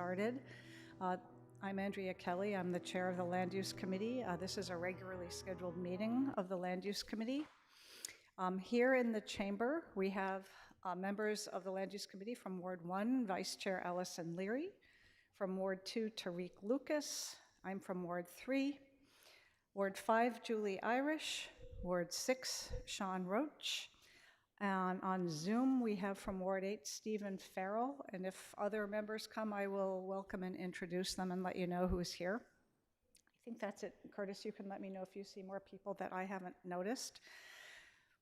started. Uh, I'm Andrea Kelly. I'm the chair of the Land Use Committee. This is a regularly scheduled meeting of the Land Use Committee. Here in the chamber, we have members of the Land Use Committee from Ward 1, Vice Chair Allison Leary. From Ward 2, Tariq Lucas. I'm from Ward 3. Ward 5, Julie Irish. Ward 6, Sean Roach. And on Zoom, we have from Ward 8, Stephen Farrell. And if other members come, I will welcome and introduce them and let you know who's here. I think that's it. Curtis, you can let me know if you see more people that I haven't noticed.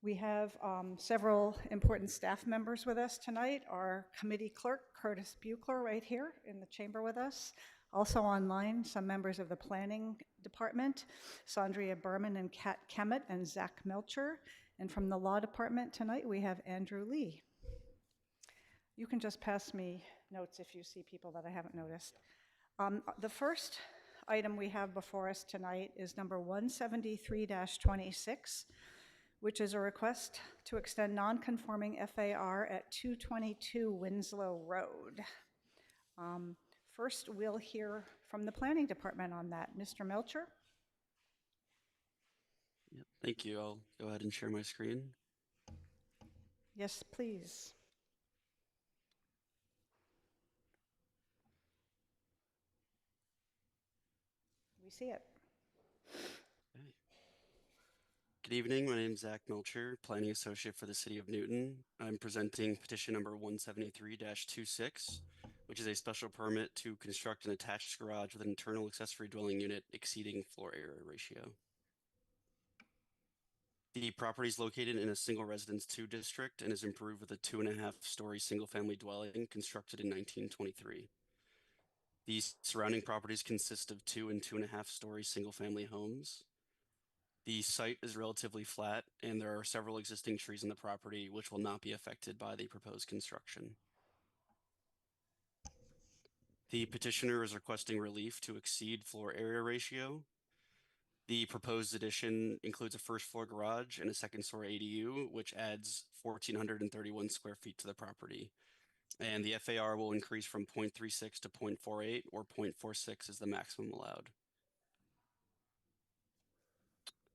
We have several important staff members with us tonight. Our committee clerk, Curtis Buchler, right here in the chamber with us. Also online, some members of the planning department, Sandria Berman and Kat Kemet and Zach Melcher. And from the law department tonight, we have Andrew Lee. You can just pass me notes if you see people that I haven't noticed. The first item we have before us tonight is number 173-26, which is a request to extend non-conforming FAR at 222 Winslow Road. First, we'll hear from the planning department on that. Mr. Melcher? Yep, thank you. I'll go ahead and share my screen. Yes, please. We see it. Okay. Good evening. My name is Zach Melcher, Planning Associate for the City of Newton. I'm presenting petition number 173-26, which is a special permit to construct an attached garage with an internal accessory dwelling unit exceeding floor area ratio. The property is located in a single residence 2 district and is improved with a 2.5-story single-family dwelling constructed in 1923. These surrounding properties consist of 2 and 2.5-story single-family homes. The site is relatively flat, and there are several existing trees on the property which will not be affected by the proposed construction. The petitioner is requesting relief to exceed floor area ratio. The proposed addition includes a first floor garage and a second story ADU, which adds 1,431 square feet to the property. And the FAR will increase from 0.36 to 0.48, or 0.46 is the maximum allowed.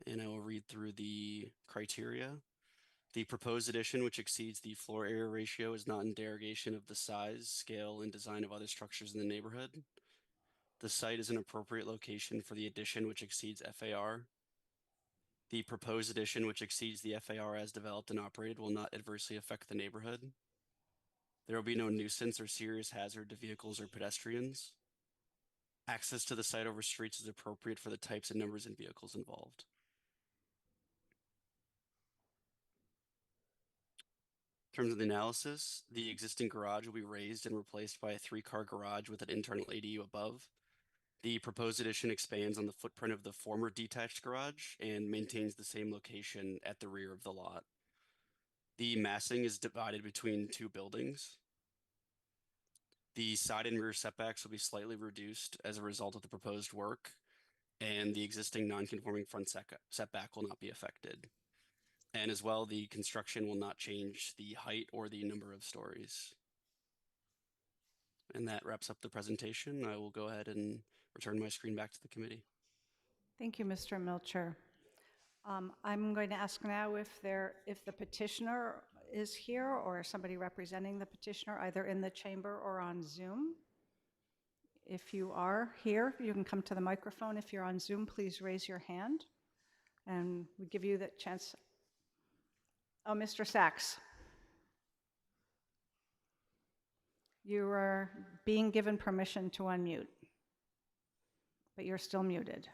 And I will read through the criteria. The proposed addition, which exceeds the floor area ratio, is not in derogation of the size, scale, and design of other structures in the neighborhood. The site is an appropriate location for the addition, which exceeds FAR. The proposed addition, which exceeds the FAR as developed and operated, will not adversely affect the neighborhood. There will be no nuisance or serious hazard to vehicles or pedestrians. Access to the site over streets is appropriate for the types and numbers of vehicles involved. In terms of the analysis, the existing garage will be raised and replaced by a 3-car garage with an internal ADU above. The proposed addition expands on the footprint of the former detached garage and maintains the same location at the rear of the lot. The massing is divided between 2 buildings. The side and rear setbacks will be slightly reduced as a result of the proposed work, and the existing non-conforming front setback will not be affected. And as well, the construction will not change the height or the number of stories. And that wraps up the presentation. I will go ahead and return my screen back to the committee. Thank you, Mr. Melcher. I'm going to ask now if the petitioner is here or somebody representing the petitioner, either in the chamber or on Zoom. If you are here, you can come to the microphone. If you're on Zoom, please raise your hand, and we give you the chance. Oh, Mr. Sachs. You are being given permission to unmute, but you're still muted.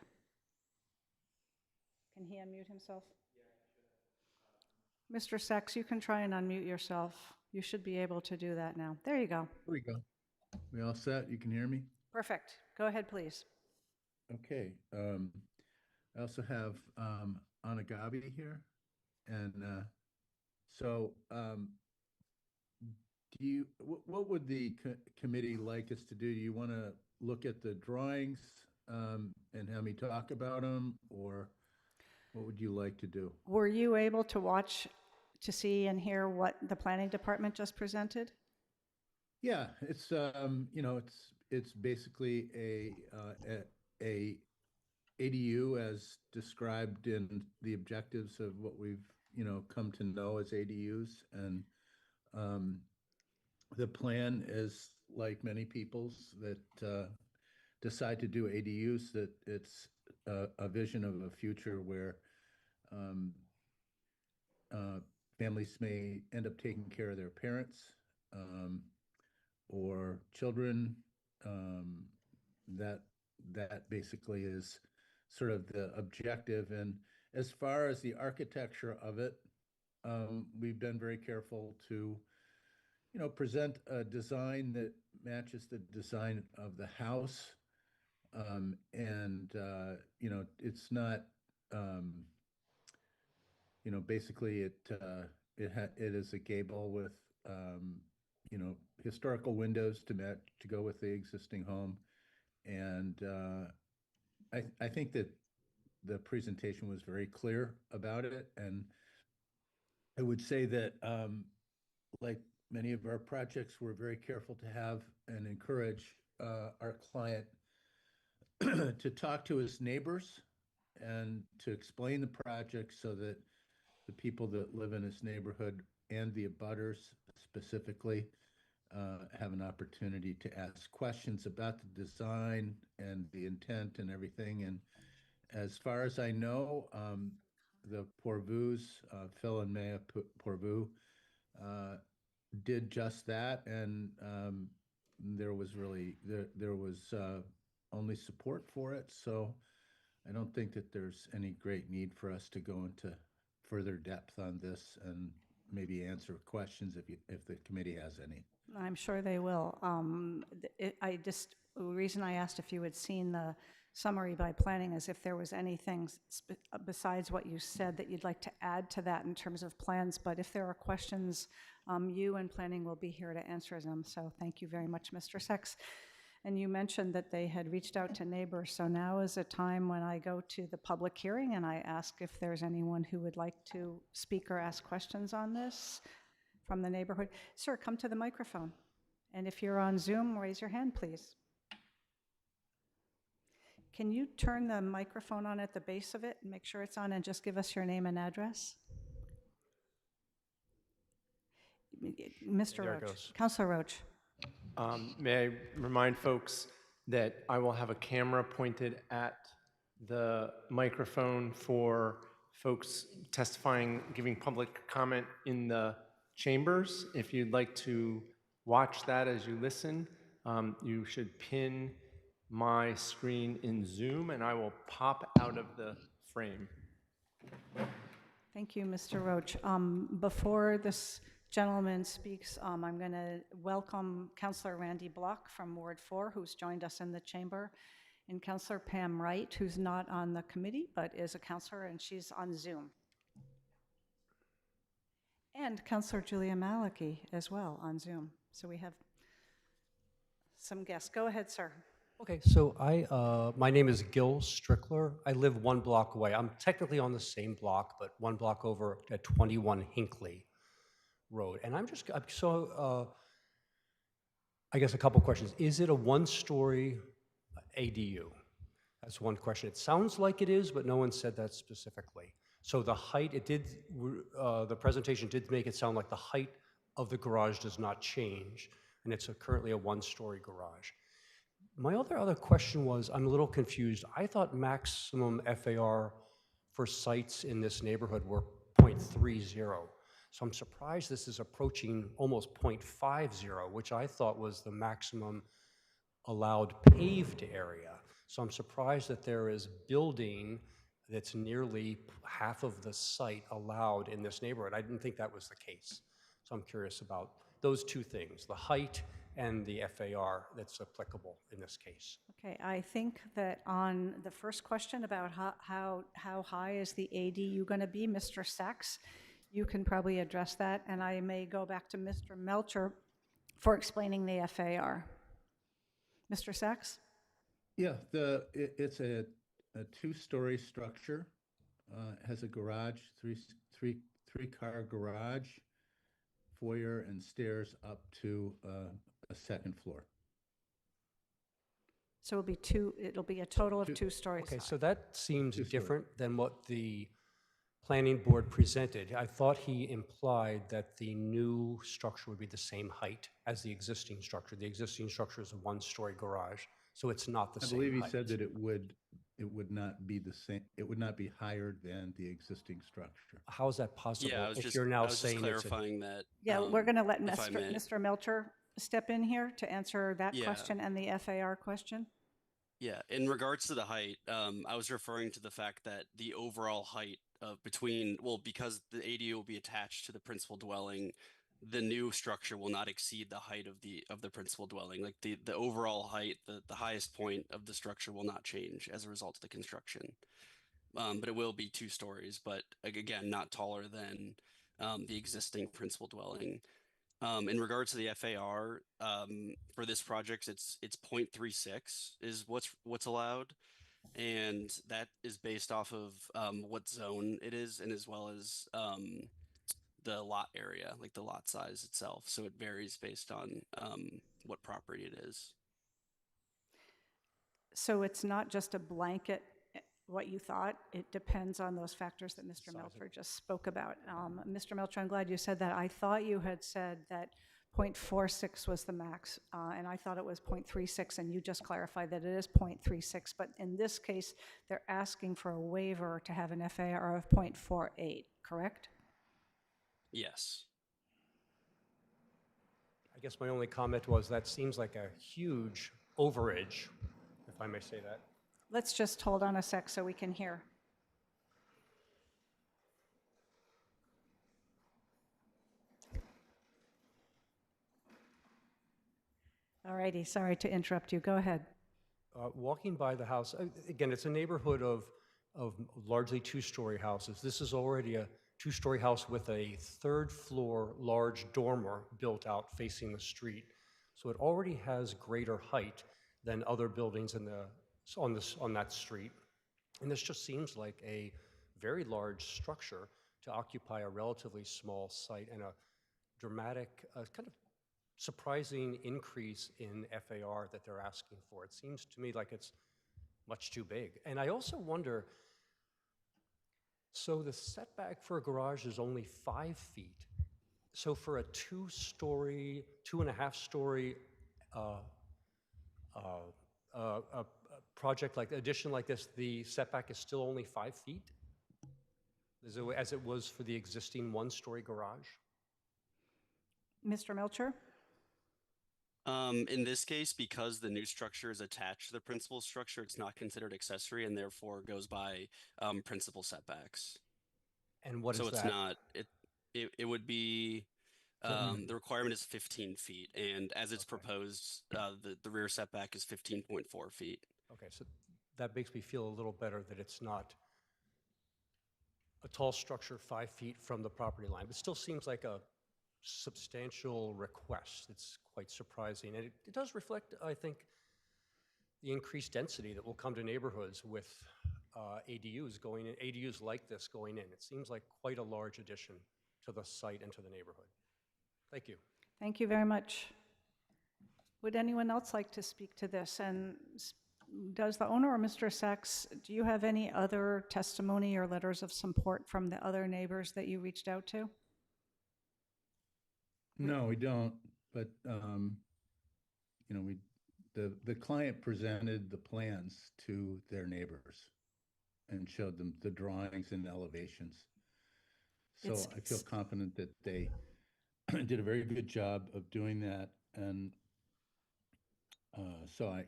Can he unmute himself? Yeah, Mr. Sachs, you can try and unmute yourself. You should be able to do that now. There you go. There we go. We all set? You can hear me? Perfect. Go ahead, please. Okay. I also have Anna Gabi here. And what would the committee like us to do? Do you want to look at the drawings and have me talk about them, or what would you like to do? Were you able to watch, to see and hear what the planning department just presented? Yeah, it's it's basically a ADU as described in the objectives of what we've, come to know as ADUs. And um, the plan is like many people's that decide to do ADUs, that it's a vision of a future where um, uh, families may end up taking care of their parents um, or children. Um, that that basically is sort of the objective. And as far as the architecture of it, we've been very careful to, present a design that matches the design of the house. And it's not, um, basically it is a gable with, um, historical windows to go with the existing home. And I think that the presentation was very clear about it. And I would say that, like many of our projects, we're very careful to have and encourage our client to talk to his neighbors and to explain the project so that the people that live in his neighborhood and the abutters specifically have an opportunity to ask questions about the design and the intent and everything. And as far as I know, the Pourvus, Phil and Maya Pourvu, did just that. And there was only support for it. So I don't think that there's any great need for us to go into further depth on this and maybe answer questions if the committee has any. I'm sure they will. The reason I asked if you had seen the summary by planning is if there was anything besides what you said that you'd like to add to that in terms of plans. But if there are questions, you and planning will be here to answer them. So thank you very much, Mr. Sachs. And you mentioned that they had reached out to neighbors. So now is a time when I go to the public hearing and I ask if there's anyone who would like to speak or ask questions on this from the neighborhood. Sir, come to the microphone. And if you're on Zoom, raise your hand, please. Can you turn the microphone on at the base of it and make sure it's on and just give us your name and address? Mr. There it Roach, goes. Councilor Roach. May I remind folks that I will have a camera pointed at the microphone for folks testifying, giving public comment in the chambers. If you'd like to watch that as you listen, you should pin my screen in Zoom and I will pop out of the frame. Thank you, Mr. Roach. Before this gentleman speaks, I'm going to welcome Councilor Randy Block from Ward 4, who's joined us in the chamber, and Councilor Pam Wright, who's not on the committee, but is a councilor, and she's on Zoom. And Councilor Julia Maliki as well on Zoom. So we have some guests. Go ahead, sir. Okay, so my name is Gil Strickler. I live 1 block away. I'm technically on the same block, but 1 block over at 21 Hinckley Road. And I guess a couple questions. Is it a 1-story ADU? That's one question. It sounds like it is, but no one said that specifically. So the height, the presentation did make it sound like the height of the garage does not change, and it's currently a 1-story garage. My other question was, I'm a little confused. I thought maximum FAR for sites in this neighborhood were 0.30. So I'm surprised this is approaching almost 0.50, which I thought was the maximum allowed paved area. So I'm surprised that there is building that's nearly half of the site allowed in this neighborhood. I didn't think that was the case. So I'm curious about those two things, the height and the FAR that's applicable in this case. Okay, I think that on the first question about how high is the ADU going to be, Mr. Sachs, you can probably address that, and I may go back to Mr. Melcher for explaining the FAR. Mr. Sachs? Yeah, it's a 2-story structure. It has a garage, three-car garage, foyer, and stairs up to a 2nd floor. So it'll be a total of 2 stories Okay, high. so that seems Two-story. different than what the planning board presented. I thought he implied that the new structure would be the same height as the existing structure. The existing structure is a one-story garage, so it's not the I same believe he height. said that it would not be the same, it would not be higher than the existing structure. How is that possible Yeah, I was if just you're now I was just saying it's a... clarifying that. Yeah, we're going to let if I may. Mr. Melcher step in here to answer that Yeah. question and the FAR question. Yeah, in regards to the height, I was referring to the fact that the overall height of because the ADU will be attached to the principal dwelling, the new structure will not exceed the height of the principal dwelling. Like the overall height, the highest point of the structure will not change as a result of the construction. But it will be 2 stories, but again, not taller than the existing principal dwelling. In regards to the FAR, for this project, it's 0.36 is what's allowed, and that is based off of what zone it is, and as well as the lot area, like the lot size itself. So it varies based on what property it is. So it's not just a blanket, what you thought. It depends on those factors that Mr. Melcher just spoke about. Mr. Melcher, I'm glad you said that. I thought you had said that 0.46 was the max, and I thought it was 0.36, and you just clarified that it is 0.36. But in this case, they're asking for a waiver to have an FAR of 0.48, correct? Yes. I guess my only comment was that seems like a huge overage, if I may say that. Let's just hold on a sec so we can hear. All righty, sorry to interrupt you. Go ahead. Walking by the house, again, it's a neighborhood of largely two-story houses. This is already a two-story house with a third-floor large dormer built out facing the street. So it already has greater height than other buildings on that street. And this just seems like a very large structure to occupy a relatively small site and a dramatic, kind of surprising increase in FAR that they're asking for. It seems to me like it's much too big. And I also wonder, so the setback for a garage is only 5 feet. So for a 2-story, 2.5-story project like addition like this, the setback is still only 5 feet? As it was for the existing 1-story garage? Mr. Melcher? In this case, because the new structure is attached to the principal structure, it's not considered accessory and therefore goes by principal setbacks. And what is So it's that? not, it would be, the requirement is 15 feet, and as it's proposed, the rear setback is 15.4 feet. Okay, so that makes me feel a little better that it's not a tall structure 5 feet from the property line. It still seems like a substantial request. It's quite surprising. And it does reflect, I think, the increased density that will come to neighborhoods with ADUs going in, ADUs like this going in. It seems like quite a large addition to the site and to the neighborhood. Thank you. Thank you very much. Would anyone else like to speak to this? And does the owner or Mr. Sachs, do you have any other testimony or letters of support from the other neighbors that you reached out to? No, we don't, but, you know, the client presented the plans to their neighbors and showed them the drawings and elevations. So It's- I feel confident that they did a very good job of doing that, and so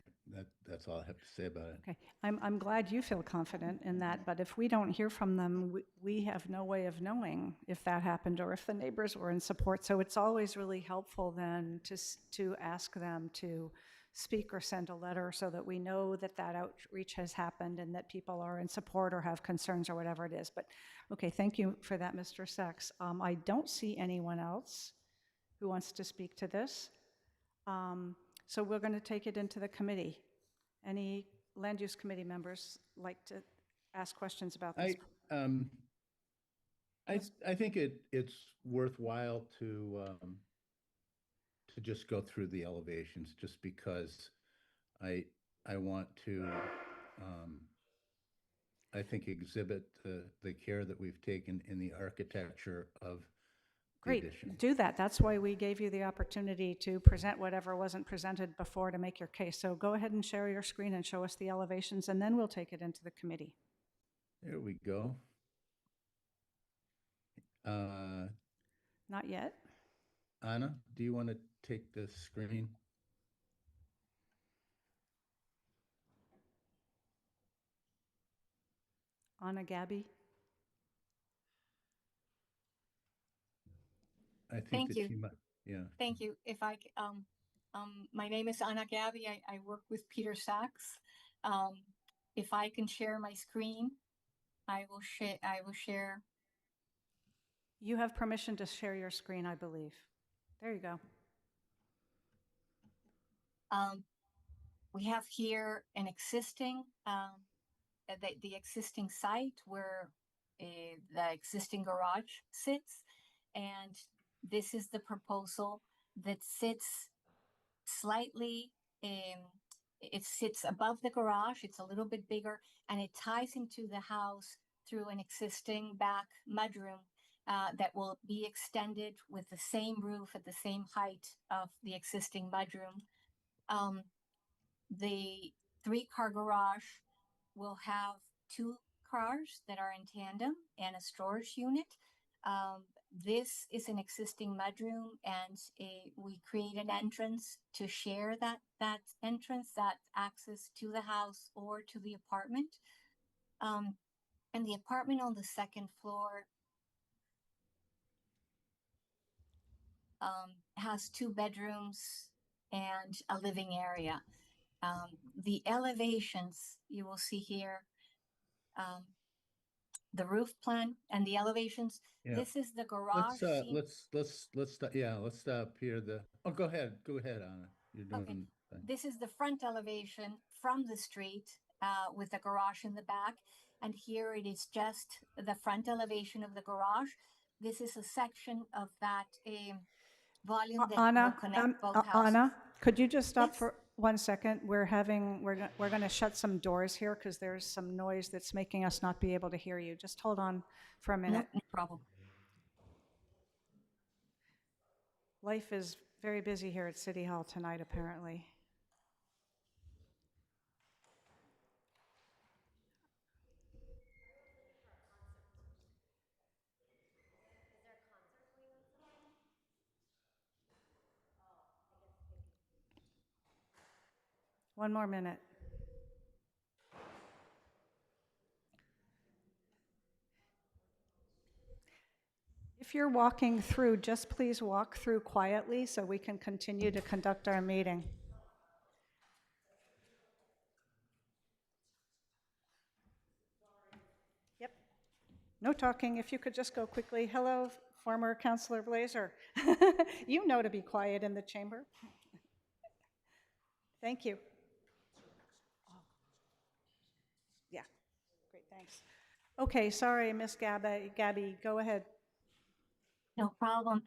that's all I have to say about it. Okay, I'm glad you feel confident in that, but if we don't hear from them, we have no way of knowing if that happened or if the neighbors were in support. So it's always really helpful then to ask them to speak or send a letter so that we know that that outreach has happened and that people are in support or have concerns or whatever it is. But, okay, thank you for that, Mr. Sachs. I don't see anyone else who wants to speak to this. So we're going to take it into the committee. Any land use committee members like to ask questions about this? I think it's worthwhile to just go through the elevations, just because I I want to, I think, exhibit the care that we've taken in the architecture of the Great, addition. do that. That's why we gave you the opportunity to present whatever wasn't presented before to make your case. So go ahead and share your screen and show us the elevations, and then we'll take it into the committee. There we go. Not yet. Anna, do you want to take the screen? Anna Gabby? I think Thank that you. she might, yeah. Thank you. My name is Anna Gabby. I work with Peter Sachs. If I can share my screen, I will share. You have permission to share your screen, I believe. There you go. We have here an existing, the existing site where the existing garage sits. And this is the proposal that sits slightly, it sits above the garage. It's a little bit bigger, and it ties into the house through an existing back mudroom that will be extended with the same roof at the same height of the existing mudroom. The 3-car garage will have 2 cars that are in tandem and a storage unit. This is an existing mudroom, and we create an entrance to share that entrance, that access to the house or to the apartment. And the apartment on the second floor has 2 bedrooms and a living area. The elevations you will see here, the roof plan and the elevations. Yeah. This is the garage. Let's stop here. Go ahead, Anna. You're doing Okay. fine. This is the front elevation from the street with the garage in the back. And here it is just the front elevation of the garage. This is a section of that volume that will Anna, connect both houses. Anna, could you just stop Yes. for 1 second? We're going to shut some doors here because there's some noise that's making us not be able to hear you. Just hold on for a minute. No problem. Life is very busy here at City Hall tonight, apparently. One more minute. If you're walking through, just please walk through quietly so we can continue to conduct our meeting. Yep. No talking. If you could just go quickly. Hello, former Councilor Blazer. You know to be quiet in the chamber. Thank you. Yeah, great, thanks. Okay, sorry, Miss Gabby, go ahead. No problem.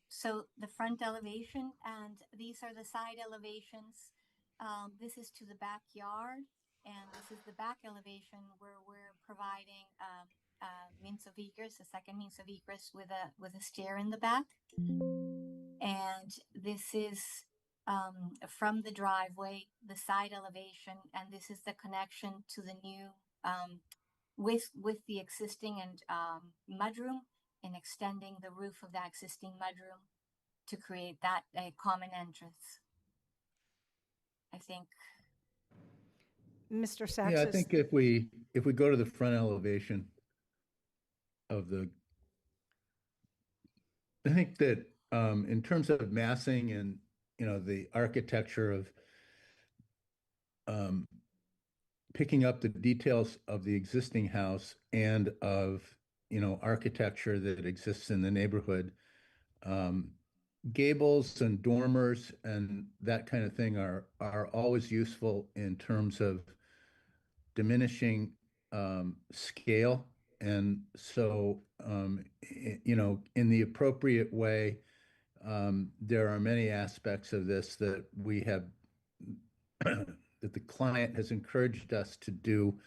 So the front elevation, and these are the side elevations. This is to the backyard, and this is the back elevation where we're providing means of egress, a second means of egress with a stair in the back. And this is from the driveway, the side elevation, and this is the connection to the new with the existing and mudroom, and extending the roof of that existing mudroom to create that common entrance. I think. Mr. Sachs Yeah, I is, think if we go to the front elevation of I think that in terms of massing and, the architecture of picking up the details of the existing house and of, architecture that exists in the neighborhood, gables and dormers and that kind of thing are always useful in terms of diminishing scale. And so, in the appropriate way, there are many aspects of this that we have that the client has encouraged us to do.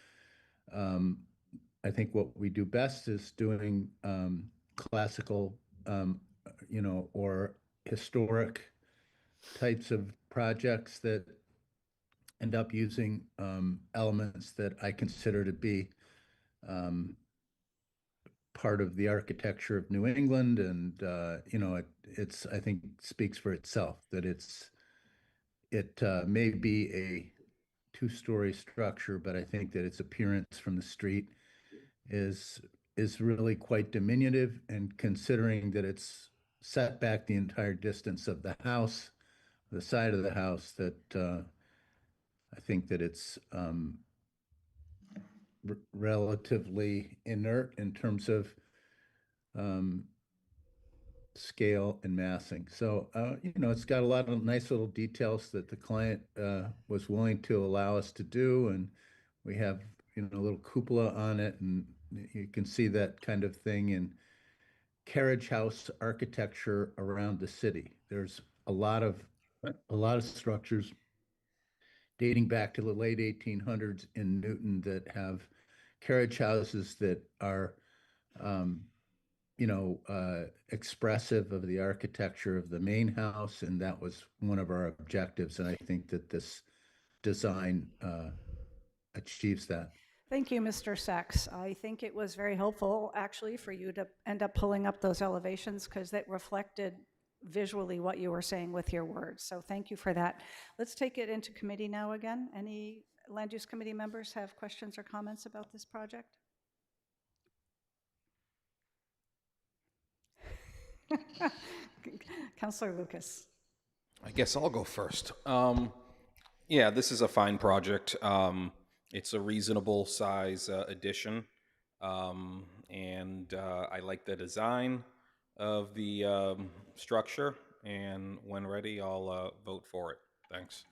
I think what we do best is doing classical, or historic types of projects that end up using elements that I consider to be part of the architecture of New England, and it's I think speaks for itself that it may be a two-story structure, but I think that its appearance from the street is really quite diminutive, and considering that it's set back the entire distance of the house, the side of the house, that I think that it's relatively inert in terms of scale and massing. So, it's got a lot of nice little details that the client was willing to allow us to do. And we have, a little cupola on it, and you can see that kind of thing in carriage house architecture around the city. There's a lot of structures dating back to the late 1800s in Newton that have carriage houses that are expressive of the architecture of the main house, and that was one of our objectives. And I think that this design achieves that. Thank you, Mr. Sachs. I think it was very helpful, actually, for you to end up pulling up those elevations because that reflected visually what you were saying with your words. So thank you for that. Let's take it into committee now again. Any Land Use Committee members have questions or comments about this project? Councillor Lucas. I guess I'll go first. Yeah, this is a fine project. It's a reasonable size addition. And I like the design of the structure. And when ready, I'll vote for it. Thanks.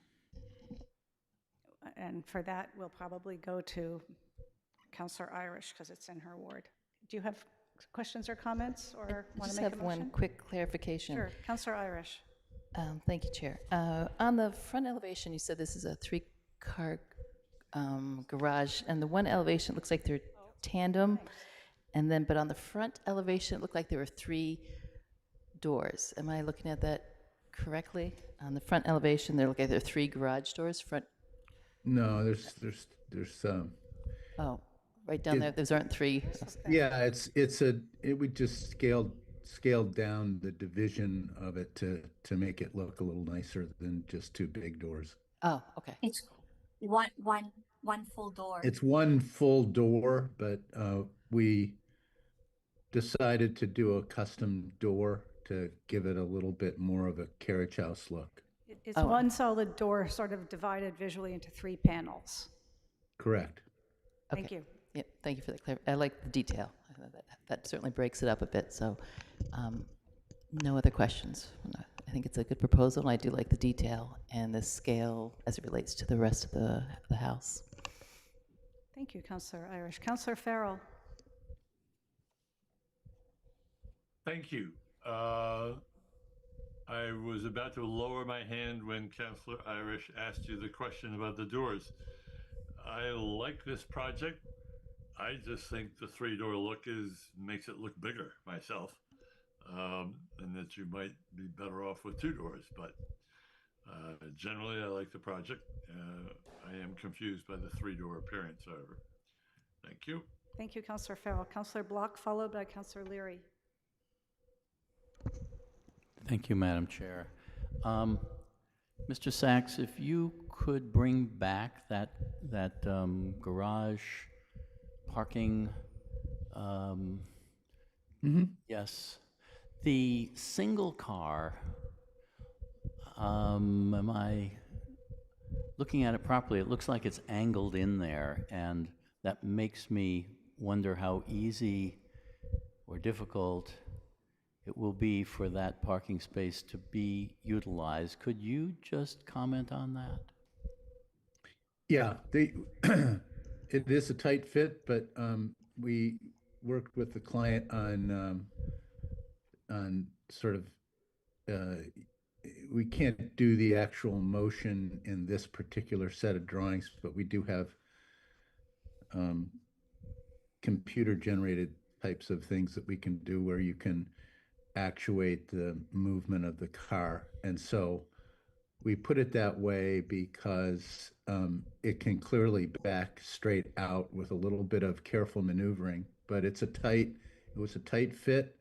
And for that, we'll probably go to Councillor Irish because it's in her ward. Do you have questions or comments, or want to Just make a have motion? one quick clarification. Sure, Councillor Irish. Thank you, Chair. On the front elevation, you said this is a three-car garage, and the one elevation, it looks like they're tandem, and then, but on the front elevation, it looked like there were 3 doors. Am I looking at that correctly? On the front elevation, there look like there are 3 garage doors, front, No, there's oh, right down there, those aren't 3. yeah, we just scaled down the division of it to make it look a little nicer than just 2 big doors. Oh, okay. It's one full door. It's one full door, but we decided to do a custom door to give it a little bit more of a carriage house look. It's Oh. one solid door sort of divided visually into 3 panels. Correct. Thank Okay. you. Yeah, thank you for that. I like the detail. That certainly breaks it up a bit. So, no other questions. I think it's a good proposal, and I do like the detail and the scale as it relates to the rest of the house. Thank you, Councillor Irish. Councillor Farrell. Thank you. I was about to lower my hand when Councillor Irish asked you the question about the doors. I like this project. I just think the 3-door look makes it look bigger myself, and that you might be better off with 2 doors. But generally, I like the project. I am confused by the 3-door appearance, however. Thank you. Thank you, Councillor Farrell. Councillor Block, followed by Councillor Leary. Thank you, Madam Chair. Mr. Sachs, if you could bring back that garage parking, yes, the single car, am I looking at it properly? It looks like it's angled in there, and that makes me wonder how easy or difficult it will be for that parking space to be utilized. Could you just comment on that? Yeah, it is a tight fit, but we worked with the client on sort of we can't do the actual motion in this particular set of drawings, but we do have computer-generated types of things that we can do where you can actuate the movement of the car. And so we put it that way because it can clearly back straight out with a little bit of careful maneuvering, but it was a tight fit,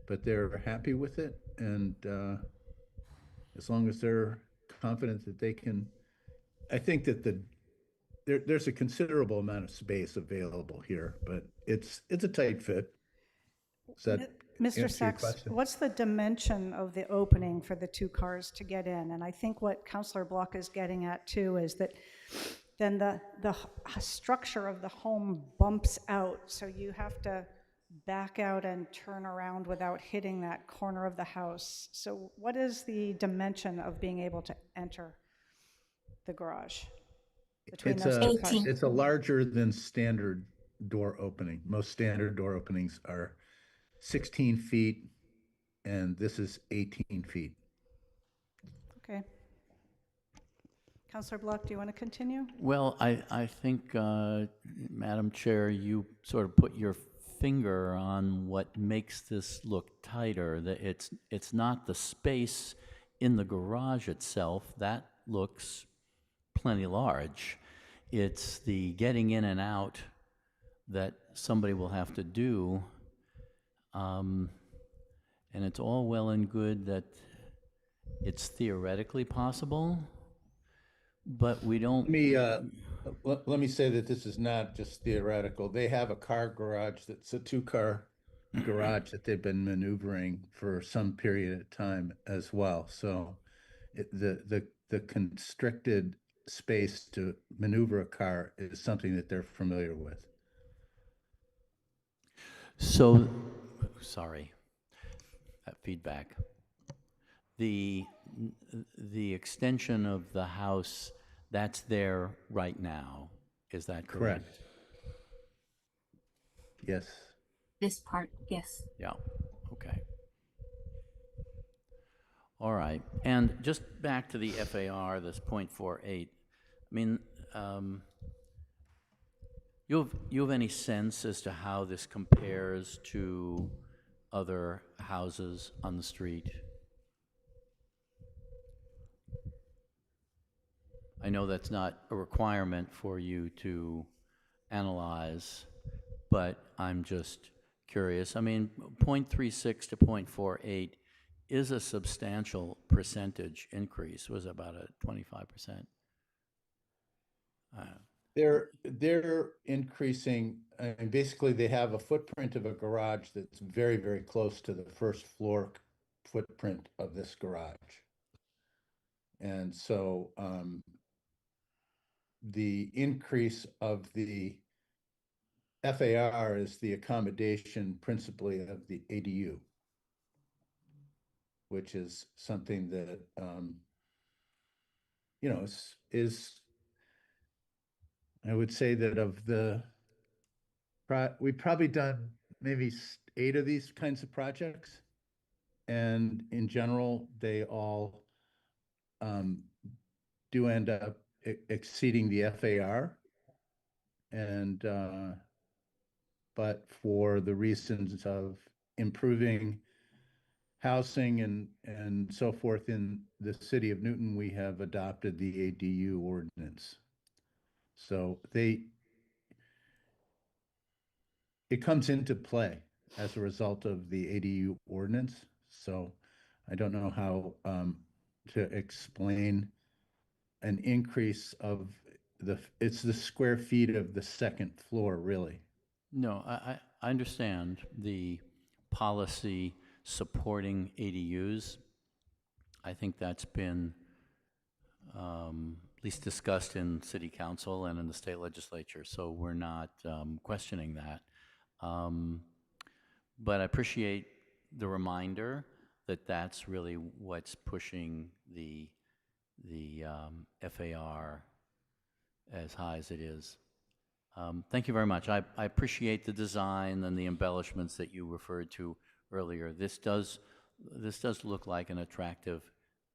but they're happy with it. And as long as they're confident that they can, I think that there's a considerable amount of space available here, but it's a tight fit. Does that Mr. answer your Sachs, question? what's the dimension of the opening for the two cars to get in? And I think what Councilor Block is getting at too is that then the structure of the home bumps out, so you have to back out and turn around without hitting that corner of the house. So what is the dimension of being able to enter the garage between It's those two cars? it's a larger than standard door opening. Most standard door openings are 16 feet, and this is 18 feet. Okay. Councilor Block, do you want to continue? Well, I think, Madam Chair, you sort of put your finger on what makes this look tighter. That it's not the space in the garage itself. That looks plenty large. It's the getting in and out that somebody will have to do. And it's all well and good that it's theoretically possible, but we don't. Let me say that this is not just theoretical. They have a car garage that's a two-car garage that they've been maneuvering for some period of time as well. So the constricted space to maneuver a car is something that they're familiar with. So, sorry, that feedback. The extension of the house, that's there right now, is that correct? Correct. Yes. This part, yes. Yeah, okay. All right, and just back to the FAR, this 0.48, I mean, you have any sense as to how this compares to other houses on the street? I know that's not a requirement for you to analyze, but I'm just curious. I mean, 0.36 to 0.48 is a substantial percentage increase. It was about a 25%. They're increasing, and basically they have a footprint of a garage that's very, very close to the first floor footprint of this garage. And so the increase of the FAR is the accommodation principally of the ADU, which is something that, you know, is I would say that of the, we've probably done maybe 8 of these kinds of projects. And in general, they all do end up exceeding the FAR. And, but for the reasons of improving housing and so forth in the city of Newton, we have adopted the ADU ordinance. So it comes into play as a result of the ADU ordinance. So I don't know how to explain an increase of it's the square feet of the second floor, really. No, I understand the policy supporting ADUs. I think that's been at least discussed in city council and in the state legislature, so we're not questioning that. But I appreciate the reminder that that's really what's pushing the FAR as high as it is. Thank you very much. I appreciate the design and the embellishments that you referred to earlier. This does look like an attractive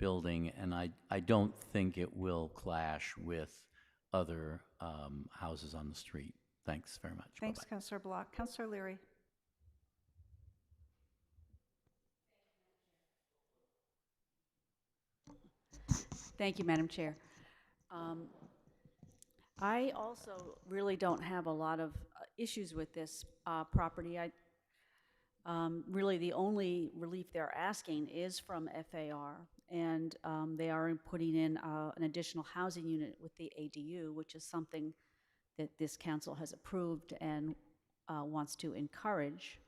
building, and I don't think it will clash with other houses on the street. Thanks very much. Thanks, Bye-bye. Councillor Block. Councillor Leary. Thank you, Madam Chair. I also really don't have a lot of issues with this property. Really, the only relief they're asking is from FAR, and they are putting in an additional housing unit with the ADU, which is something that this council has approved and wants to encourage.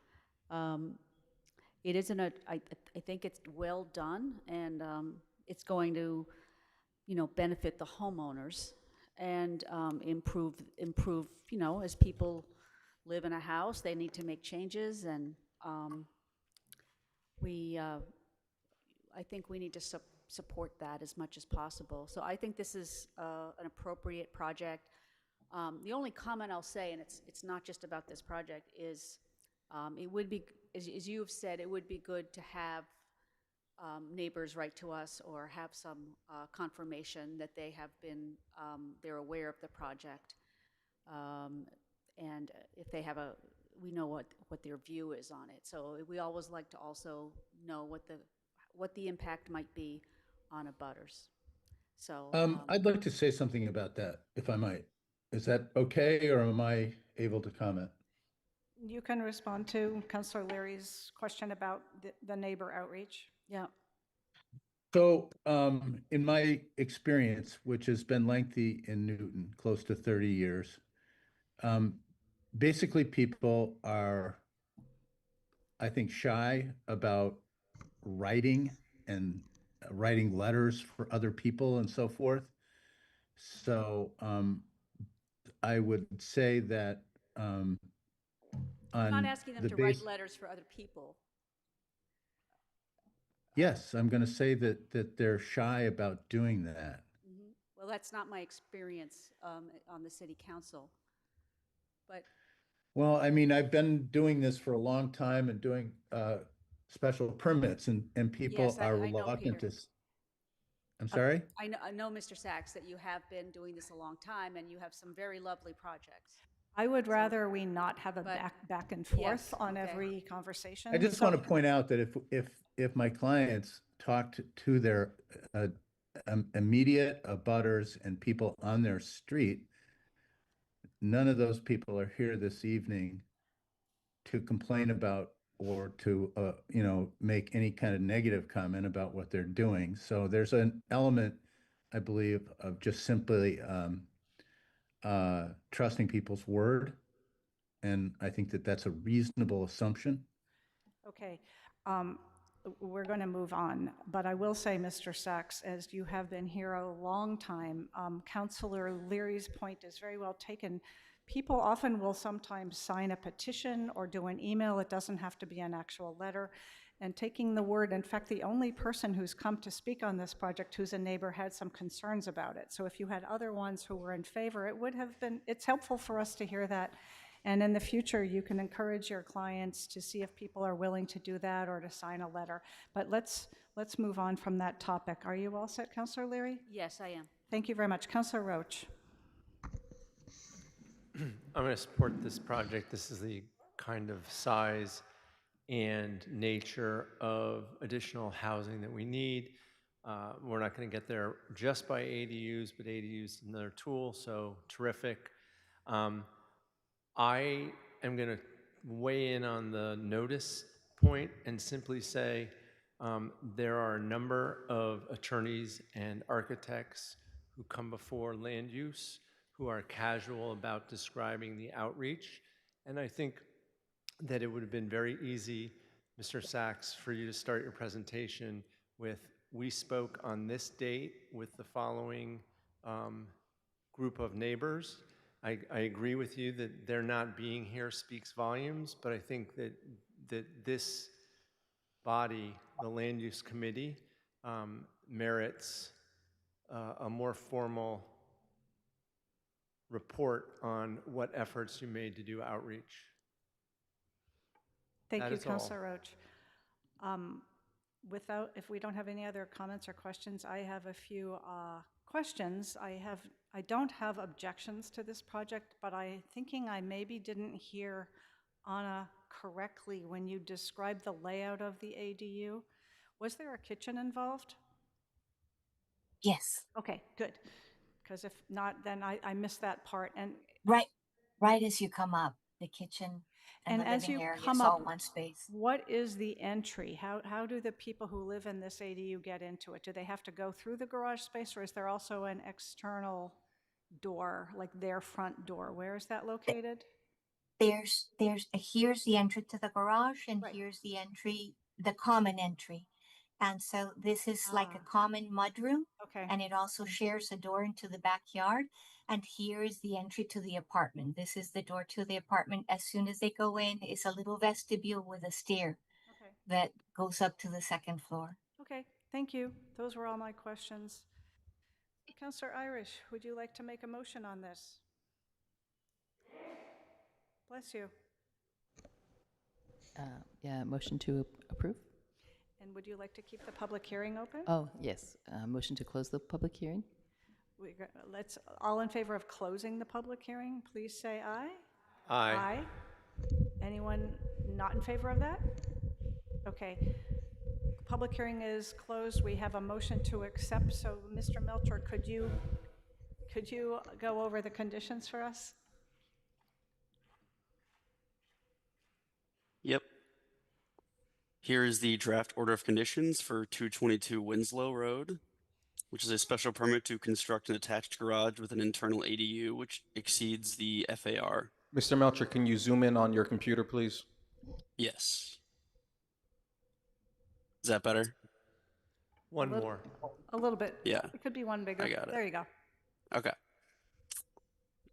It isn't I think it's well done, and it's going to, benefit the homeowners and improve, as people live in a house, they need to make changes, and I think we need to support that as much as possible. So I think this is an appropriate project. The only comment I'll say, and it's not just about this project, is it would be, as you have said, it would be good to have neighbors write to us or have some confirmation that they have been, they're aware of the project. And if they have we know what their view is on it. So we always like to also know what the impact might be on abutters. So I'd like to say something about that, if I might. Is that okay, or am I able to comment? You can respond to Councillor Leary's question about the neighbor outreach. yeah, So, in my experience, which has been lengthy in Newton, close to 30 years, basically people are, I think, shy about writing and writing letters for other people and so forth. So, I would say that I'm on not asking them the to write base, letters for other people. yes, I'm going to say that they're shy about doing that. Well, that's not my experience on the city council. But Well, I mean, I've been doing this for a long time and doing special permits, and people Yes, are I know, reluctant Peter. to. I'm sorry? I know, Mr. Sachs, that you have been doing this a long time and you have some very lovely projects. I would rather we not have a But- back and forth Yes, on okay. every conversation. I just So- want to point out that if my clients talked to their immediate abutters and people on their street, none of those people are here this evening to complain about or to, make any kind of negative comment about what they're doing. So there's an element, I believe, of just simply trusting people's word. And I think that that's a reasonable assumption. Okay, we're going to move on, but I will say, Mr. Sachs, as you have been here a long time, Councillor Leary's point is very well taken. People often will sometimes sign a petition or do an email. It doesn't have to be an actual letter. And taking the word, in fact, the only person who's come to speak on this project who's a neighbor had some concerns about it. So if you had other ones who were in favor, it's helpful for us to hear that. And in the future, you can encourage your clients to see if people are willing to do that or to sign a letter. But let's move on from that topic. Are you all set, Councillor Leary? Yes, I am. Thank you very much. Councillor Roach. I'm going to support this project. This is the kind of size and nature of additional housing that we need. We're not going to get there just by ADUs, but ADUs is another tool, so terrific. I am going to weigh in on the notice point and simply say there are a number of attorneys and architects who come before land use who are casual about describing the outreach. And I think that it would have been very easy, Mr. Sachs, for you to start your presentation with, we spoke on this date with the following group of neighbors. I agree with you that their not being here speaks volumes, but I think that this body, the Land Use Committee, merits a more formal report on what efforts you made to do outreach. Thank That you, is all. Councillor Roach. if we don't have any other comments or questions, I have a few questions. I don't have objections to this project, but I'm thinking I maybe didn't hear Anna correctly when you described the layout of the ADU. Was there a kitchen involved? Yes, Okay, good. Because if not, then I missed that part. right as you come up, the kitchen and the As living you area come is all up, one space. what is the entry? How do the people who live in this ADU get into it? Do they have to go through the garage space, or is there also an external door, like their front door? Where is that located? Here's the entry to the garage, and Right. here's the entry, the common entry. And so this is like a common mudroom, Okay. and it also shares a door into the backyard. And here is the entry to the apartment. This is the door to the apartment. As soon as they go in, it's a little vestibule with a stair Okay. that goes up to the second floor. Okay. Thank you. Those were all my questions. Councillor Irish, would you like to make a motion on this? Bless you. Yeah, motion to approve? And would you like to keep the public hearing open? Oh, yes. Motion to close the public hearing? Let's, all in favor of closing the public hearing, please say aye. Aye. Anyone not in favor of that? Okay. Public hearing is closed. We have a motion to accept. So, Mr. Melcher, could you go over the conditions for us? Yep. Here is the draft order of conditions for 222 Winslow Road, which is a special permit to construct an attached garage with an internal ADU, which exceeds the FAR. Mr. Melcher, can you zoom in on your computer, please? Yes. Is that better? One more. A little bit. Yeah. It could be one bigger. I got it. There you go. Okay.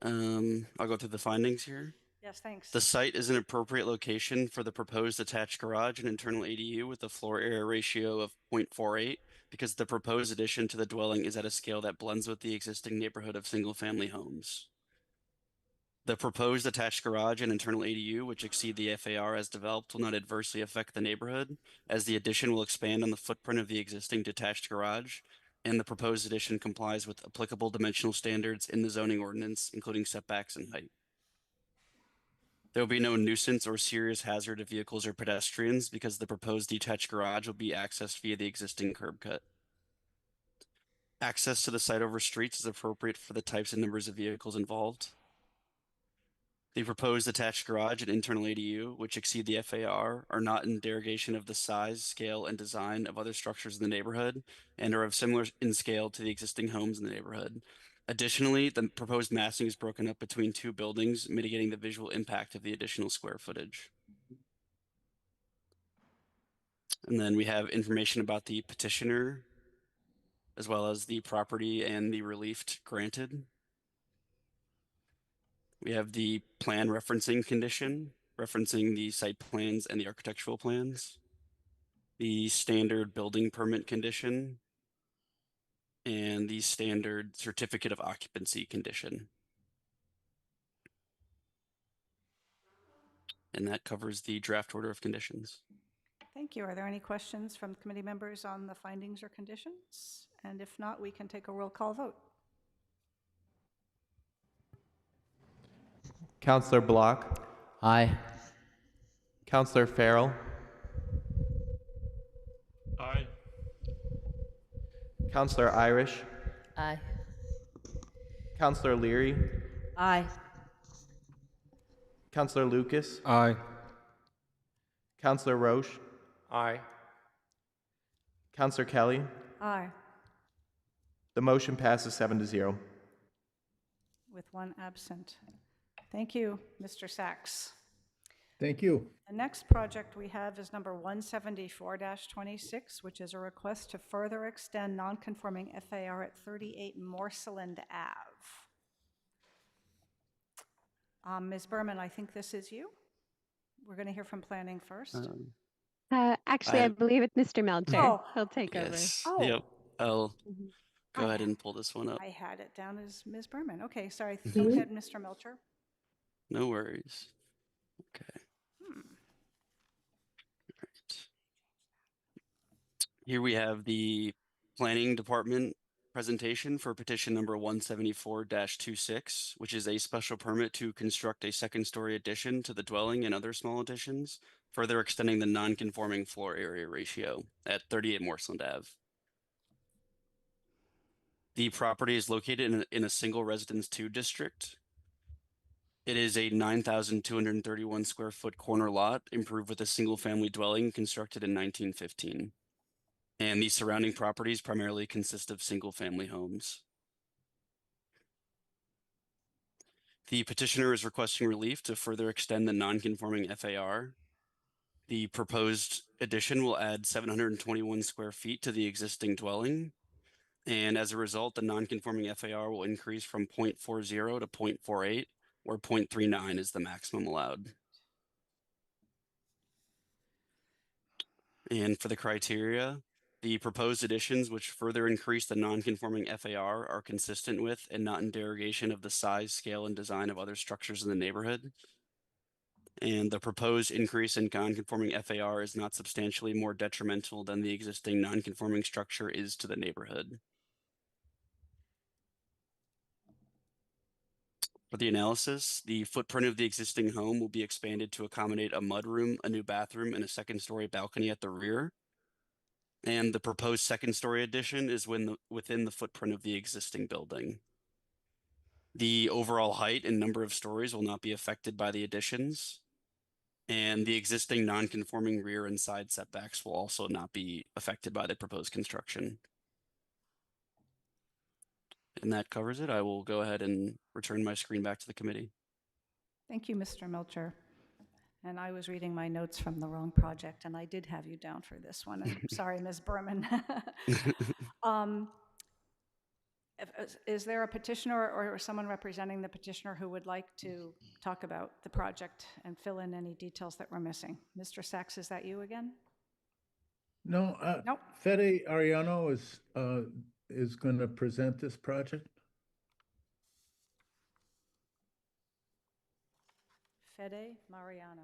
I'll go through the findings here. Yes, thanks. The site is an appropriate location for the proposed attached garage and internal ADU with a floor area ratio of 0.48 because the proposed addition to the dwelling is at a scale that blends with the existing neighborhood of single-family homes. The proposed attached garage and internal ADU, which exceed the FAR as developed, will not adversely affect the neighborhood, as the addition will expand on the footprint of the existing detached garage, and the proposed addition complies with applicable dimensional standards in the zoning ordinance, including setbacks and height. There will be no nuisance or serious hazard to vehicles or pedestrians because the proposed detached garage will be accessed via the existing curb cut. Access to the site over streets is appropriate for the types and numbers of vehicles involved. The proposed attached garage and internal ADU, which exceed the FAR, are not in derogation of the size, scale, and design of other structures in the neighborhood and are of similar in scale to the existing homes in the neighborhood. Additionally, the proposed massing is broken up between two buildings, mitigating the visual impact of the additional square footage. And then we have information about the petitioner, as well as the property and the relief granted. We have the plan referencing condition, referencing the site plans and the architectural plans, the standard building permit condition, and the standard certificate of occupancy condition. And that covers the draft order of conditions. Thank you. Are there any questions from committee members on the findings or conditions? And if not, we can take a roll call vote. Councillor Block. Aye. Councillor Farrell. Aye. Councillor Irish. Aye. Councillor Leary. Aye. Councillor Lucas. Aye. Councillor Roche. Aye. Councillor Kelly. Aye, The motion passes 7-0. with one absent. Thank you, Mr. Sachs. Thank you. The next project we have is number 174-26, which is a request to further extend non-conforming FAR at 38 Morseland Ave. Ms. Berman, I think this is you. We're going to hear from planning first. Actually, I believe it's Mr. Melcher. Oh. He'll take Yes. Oh. Yep. I'll over. go ahead and pull this one up. I had it down as Ms. Berman. Okay, sorry. Go ahead, Mr. Melcher. No worries. Okay. Here we have the planning department presentation for petition number 174-26, which is a special permit to construct a second-story addition to the dwelling and other small additions, further extending the non-conforming floor area ratio at 38 Morseland Ave. The property is located in a single residence 2 district. It is a 9,231 square foot corner lot improved with a single family dwelling constructed in 1915. And the surrounding properties primarily consist of single family homes. The petitioner is requesting relief to further extend the non-conforming FAR. The proposed addition will add 721 square feet to the existing dwelling. And as a result, the non-conforming FAR will increase from 0.40 to 0.48, where 0.39 is the maximum allowed. And for the criteria, the proposed additions which further increase the non-conforming FAR are consistent with and not in derogation of the size, scale, and design of other structures in the neighborhood. And the proposed increase in non-conforming FAR is not substantially more detrimental than the existing non-conforming structure is to the neighborhood. For the analysis, the footprint of the existing home will be expanded to accommodate a mudroom, a new bathroom, and a second-story balcony at the rear. And the proposed second-story addition is within the footprint of the existing building. The overall height and number of stories will not be affected by the additions. And the existing non-conforming rear and side setbacks will also not be affected by the proposed construction. And that covers it. I will go ahead and return my screen back to the committee. Thank you, Mr. Melcher. And I was reading my notes from the wrong project, and I did have you down for this one. I'm sorry, Ms. Berman. Is there a petitioner or someone representing the petitioner who would like to talk about the project and fill in any details that we're missing? Mr. Sachs, is that you again? No, Nope. Fede Ariano is going to present this project. Fede Mariano.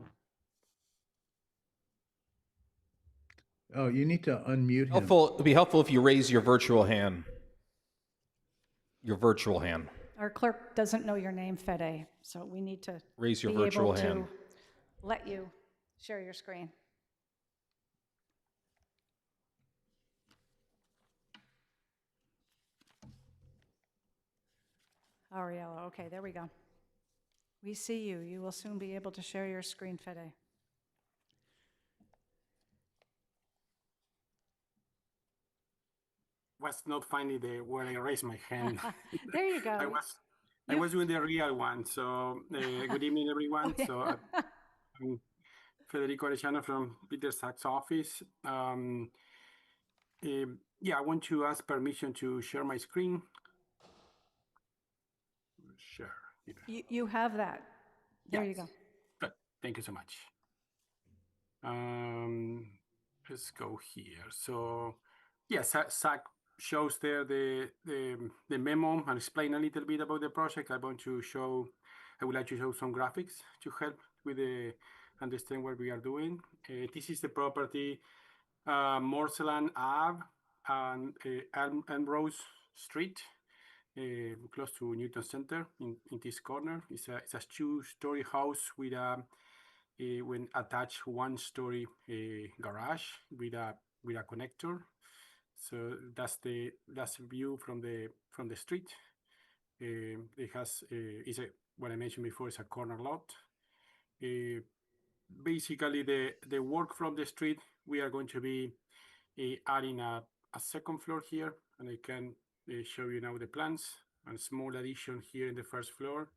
Oh, you need to unmute him. It'd be helpful if you raise your virtual hand. Your virtual hand. Our clerk doesn't know your name, Fede, so we need to Raise your be virtual able hand. to let you share your screen. Ariella, okay, there we go. We see you. You will soon be able to share your screen, Fede. Was not finding where I raised my hand. There you go. I was doing the real one. So good evening, everyone. Oh, yeah. So I'm Federico Arellano from Peter Sachs' office. Yeah, I want to ask permission to share my screen. Share. Yeah. You have that. There you go. Good. Thank you so much. Let's go here. So yes, Zach shows there the memo and explain a little bit about the project. I would like to show some graphics to help with understand what we are doing. This is the property, Morseland Ave and Elm Rose Street, close to Newton Center in this corner. It's a 2-story house with when attached 1-story garage with a connector. So that's the view from the street. It has what I mentioned before is a corner lot. Basically, the work from the street, we are going to be adding a second floor here, and I can show you now the plans. A small addition here in the first floor,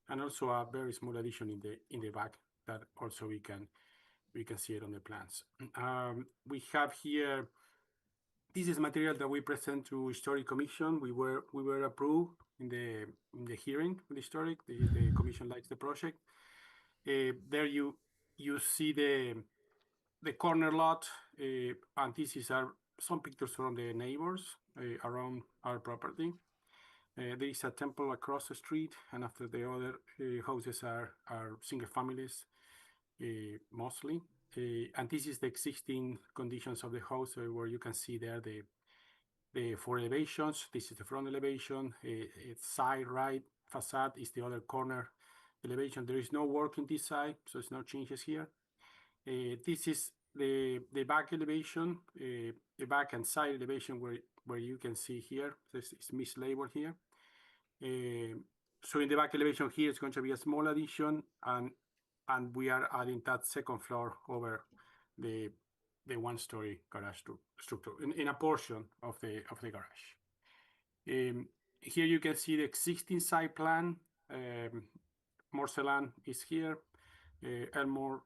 and also a very small addition in the back that also we can see it on the plans. We have here. This is material that we present to Historic Commission. We were approved in the hearing with Historic. The Commission likes the project. There you see the corner lot, and this is some pictures from the neighbors around our property. There is a temple across the street, and after the other houses are single families, mostly. And this is the existing conditions of the house, where you can see there the four elevations. This is the front elevation. It's side right facade is the other corner elevation. There is no work in this side, so it's no changes here. This is the back elevation, the back and side elevation where you can see here. This is mislabeled here. So in the back elevation here, it's going to be a small addition, and we are adding that second floor over the one-story garage structure in a portion of the garage. Here you can see the existing site plan. Morcellan is here. Elmore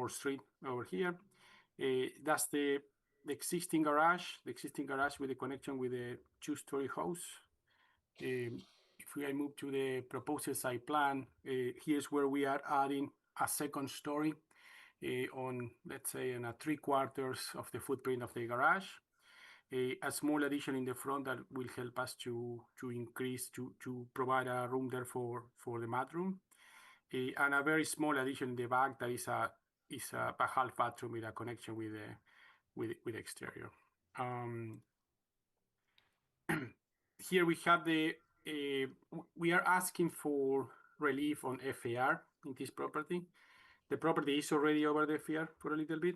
Street over here. That's the existing garage. The existing garage with the connection with the two-story house. If I move to the proposed site plan, here's where we are adding a second story on, let's say, in a 3/4 of the footprint of the garage. A small addition in the front that will help us to increase, to provide a room there for the bathroom. And a very small addition in the back that is a half bathroom with a connection with the exterior. Here we have we are asking for relief on FAR in this property. The property is already over the FAR for a little bit.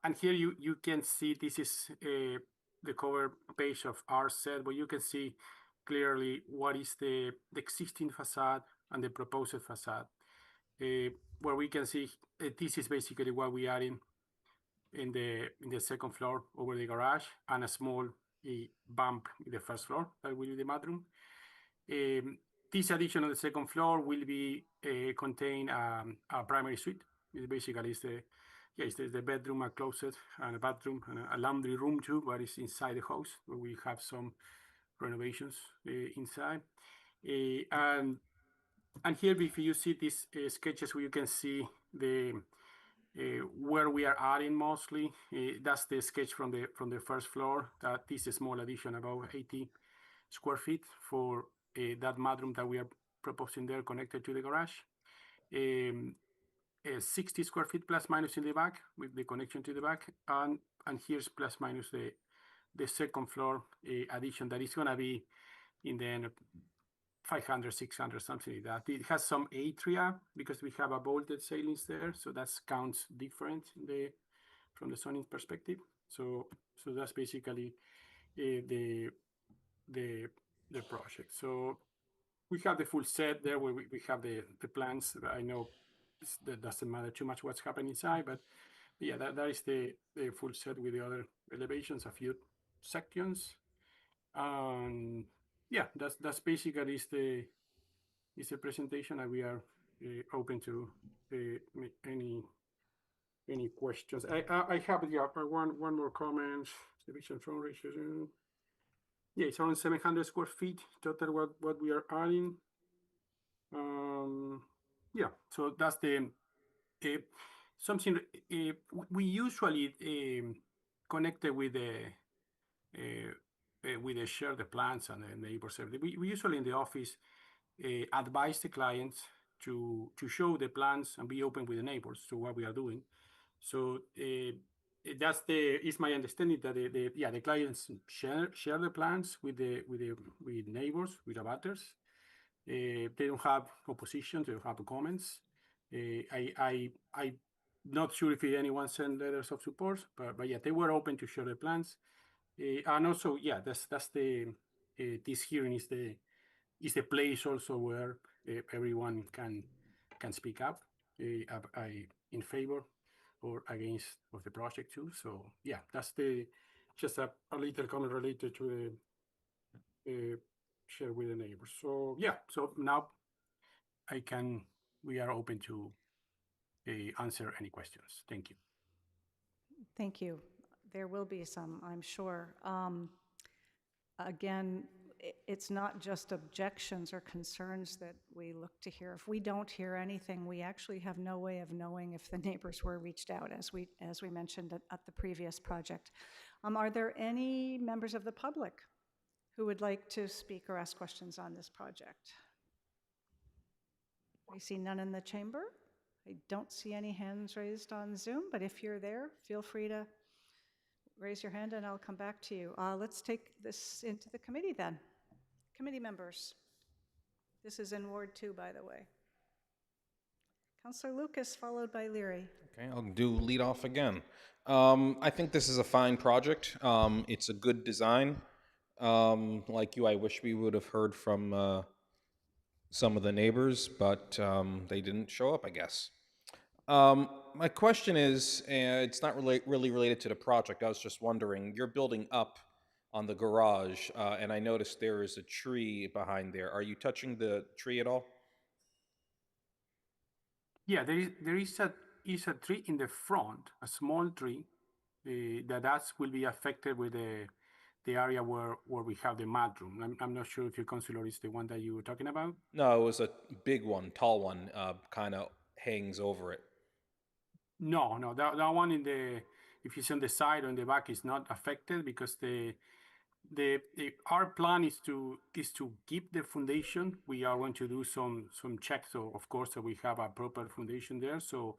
And here you can see this is the cover page of our set, where you can see clearly what is the existing facade and the proposed facade. Where we can see this is basically what we are in the second floor over the garage, and a small bump in the first floor that will be the bathroom. This addition on the second floor will be contain a primary suite. It basically is the bedroom, a closet, and a bathroom, and a laundry room too, but it's inside the house, where we have some renovations inside. And here, if you see these sketches, where you can see where we are adding mostly, that's the sketch from the first floor. That this is a small addition, about 80 square feet for that bathroom that we are proposing there, connected to the garage. 60 square feet plus minus in the back, with the connection to the back, and here's plus minus the second floor addition that is going to be in the end 500, 600, something like that. It has some atria because we have a bolted ceilings there, so that counts different from the zoning perspective. So that's basically the project. So we have the full set there, where we have the plans. I know that doesn't matter too much what's happening inside, but yeah, that is the full set with the other elevations, a few sections. Yeah, that's basically is the presentation, and we are open to any questions. I have one more comment. Division front ratio. Yeah, it's around 700 square feet total. What we are adding. Yeah, so that's the something we usually connected with the share the plans and the neighbors. We usually in the office advise the clients to show the plans and be open with the neighbors to what we are doing. So that's it's my understanding that the clients share the plans with neighbors, with abutters. They don't have opposition, they don't have comments. I'm not sure if anyone sent letters of support, but yeah, they were open to share the plans. And also, yeah, that's the this hearing is the place also where everyone can speak up in favor or against of the project too. So yeah, that's just a little comment related to the share with the neighbors. So yeah, so now we are open to answer any questions. Thank you. Thank you. There will be some, I'm sure. Again, it's not just objections or concerns that we look to hear. If we don't hear anything, we actually have no way of knowing if the neighbors were reached out, as we mentioned at the previous project. Are there any members of the public who would like to speak or ask questions on this project? I see none in the chamber. I don't see any hands raised on Zoom, but if you're there, feel free to raise your hand and I'll come back to you. Let's take this into the committee then. Committee members. This is in Ward 2, by the way. Councillor Lucas, followed by Leary. Okay, I'll do lead off again. I think this is a fine project. It's a good design. Like you, I wish we would have heard from some of the neighbors, but they didn't show up, I guess. My question is, it's not really related to the project. I was just wondering, you're building up on the garage, and I noticed there is a tree behind there. Are you touching the tree at all? Yeah, there is a tree in the front, a small tree that will be affected with the area where we have the mudroom. I'm not sure if your councilor is the one that you were talking about. No, it was a big one, tall one, kind of hangs over it. No, that one if it's on the side or in the back is not affected because our plan is to keep the foundation. We are going to do some checks, so of course so we have a proper foundation there. So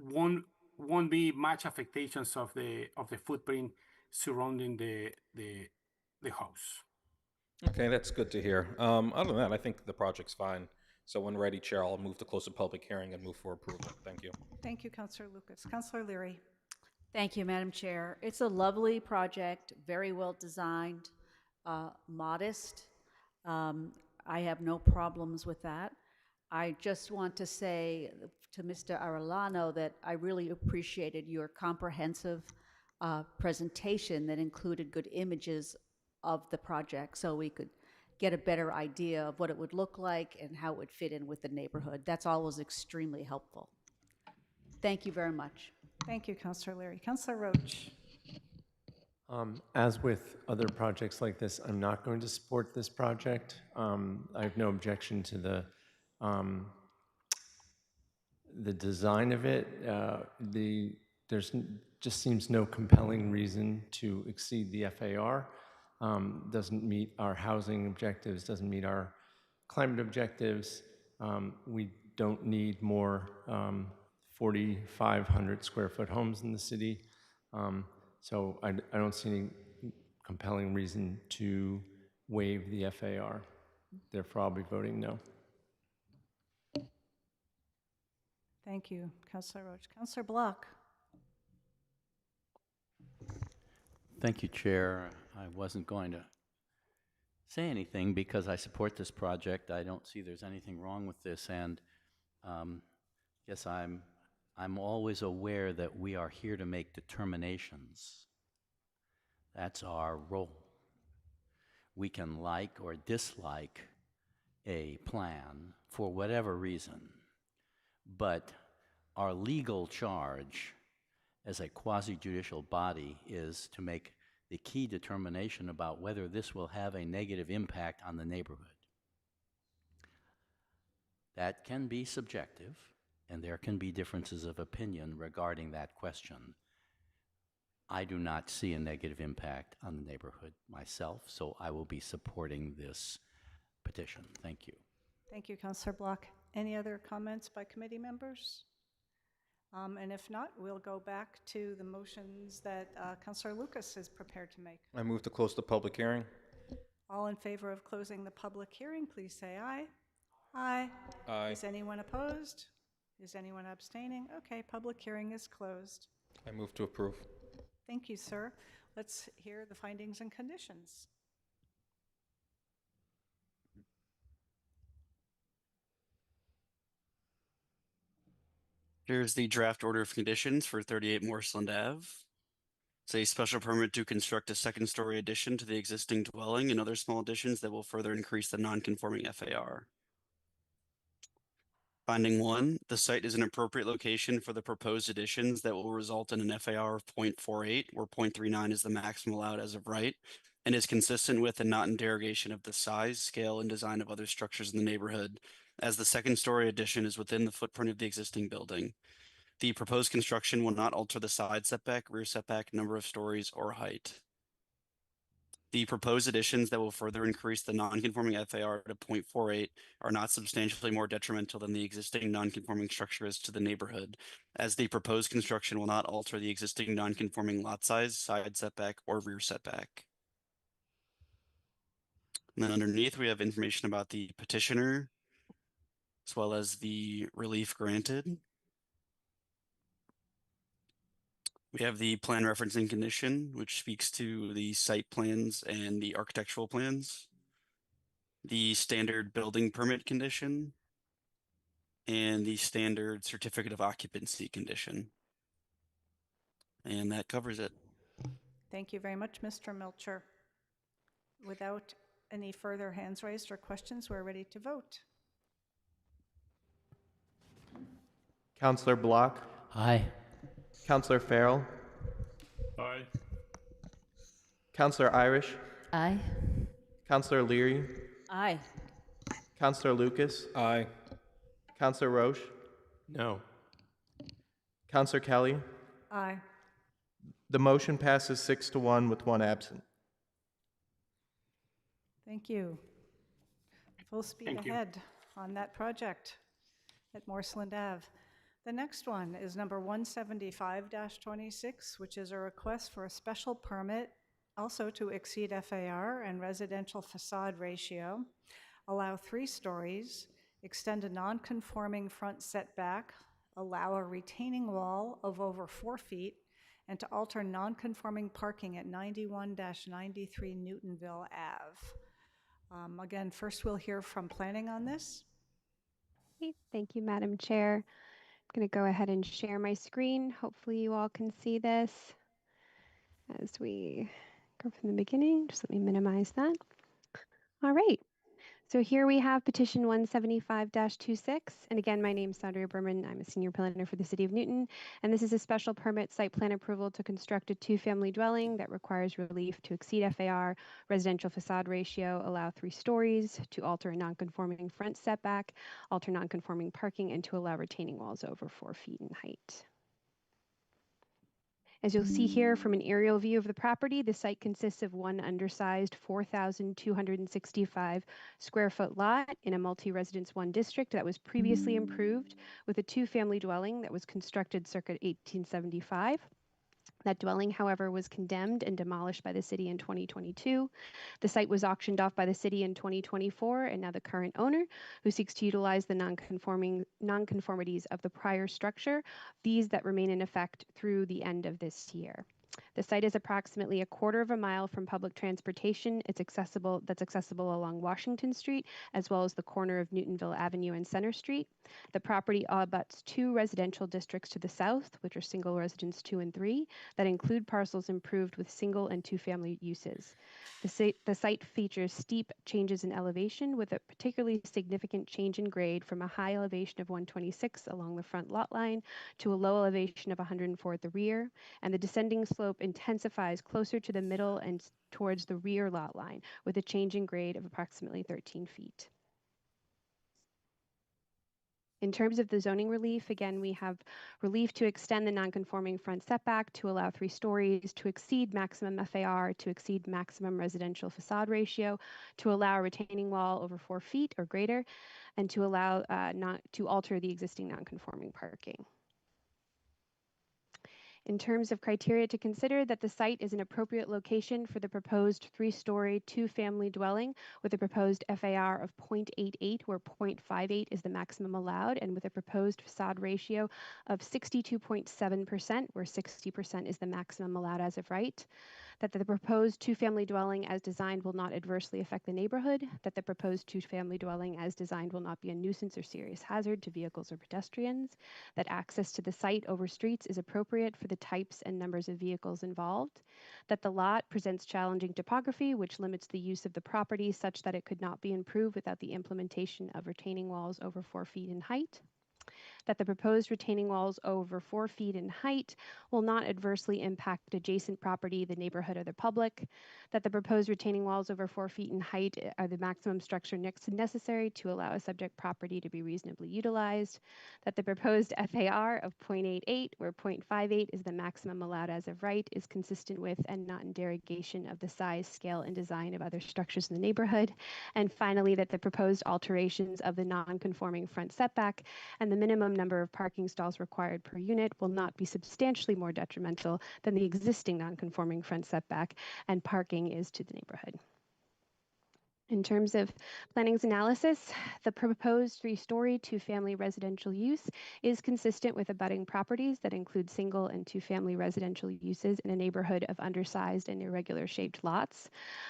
won't be much affectations of the footprint surrounding the house. Okay, that's good to hear. Other than that, I think the project's fine. So when ready, Chair, I'll move to close the public hearing and move for approval. Thank you. Thank you, Councillor Lucas. Councillor Leary. Thank you, Madam Chair. It's a lovely project, very well designed, modest. I have no problems with that. I just want to say to Mr. Arellano that I really appreciated your comprehensive presentation that included good images of the project so we could get a better idea of what it would look like and how it would fit in with the neighborhood. That's always extremely helpful. Thank you very much. Thank you, Councillor Leary. Councillor Roach. As with other projects like this, I'm not going to support this project. I have no objection to the design of it. There's just seems no compelling reason to exceed the FAR. Doesn't meet our housing objectives, doesn't meet our climate objectives. We don't need more 4,500 square foot homes in the city. So I don't see any compelling reason to waive the FAR. Therefore, I'll be voting no. Thank you, Councillor Roach. Councillor Block. Thank you, Chair. I wasn't going to say anything because I support this project. I don't see there's anything wrong with this, and yes, I'm always aware that we are here to make determinations. That's our role. We can like or dislike a plan for whatever reason, but our legal charge as a quasi-judicial body is to make the key determination about whether this will have a negative impact on the neighborhood. That can be subjective, and there can be differences of opinion regarding that question. I do not see a negative impact on the neighborhood myself, so I will be supporting this petition. Thank you. Thank you, Councillor Block. Any other comments by committee members? And if not, we'll go back to the motions that Councillor Lucas is prepared to make. I move to close the public hearing. All in favor of closing the public hearing, please say aye. Aye. Aye. Is anyone opposed? Is anyone abstaining? Okay, public hearing is closed. I move to approve. Thank you, sir. Let's hear the findings and conditions. Here's the draft order of conditions for 38 Morseland Ave. It's a special permit to construct a second-story addition to the existing dwelling and other small additions that will further increase the non-conforming FAR. Finding 1, the site is an appropriate location for the proposed additions that will result in an FAR of 0.48, where 0.39 is the maximum allowed as of right, and is consistent with and not in derogation of the size, scale, and design of other structures in the neighborhood, as the second-story addition is within the footprint of the existing building. The proposed construction will not alter the side setback, rear setback, number of stories, or height. The proposed additions that will further increase the non-conforming FAR to 0.48 are not substantially more detrimental than the existing non-conforming structure is to the neighborhood, as the proposed construction will not alter the existing non-conforming lot size, side setback, or rear setback. And then underneath, we have information about the petitioner, as well as the relief granted. We have the plan referencing condition, which speaks to the site plans and the architectural plans, the standard building permit condition, and the standard certificate of occupancy condition. And that covers it. Thank you very much, Mr. Milcher. Without any further hands raised or questions, we're ready to vote. Counselor Block, Aye. Counselor Farrell, Aye. Counselor Irish, Aye. Counselor Leary, Aye. Counselor Lucas, Aye. Counselor Roche, No. Counselor Kelly. Aye. The motion passes 6-1 with one absent. Thank you. Full speed Thank you. ahead on that project at Morseland Ave. The next one is number 175-26, which is a request for a special permit also to exceed FAR and residential facade ratio, allow 3 stories, extend a non-conforming front setback, allow a retaining wall of over 4 feet, and to alter non-conforming parking at 91-93 Newtonville Ave. Again, first we'll hear from planning on this. Okay, thank you, Madam Chair. I'm going to go ahead and share my screen. Hopefully you all can see this as we go from the beginning. Just let me minimize that. All right. So here we have petition 175-26. And again, my name is Sandra Berman. I'm a senior planner for the City of Newton. And this is a special permit site plan approval to construct a 2-family dwelling that requires relief to exceed FAR, residential facade ratio, allow 3 stories, to alter a non-conforming front setback, alter non-conforming parking, and to allow retaining walls over 4 feet in height. As you'll see here from an aerial view of the property, the site consists of one undersized 4,265 square foot lot in a multi-residence 1 district that was previously improved with a 2-family dwelling that was constructed circa 1875. That dwelling, however, was condemned and demolished by the city in 2022. The site was auctioned off by the city in 2024, and now the current owner, who seeks to utilize the nonconformities of the prior structure, these that remain in effect through the end of this year. The site is approximately a 1/4 mile from public transportation. That's accessible along Washington Street, as well as the corner of Newtonville Avenue and Center Street. The property abuts 2 residential districts to the south, which are single residence 2 and 3, that include parcels improved with single and 2-family uses. The site features steep changes in elevation with a particularly significant change in grade from a high elevation of 126 along the front lot line to a low elevation of 104 at the rear, and the descending slope intensifies closer to the middle and towards the rear lot line with a change in grade of approximately 13 feet. In terms of the zoning relief, again, we have relief to extend the nonconforming front setback, to allow 3 stories, to exceed maximum FAR, to exceed maximum residential facade ratio, to allow a retaining wall over 4 feet or greater, and to allow to alter the existing nonconforming parking. In terms of criteria to consider, that the site is an appropriate location for the proposed 3-story 2-family dwelling with a proposed FAR of 0.88, where 0.58 is the maximum allowed, and with a proposed facade ratio of 62.7%, where 60% is the maximum allowed as of right. That the proposed 2-family dwelling as designed will not adversely affect the neighborhood, that the proposed 2-family dwelling as designed will not be a nuisance or serious hazard to vehicles or pedestrians, that access to the site over streets is appropriate for the types and numbers of vehicles involved, that the lot presents challenging topography which limits the use of the property such that it could not be improved without the implementation of retaining walls over 4 feet in height, that the proposed retaining walls over 4 feet in height will not adversely impact adjacent property, the neighborhood, or the public, that the proposed retaining walls over 4 feet in height are the maximum structure necessary to allow a subject property to be reasonably utilized, that the proposed FAR of 0.88, where 0.58 is the maximum allowed as of right, is consistent with and not in derogation of the size, scale, and design of other structures in the neighborhood, and finally, that the proposed alterations of the non-conforming front setback and the minimum number of parking stalls required per unit will not be substantially more detrimental than the existing non-conforming front setback and parking is to the neighborhood. In terms of planning's analysis, the proposed 3-story, 2-family residential use is consistent with abutting properties that include single and 2-family residential uses in a neighborhood of undersized and irregular shaped lots.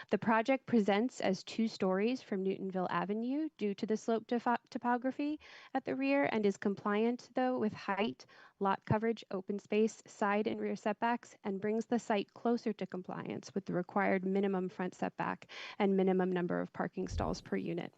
The project presents as 2 stories from Newtonville Avenue due to the slope topography at the rear and is compliant, though, with height, lot coverage, open space, side and rear setbacks, and brings the site closer to compliance with the required minimum front setback and minimum number of parking stalls per unit.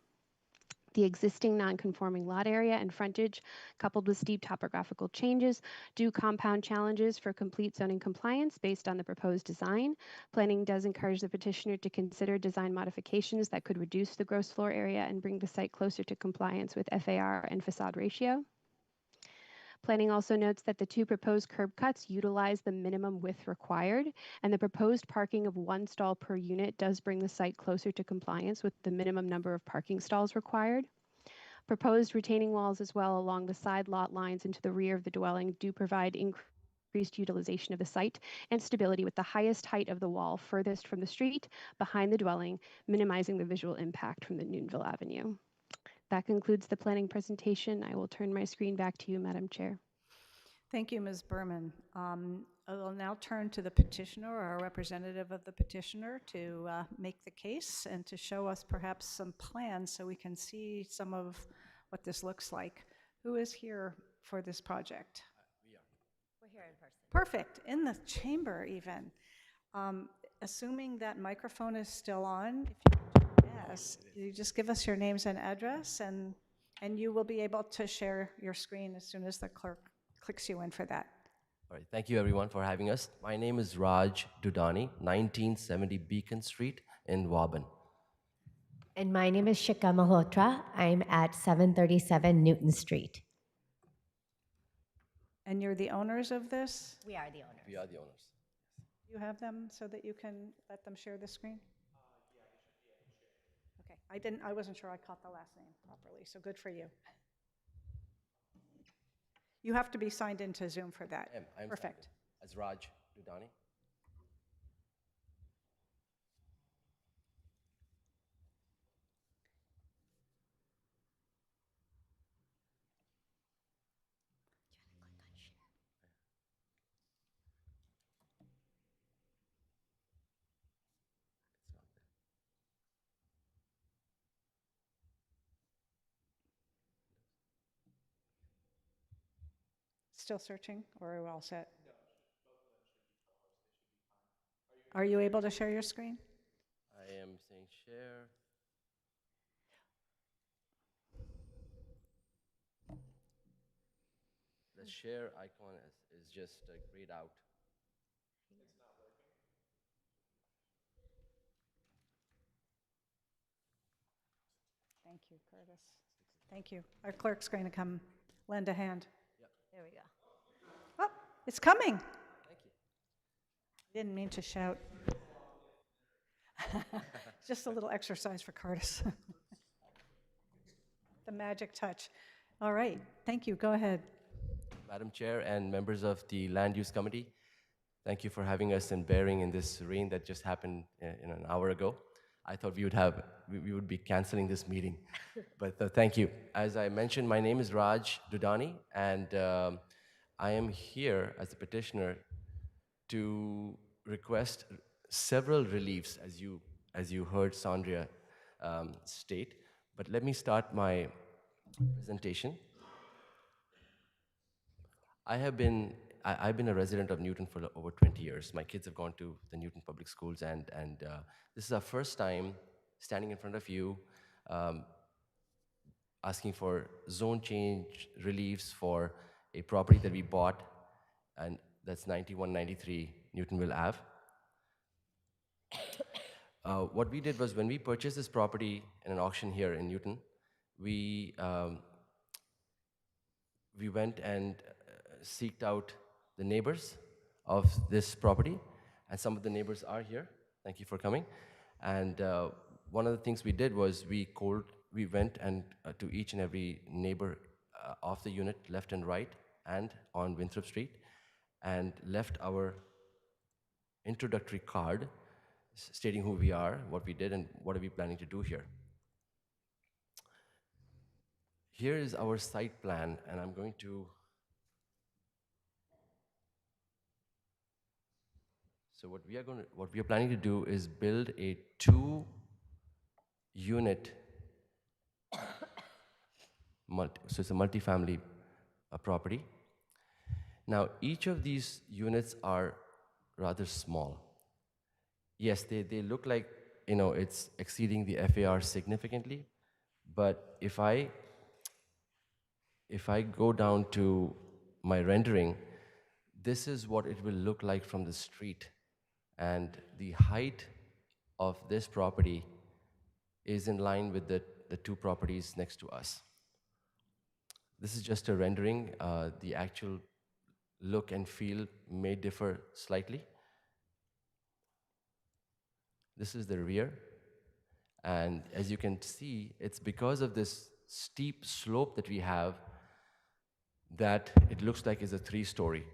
The existing non-conforming lot area and frontage, coupled with steep topographical changes, do compound challenges for complete zoning compliance based on the proposed design. Planning does encourage the petitioner to consider design modifications that could reduce the gross floor area and bring the site closer to compliance with FAR and facade ratio. Planning also notes that the 2 proposed curb cuts utilize the minimum width required, and the proposed parking of 1 stall per unit does bring the site closer to compliance with the minimum number of parking stalls required. Proposed retaining walls as well along the side lot lines into the rear of the dwelling do provide increased utilization of the site and stability with the highest height of the wall furthest from the street behind the dwelling, minimizing the visual impact from the Newtonville Avenue. That concludes the planning presentation. I will turn my screen back to you, Madam Chair. Thank you, Ms. Berman. I will now turn to the petitioner or a representative of the petitioner to make the case and to show us perhaps some plans so we can see some of what this looks like. Who is here for this project? We're here in person. Perfect, in the chamber even. Assuming that microphone is still on, if you, yes, you just give us your names and address, and you will be able to share your screen as soon as the clerk clicks you in for that. All right, thank you everyone for having us. My name is Raj Dudani, 1970 Beacon Street in Woburn. And my name is Shika Malhotra. I'm at 737 Newton Street. And you're the owners of this? We are the owners. We are the owners. You have them so that you can let them share the screen? Okay, I wasn't sure I caught the last name properly, so good for you. You have to be signed into Zoom for that. I'm Perfect. As Raj Dudani. Still searching, or are we all set? Are you able to share your screen? I am saying share. The share icon is just grayed out. It's not working. Thank you, Curtis. Thank you. Our clerk's going to come lend a hand. There we go. Oh, it's coming. Thank you. Didn't mean to shout. Just a little exercise for Curtis. The magic touch. All right, thank you. Go ahead. Madam Chair and members of the Land Use Committee, thank you for having us and bearing in this rain that just happened an hour ago. I thought we would be canceling this meeting, but thank you. As I mentioned, my name is Raj Dudani, and I am here as a petitioner to request several reliefs, as you heard Sandria state. But let me start my presentation. I've been a resident of Newton for over 20 years. My kids have gone to the Newton Public Schools, and this is our first time standing in front of you. asking for zone change reliefs for a property that we bought, and that's 9193 Newtonville Ave. What we did was when we purchased this property in an auction here in Newton, we went and seeked out the neighbors of this property, and some of the neighbors are here. Thank you for coming. And one of the things we did was we went and to each and every neighbor of the unit, left and right, and on Winthrop Street, and left our introductory card stating who we are, what we did, and what are we planning to do here. Here is our site plan, and I'm going to. So what we are planning to do is build a 2-unit, so it's a multifamily property. Now, each of these units are rather small. Yes, they look like, it's exceeding the FAR significantly, but if I go down to my rendering, this is what it will look like from the street. And the height of this property is in line with the 2 properties next to us. This is just a rendering. The actual look and feel may differ slightly. This is the rear. And as you can see, it's because of this steep slope that we have that it looks like it's a 3-story.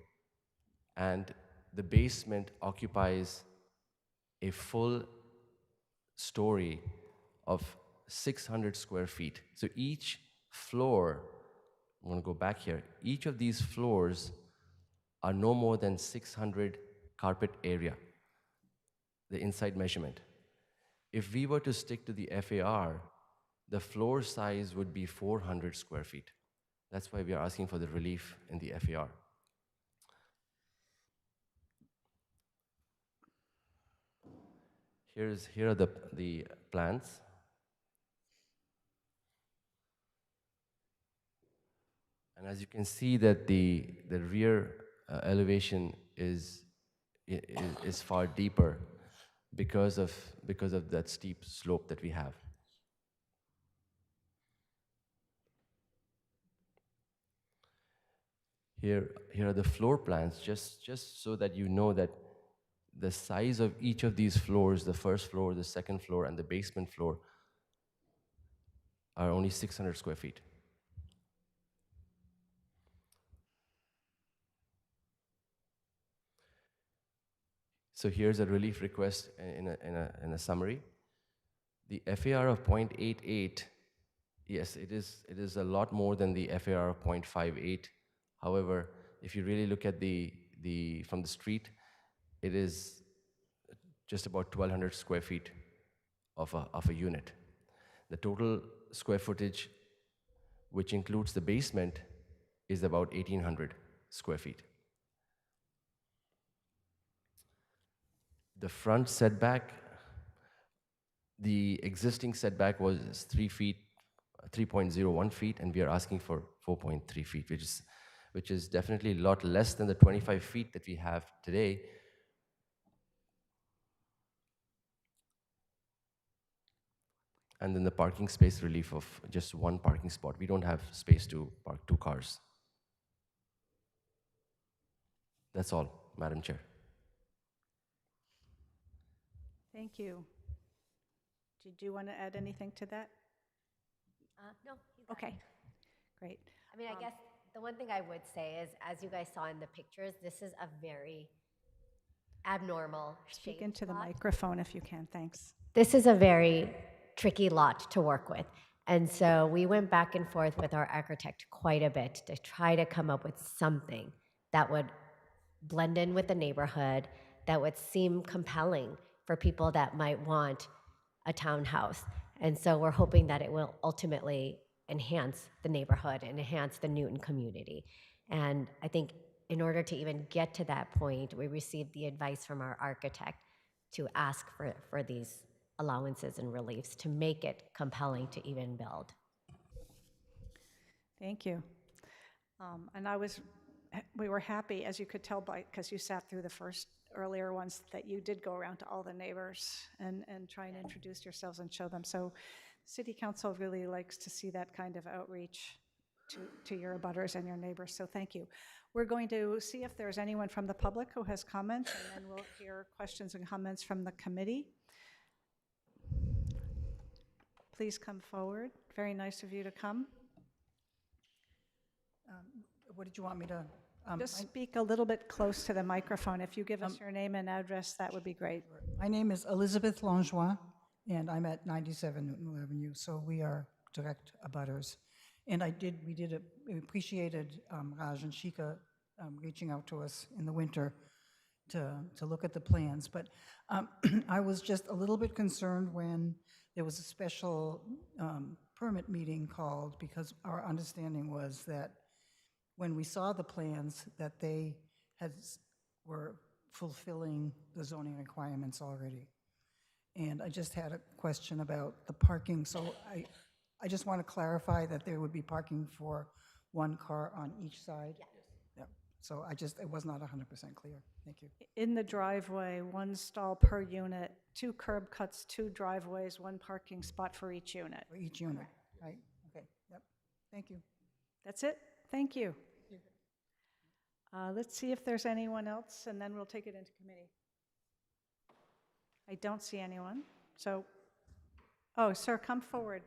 And the basement occupies a full story of 600 square feet. So each floor, I'm going to go back here, each of these floors are no more than 600 carpet area, the inside measurement. If we were to stick to the FAR, the floor size would be 400 square feet. That's why we are asking for the relief in the FAR. Here are the plans. And as you can see that the rear elevation is far deeper because of that steep slope that we have. Here are the floor plans, just so that you know that the size of each of these floors, the first floor, the second floor, and the basement floor, are only 600 square feet. So here's a relief request in a summary. The FAR of 0.88, yes, it is a lot more than the FAR of 0.58. However, if you really look at from the street, it is just about 1,200 square feet of a unit. The total square footage, which includes the basement, is about 1,800 square feet. The front setback, the existing setback was 3.01 feet, and we are asking for 4.3 feet, which is definitely a lot less than the 25 feet that we have today. And then the parking space relief of just 1 parking spot. We don't have space to park 2 cars. That's all, Madam Chair. Thank you. Did you want to add anything to that? No. You got Okay, it. great. I mean, I guess the one thing I would say is, as you guys saw in the pictures, this is a very abnormal Speak shaped into the lot. microphone if you can, thanks. This is a very tricky lot to work with. And so we went back and forth with our architect quite a bit to try to come up with something that would blend in with the neighborhood, that would seem compelling for people that might want a townhouse. And so we're hoping that it will ultimately enhance the neighborhood and enhance the Newton community. And I think in order to even get to that point, we received the advice from our architect to ask for these allowances and reliefs to make it compelling to even build. Thank you. And we were happy, as you could tell because you sat through the first earlier ones, that you did go around to all the neighbors and try and introduce yourselves and show them. So City Council really likes to see that kind of outreach to your abutters and your neighbors, so thank you. We're going to see if there's anyone from the public who has comments, and then we'll hear questions and comments from the committee. Please come forward. Very nice of you to come. What did you want me to? Just speak a little bit close to the microphone. If you give us your name and address, that would be great. My name is Elizabeth Langlois, and I'm at 97 Newton Avenue, so we are direct abutters. And we appreciated Raj and Shika reaching out to us in the winter to look at the plans. But I was just a little bit concerned when there was a special permit meeting called, because our understanding was that when we saw the plans, that they were fulfilling the zoning requirements already. And I just had a question about the parking. So I just want to clarify that there would be parking for one car on each side? Yes. Yep. So it was not 100% clear. Thank you. In the driveway, one stall per unit, 2 curb cuts, 2 driveways, 1 parking spot for each unit. For each unit, right? Okay, yep. Thank you. That's it? Thank you. Let's see if there's anyone else, and then we'll take it into committee. I don't see anyone. So, sir, come forward.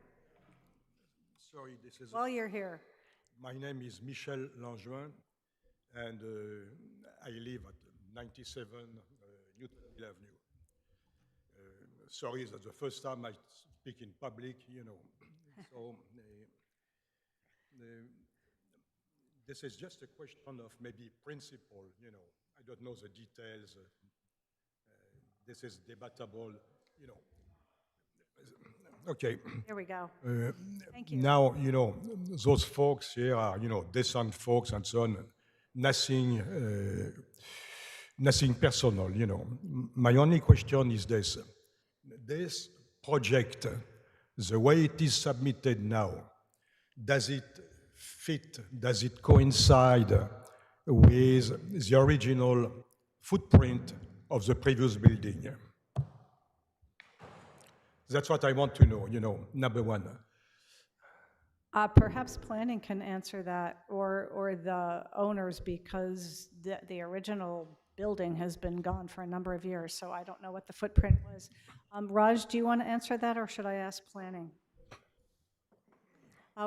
Sorry, this is. While you're here. My name is Michel Langevin, and I live at 97 Newtonville Avenue. Sorry, that's the first time I speak in public, So, this is just a question of maybe principle, I don't know the details. This is debatable, Okay. Here we go. Thank you. Now, those folks here are, decent folks and so on. Nothing personal, My only question is this. This project, the way it is submitted now, does it fit, does it coincide with the original footprint of the previous building? That's what I want to know, number one. Perhaps planning can answer that, or the owners, because the original building has been gone for a number of years, so I don't know what the footprint was. Raj, do you want to answer that, or should I ask planning?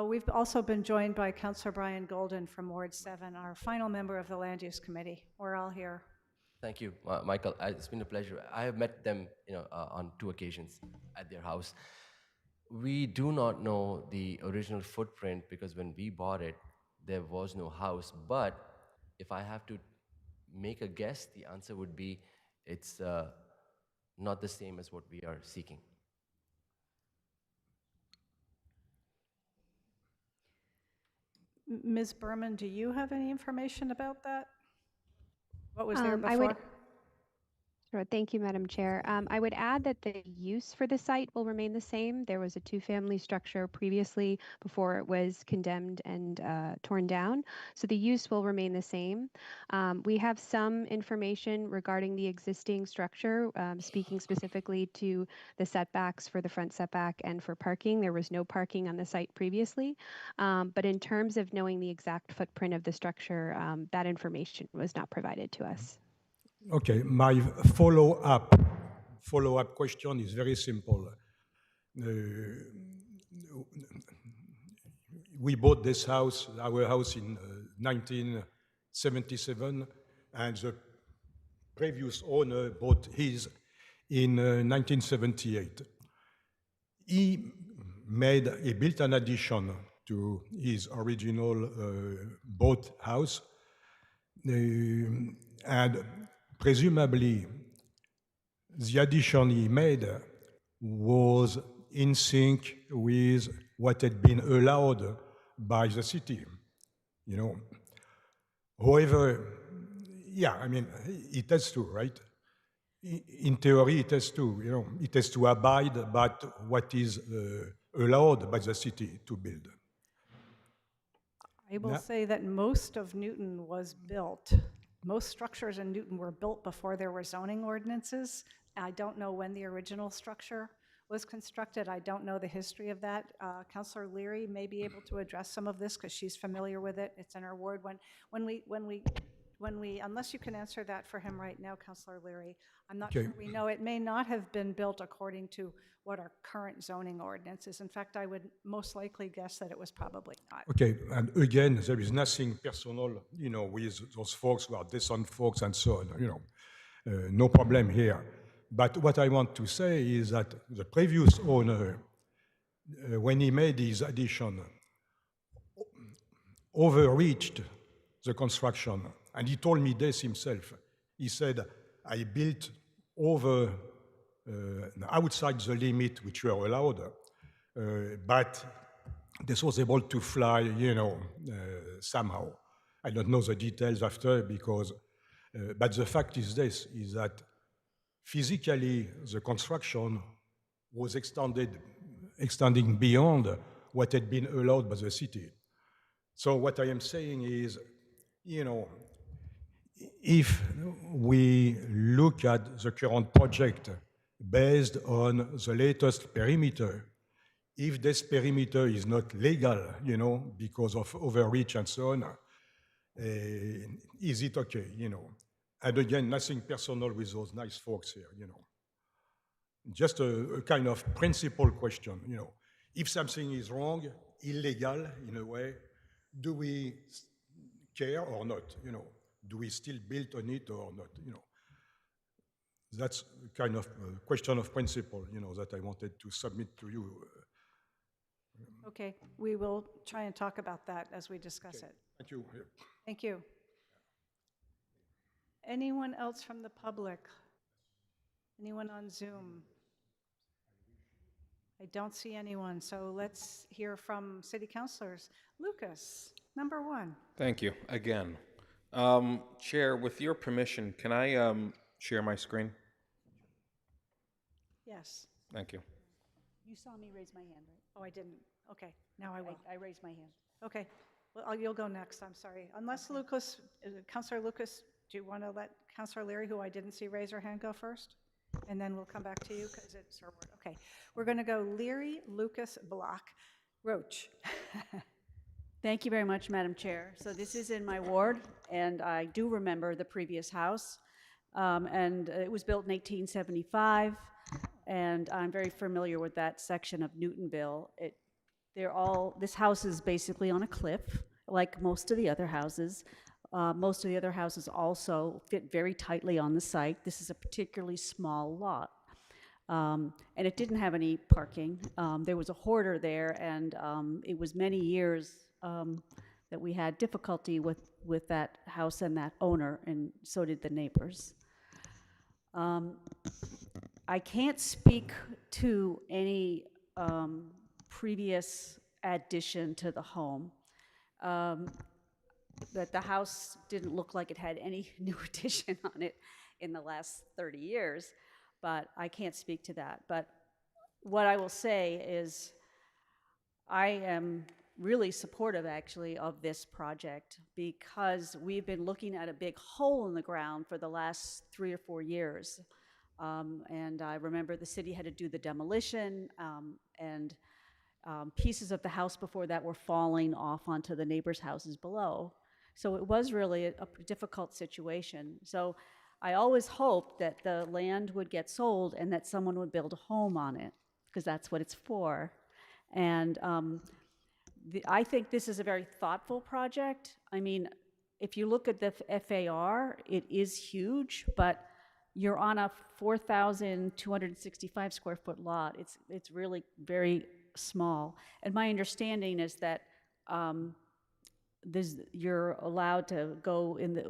We've also been joined by Councillor Brian Golden from Ward 7, our final member of the Land Use Committee. We're all here. Thank you, Michael. It's been a pleasure. I have met them, on 2 occasions at their house. We do not know the original footprint because when we bought it, there was no house. But if I have to make a guess, the answer would be it's not the same as what we are seeking. Ms. Berman, do you have any information about that? What was there before? Sure. Thank you, Madam Chair. I would add that the use for the site will remain the same. There was a 2-family structure previously before it was condemned and torn down. So the use will remain the same. We have some information regarding the existing structure, speaking specifically to the setbacks for the front setback and for parking. There was no parking on the site previously. But in terms of knowing the exact footprint of the structure, that information was not provided to us. Okay, my follow-up question is very simple. We bought this house, our house, in 1977, and the previous owner bought his in 1978. He built an addition to his original boat house, and presumably, the addition he made was in sync with what had been allowed by the city, However, it has to, right? In theory, it has to, it has to abide by what is allowed by the city to build. I will Now- say that most of Newton was built. Most structures in Newton were built before there were zoning ordinances. I don't know when the original structure was constructed. I don't know the history of that. Councilor Leary may be able to address some of this because she's familiar with it. It's in her ward. When we, unless you can answer that for him right now, Councilor Leary, I'm not Okay. sure we know. It may not have been built according to what our current zoning ordinance is. In fact, I would most likely guess that it was probably not. Okay, and again, there is nothing personal, with those folks who are decent folks and so on, no problem here. But what I want to say is that the previous owner, when he made his addition, overreached the construction. And he told me this himself. He said, I built over outside the limit which were allowed, but this was able to fly, somehow. I don't know the details after because, but the fact is this, is that physically the construction was extending beyond what had been allowed by the city. So what I am saying is, if we look at the current project based on the latest perimeter, if this perimeter is not legal, because of overreach and so on, is it okay, And again, nothing personal with those nice folks here, Just a kind of principle question, If something is wrong, illegal in a way, do we care or not, Do we still build on it or not, That's kind of a question of principle, that I wanted to submit to you. Okay, we will try and talk about that as we discuss it. Thank you. Thank you. Anyone else from the public? Anyone on Zoom? I don't see anyone, so let's hear from city councilors. Lucas, number one. Thank you again. Chair, with your permission, can I share my screen? Yes. Thank you. You saw me raise my hand, right? Oh, I didn't. Okay, now I will. I raised my hand. Okay, well, you'll go next, I'm sorry. Unless Lucas, Councilor Lucas, do you want to let Councilor Leary, who I didn't see raise her hand, go first? And then we'll come back to you because it's her word. Okay, we're going to go Leary, Lucas, Block, Roach. Thank you very much, Madam Chair. So this is in my ward, and I do remember the previous house. And it was built in 1875, and I'm very familiar with that section of Newtonville. This house is basically on a cliff, like most of the other houses. Most of the other houses also fit very tightly on the site. This is a particularly small lot. And it didn't have any parking. There was a hoarder there, and it was many years that we had difficulty with that house and that owner, and so did the neighbors. I can't speak to any previous addition to the home. That the house didn't look like it had any new addition on it in the last 30 years, but I can't speak to that. But what I will say is I am really supportive, actually, of this project because we've been looking at a big hole in the ground for the last 3 or 4 years. And I remember the city had to do the demolition, and pieces of the house before that were falling off onto the neighbors' houses below. So it was really a difficult situation. So I always hoped that the land would get sold and that someone would build a home on it, because that's what it's for. And I think this is a very thoughtful project. I mean, if you look at the FAR, it is huge, but you're on a 4,265 square foot lot. It's really very small. And my understanding is that you're allowed to go in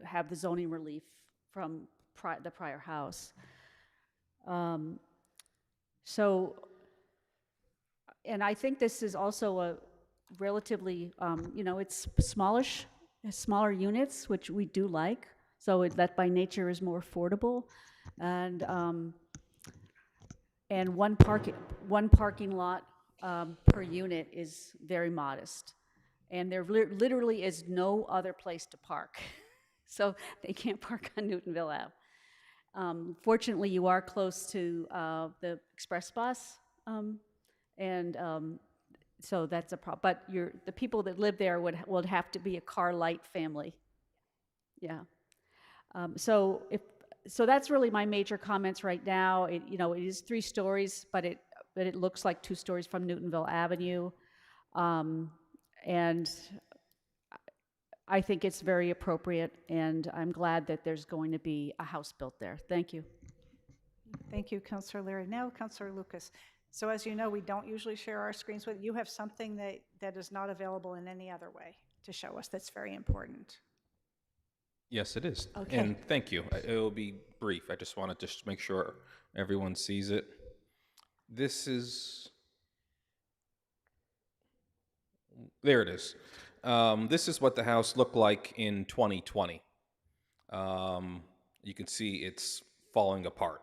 have the zoning relief from the prior house. And I think this is also a relatively, it's smaller units, which we do like. So that by nature is more affordable, and one parking lot per unit is very modest. And there literally is no other place to park. So they can't park on Newtonville Ave. Fortunately, you are close to the express bus, so that's a problem. But the people that live there would have to be a car light family. Yeah. So that's really my major comments right now. It is 3 stories, but it looks like 2 stories from Newtonville Avenue, and I think it's very appropriate, and I'm glad that there's going to be a house built there. Thank you. Thank you, Councillor Leary. Now, Councillor Lucas. So as you know, we don't usually share our screens with you. Have something that is not available in any other way to show us that's very important. Yes, it is. Okay. And thank you. It will be brief. I just wanted to make sure everyone sees it. This is... There it is. This is what the house looked like in 2020. You can see it's falling apart.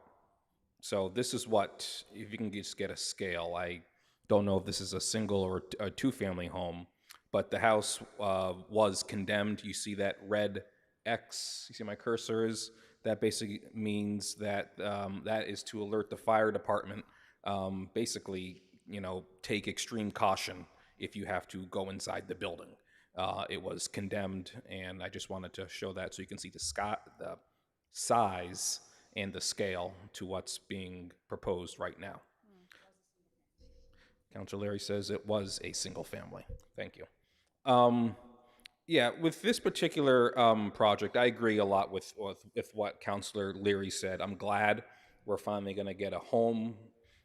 So this is what, if you can just get a scale, I don't know if this is a single or a 2-family home, but the house was condemned. You see that red X, you see my cursor is, that basically means that that is to alert the fire department, basically, take extreme caution if you have to go inside the building. It was condemned, and I just wanted to show that so you can see the size and the scale to what's being proposed right now. Councilor Larry says it was a single family. Thank you. Yeah, with this particular project, I agree a lot with what Councilor Leary said. I'm glad we're finally going to get a home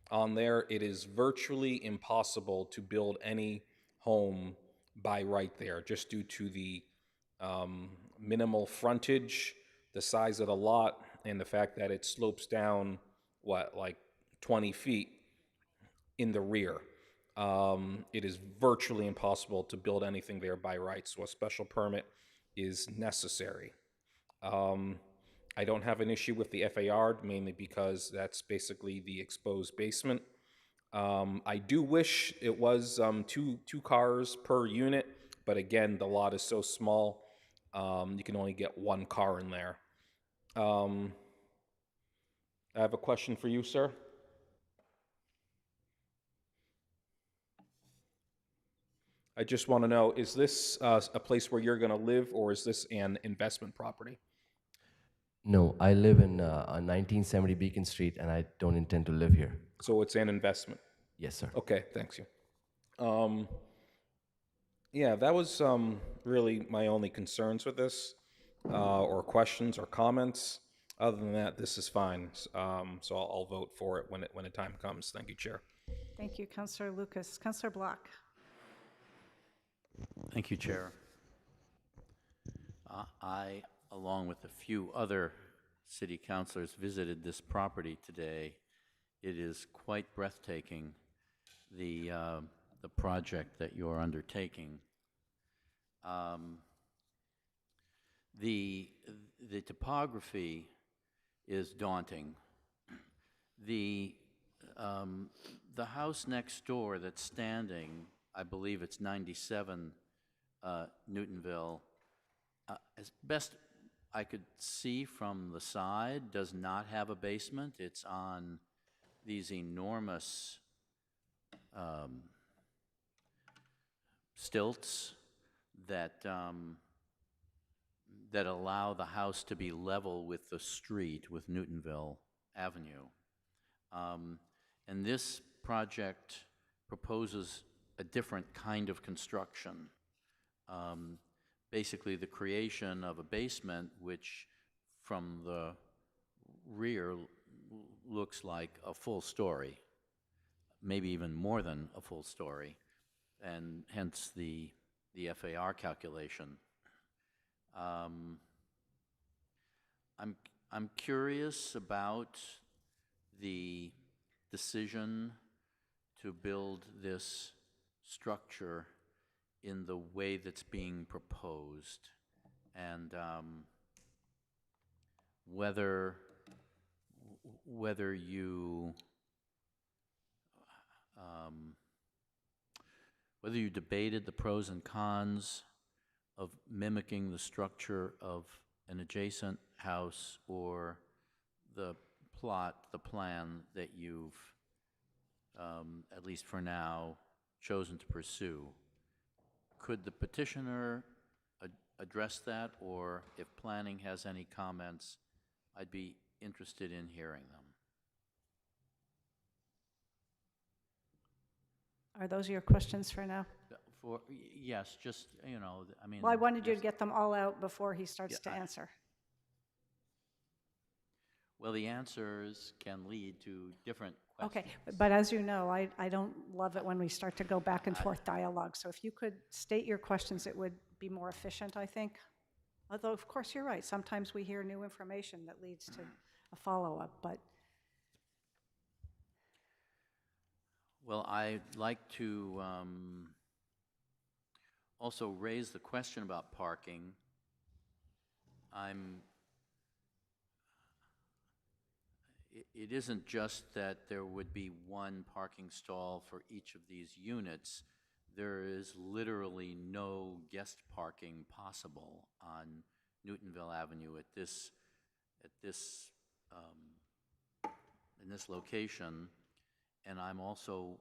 on there. It is virtually impossible to build any home by right there, just due to the minimal frontage, the size of the lot, and the fact that it slopes down, like 20 feet in the rear. It is virtually impossible to build anything there by right, so a special permit is necessary. I don't have an issue with the FAR, mainly because that's basically the exposed basement. I do wish it was two cars per unit, but again, the lot is so small, you can only get 1 car in there. I have a question for you, sir. I just want to know, is this a place where you're going to live, or is this an investment property? No, I live in 1970 Beacon Street, and I don't intend to live here. So it's an investment? Yes, sir. Okay, thanks you. Yeah, that was really my only concerns with this, or questions or comments. Other than that, this is fine. So I'll vote for it when the time comes. Thank you, Chair. Thank you, Councillor Lucas. Councillor Block. Thank you, Chair. I, along with a few other city councilors, visited this property today. It is quite breathtaking, the project that you're undertaking. The topography is daunting. The house next door that's standing, I believe it's 97 Newtonville, as best I could see from the side, does not have a basement. It's on these enormous stilts that that allow the house to be level with the street, with Newtonville Avenue. And this project proposes a different kind of construction. Basically the creation of a basement which from the rear looks like a full story, maybe even more than a full story, and hence the FAR calculation. I'm curious about the decision to build this structure in the way that's being proposed, and whether you whether you debated the pros and cons of mimicking the structure of an adjacent house or the plan that you've, at least for now, chosen to pursue. Could the petitioner address that, or if planning has any comments, I'd be interested in hearing them. Are those your questions for now? Yes, just, you know, I mean. Well, I wanted you to yes. get them all out before he starts to Yeah, answer. Well, the answers can lead to different questions. Okay, but as you know, I don't love it when we start to go back and forth dialogue. So if you could state your questions, it would be more efficient, I think. Although, of course, you're right. Sometimes we hear new information that leads to a follow-up, but Well, I'd like to also raise the question about parking. It isn't just that there would be one parking stall for each of these units. There is literally no guest parking possible on Newtonville Avenue in this location. And I'm also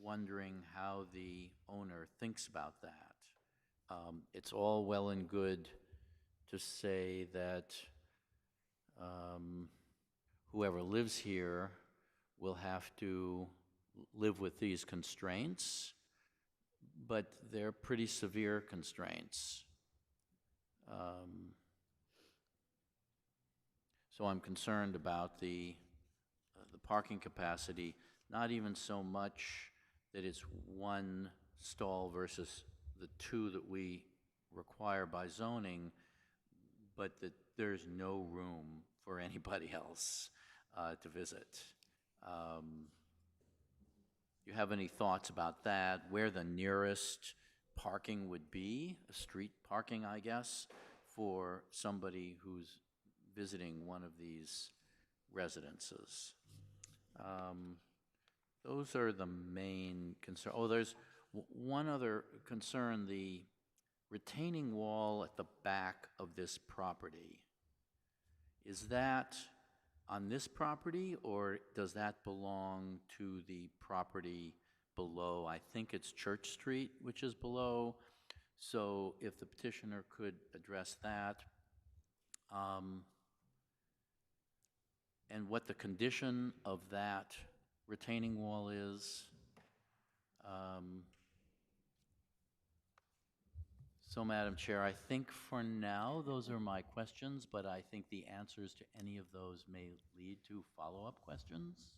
wondering how the owner thinks about that. It's all well and good to say that whoever lives here will have to live with these constraints, but they're pretty severe constraints. So I'm concerned about the parking capacity, not even so much that it's one stall versus the two that we require by zoning, but that there's no room for anybody else to visit. You have any thoughts about that? Where the nearest parking would be, street parking, I guess, for somebody who's visiting one of these residences? Those are the main concerns. Oh, there's one other concern, the retaining wall at the back of this property. Is that on this property, or does that belong to the property below? I think it's Church Street, which is below. So if the petitioner could address that. And what the condition of that retaining wall is. So, Madam Chair, I think for now, those are my questions, but I think the answers to any of those may lead to follow-up questions.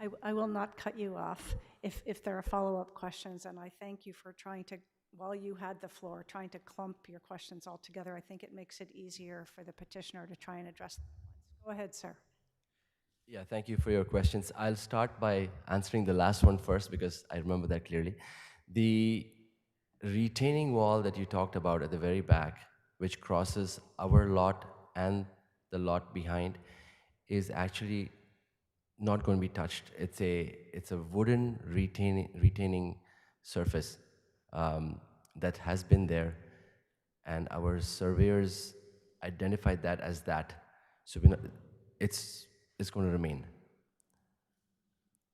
I will not cut you off if there are follow-up questions, and I thank you for trying to, while you had the floor, trying to clump your questions all together. I think it makes it easier for the petitioner to try and address them. Go ahead, sir. Yeah, thank you for your questions. I'll start by answering the last one first because I remember that clearly. The retaining wall that you talked about at the very back, which crosses our lot and the lot behind, is actually not going to be touched. It's a wooden retaining surface that has been there, and our surveyors identified that as that. So it's going to remain.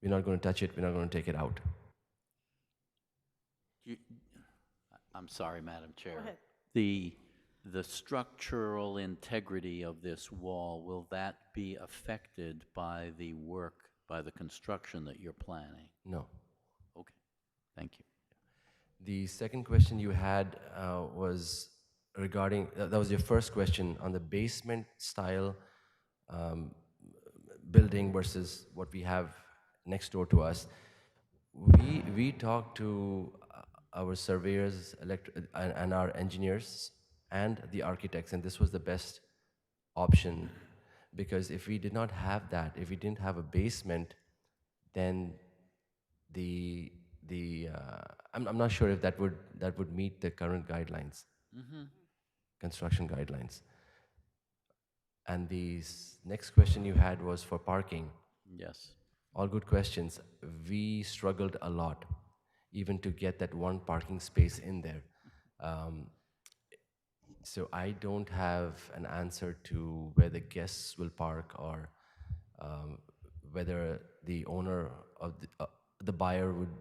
We're not going to touch it. We're not going to take it out. I'm sorry, Madam Chair. Go ahead. The structural integrity of this wall, will that be affected by the work, by the construction that you're planning? No. Okay, thank you. The second question you had was regarding, that was your first question on the basement style building versus what we have next door to us. We talked to our surveyors and our engineers and the architects, and this was the best option, because if we did not have that, if we didn't have a basement, then I'm not sure if that would meet the current guidelines, construction guidelines. And the next question you had was for parking. Yes. All good questions. We struggled a lot. even to get that one parking space in there. So I don't have an answer to where the guests will park, or whether the owner of the buyer would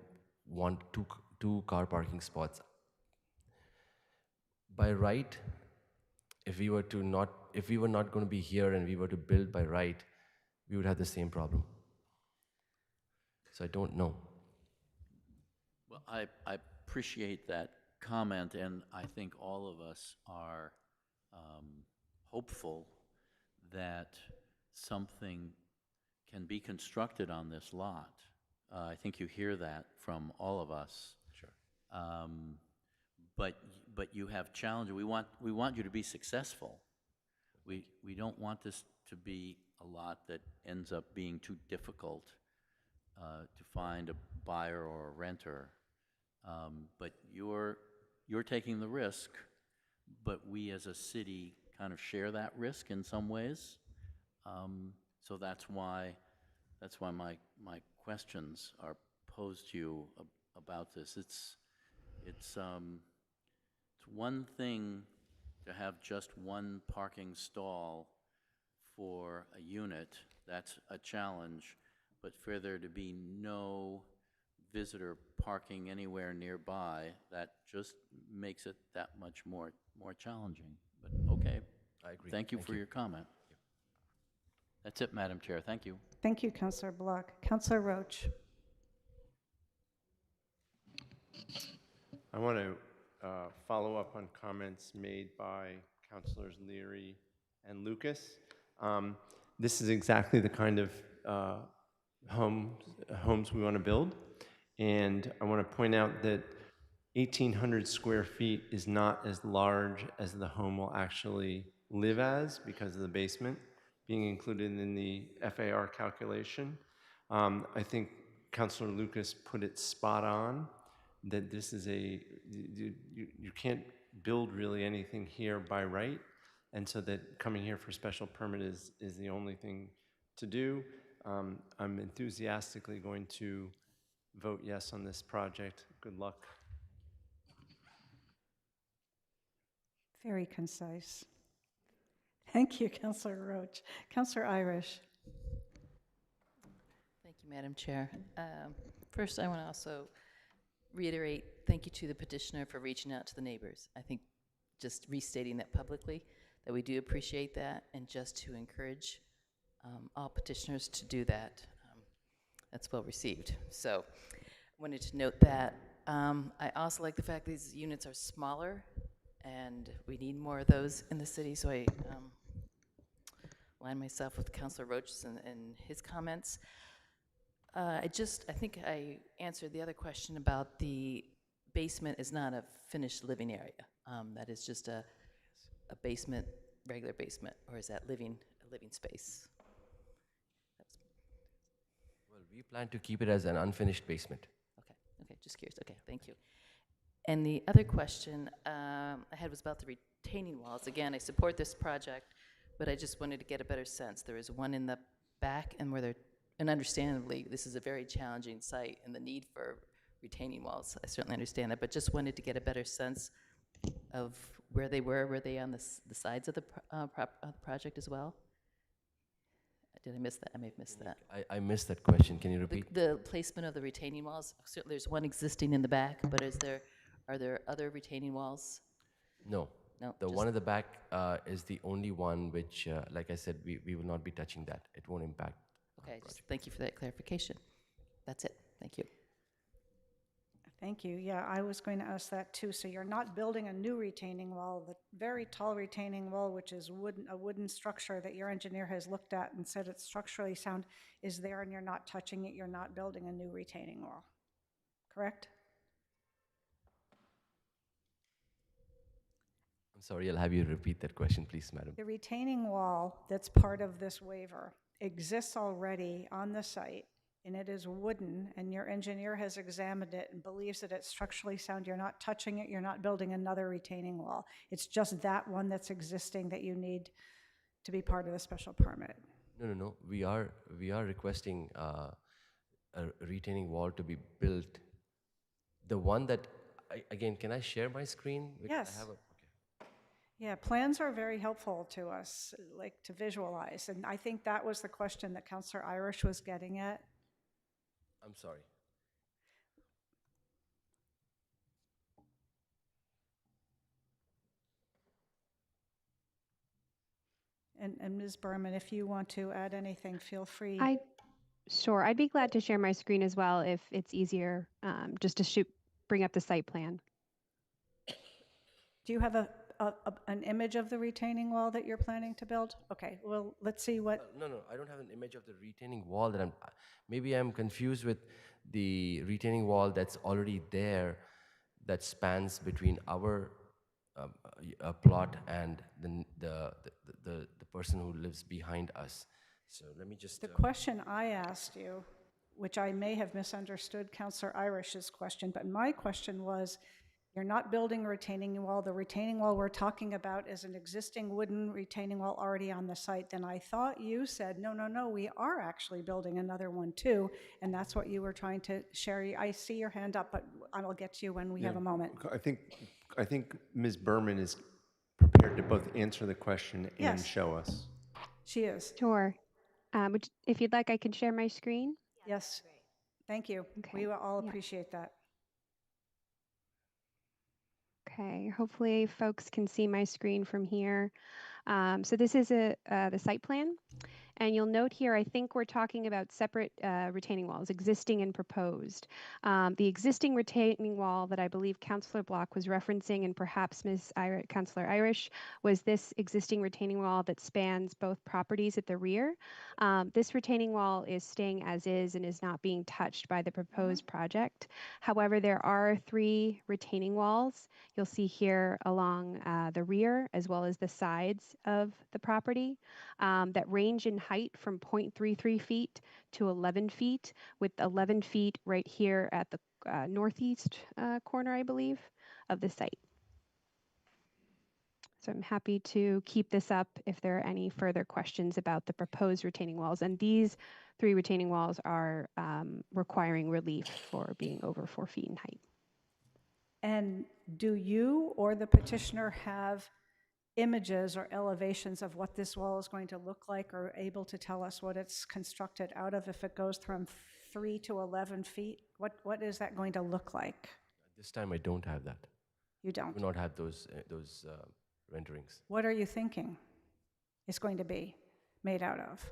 want two car parking spots. By right, if we were not going to be here and we were to build by right, we would have the same problem. So I don't know. Well, I appreciate that comment, and I think all of us are hopeful that something can be constructed on this lot. I think you hear that from all of us. Sure. But you have challenges. We want you to be successful. We don't want this to be a lot that ends up being too difficult to find a buyer or a renter. But you're taking the risk, but we as a city kind of share that risk in some ways. So that's why my questions are posed to you about this. It's one thing to have just one parking stall for a unit. That's a challenge, but for there to be no visitor parking anywhere nearby, that just makes it that much more challenging. But okay. I agree. Thank you for your comment. That's it, Madam Chair. Thank you. Thank you, Councillor Block. Councillor Roach. I want to follow up on comments made by Councilors Leary and Lucas. This is exactly the kind of homes we want to build. And I want to point out that 1,800 square feet is not as large as the home will actually live as, because of the basement being included in the FAR calculation. I think Councilor Lucas put it spot on, that this is you can't build really anything here by right, and so that coming here for special permit is the only thing to do. I'm enthusiastically going to vote yes on this project. Good luck. Very concise. Thank you, Councillor Roach. Councillor Irish. Thank you, Madam Chair. First, I want to also reiterate thank you to the petitioner for reaching out to the neighbors. I think just restating that publicly, that we do appreciate that, and just to encourage all petitioners to do that. That's well received. So I wanted to note that. I also like the fact that these units are smaller, and we need more of those in the city, so I align myself with Councilor Roach and his comments. I think I answered the other question about the basement is not a finished living area. That is just a basement, regular basement, or is that a living space? Well, we plan to keep it as an unfinished basement. Okay, just curious. Okay, thank you. And the other question I had was about the retaining walls. Again, I support this project, but I just wanted to get a better sense. There is one in the back, and understandably, this is a very challenging site, and the need for retaining walls, I certainly understand that, but just wanted to get a better sense of where they were. Were they on the sides of the project as well? Did I miss that? I may have missed that. I missed that question. Can you repeat? The placement of the retaining walls. Certainly, there's one existing in the back, but are there other retaining walls? No. No. The one at the back is the only one which, like I said, we will not be touching that. It won't impact. Okay, just thank you for that clarification. That's it. Thank you. Thank you. Yeah, I was going to ask that too. So you're not building a new retaining wall. The very tall retaining wall, which is a wooden structure that your engineer has looked at and said it's structurally sound, is there, and you're not touching it. You're not building a new retaining wall. Correct? I'm sorry, I'll have you repeat that question, please, madam. The retaining wall that's part of this waiver exists already on the site, and it is wooden, and your engineer has examined it and believes that it's structurally sound. You're not touching it. You're not building another retaining wall. It's just that one that's existing that you need to be part of the special permit. No. We are requesting a retaining wall to be built The one that, again, can I share my screen? Because Yes. I have a, Yeah, plans are very helpful to us, like to visualize. And I think that was the question that Counselor Irish was getting at. I'm sorry. And Ms. Berman, if you want to add anything, feel free. Sure, I'd be glad to share my screen as well if it's easier, just to bring up the site plan. Do you have an image of the retaining wall that you're planning to build? Okay, well, let's see what. No, I don't have an image of the retaining wall that maybe I'm confused with the retaining wall that's already there that spans between our plot and the person who lives behind us. So let me just. The question I asked you, which I may have misunderstood Counselor Irish's question, but my question was, you're not building a retaining wall. The retaining wall we're talking about is an existing wooden retaining wall already on the site. Then I thought you said, no, we are actually building another one too, and that's what you were trying to share. I see your hand up, but I will get to you when we have a moment. I think Ms. Berman is prepared to both answer the question and Yes. show us. She is. Sure. If you'd like, I can share my screen. Yes. Thank you. Okay. We will all Yeah. appreciate that. Okay, hopefully folks can see my screen from here. So this is the site plan. And you'll note here, I think we're talking about separate retaining walls, existing and proposed. The existing retaining wall that I believe Councillor Block was referencing, and perhaps Councillor Irish, was this existing retaining wall that spans both properties at the rear. This retaining wall is staying as is and is not being touched by the proposed project. However, there are 3 retaining walls you'll see here along the rear as well as the sides of the property that range in height from 0.33 feet to 11 feet, with 11 feet right here at the northeast corner, I believe, of the site. So I'm happy to keep this up if there are any further questions about the proposed retaining walls. And these 3 retaining walls are requiring relief for being over 4 feet in height. And do you or the petitioner have images or elevations of what this wall is going to look like, or able to tell us what it's constructed out of if it goes from 3 to 11 feet? What is that going to look like? This time I don't have that. You don't? I do not have those renderings. What are you thinking it's going to be made out of?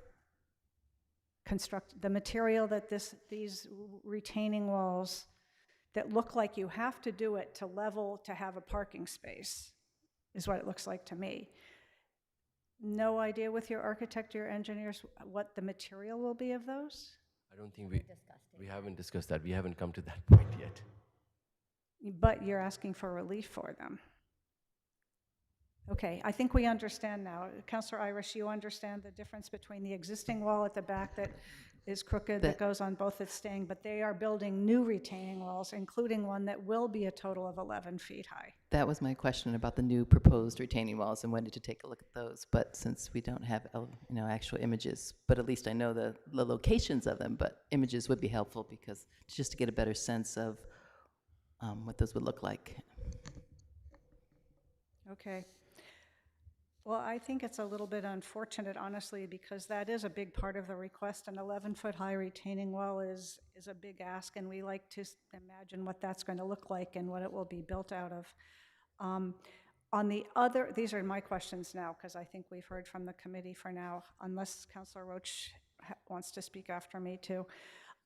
The material that these retaining walls that look like you have to do it to level to have a parking space is what it looks like to me. No idea with your architect, your engineers, what the material will be of those? I don't think we haven't discussed that. We haven't come to that point yet. But you're asking for relief for them. Okay, I think we understand now. Councillor Irish, you understand the difference between the existing wall at the back that is crooked, that goes on both its staying, but they are building new retaining walls, including one that will be a total of 11 feet high. That was my question about the new proposed retaining walls and wanted to take a look at those. But since we don't have actual images, but at least I know the locations of them, but images would be helpful because just to get a better sense of what those would look like. Okay. Well, I think it's a little bit unfortunate, honestly, because that is a big part of the request. An 11-foot high retaining wall is a big ask, and we like to imagine what that's going to look like and what it will be built out of. On the other, these are my questions now, because I think we've heard from the committee for now, unless Councillor Roach wants to speak after me too.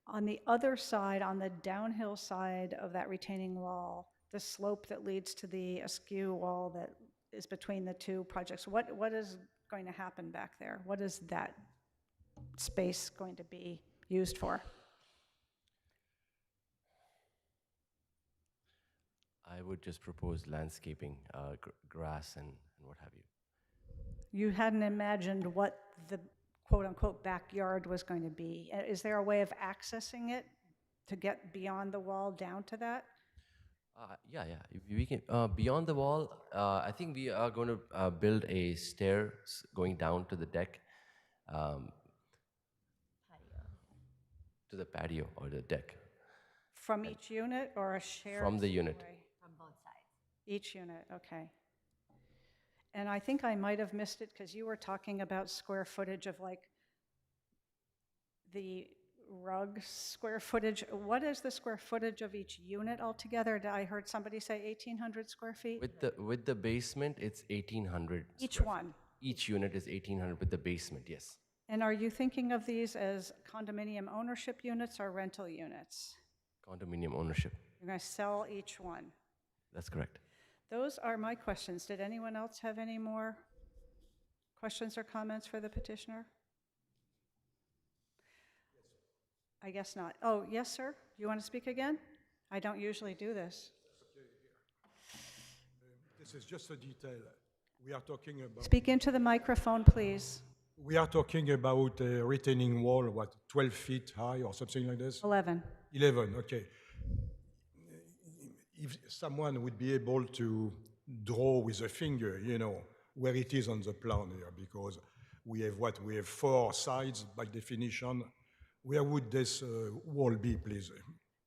On the other side, on the downhill side of that retaining wall, the slope that leads to the askew wall that is between the 2 projects, what is going to happen back there? What is that space going to be used for? I would just propose landscaping, grass and what have you. You hadn't imagined what the quote-unquote backyard was going to be. Is there a way of accessing it to get beyond the wall down to that? Yeah. If we can beyond the wall. I think we are going to build a stairs going down to the deck, to the patio or the deck. From each unit or a shared? From the unit. stairway? From both sides. Each unit, okay. And I think I might have missed it because you were talking about square footage of like the rug square footage. What is the square footage of each unit altogether? I heard somebody say 1,800 square feet? With the basement, it's 1,800. Each square feet. one? Each unit is 1,800 with the basement, yes. And are you thinking of these as condominium ownership units or rental units? Condominium ownership. You're going to sell each one? That's correct. Those are my questions. Did anyone else have any more questions or comments for the petitioner? I guess not. Oh, yes, sir? You want to speak again? I don't usually do this. This is just a detail. We are talking about. Speak into the microphone, please. We are talking about a retaining wall, what, 12 feet high or something like this? 11. 11, okay. If someone would be able to draw with a finger, you know, where it is on the plan here, because we have what? We have 4 sides by definition. Where would this wall be, please?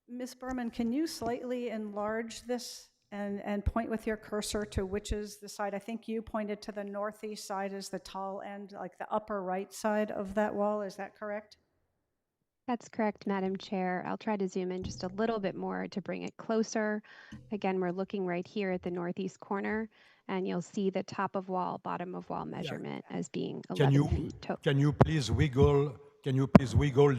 Ms. Berman, can you slightly enlarge this and point with your cursor to which is the side? I think you pointed to the northeast side as the tall end, like the upper right side of that wall. Is that correct? That's correct, Madam Chair. I'll try to zoom in just a little bit more to bring it closer. Again, we're looking right here at the northeast corner, and you'll see the top of wall, bottom of wall measurement as being 11 feet total. Can you please wiggle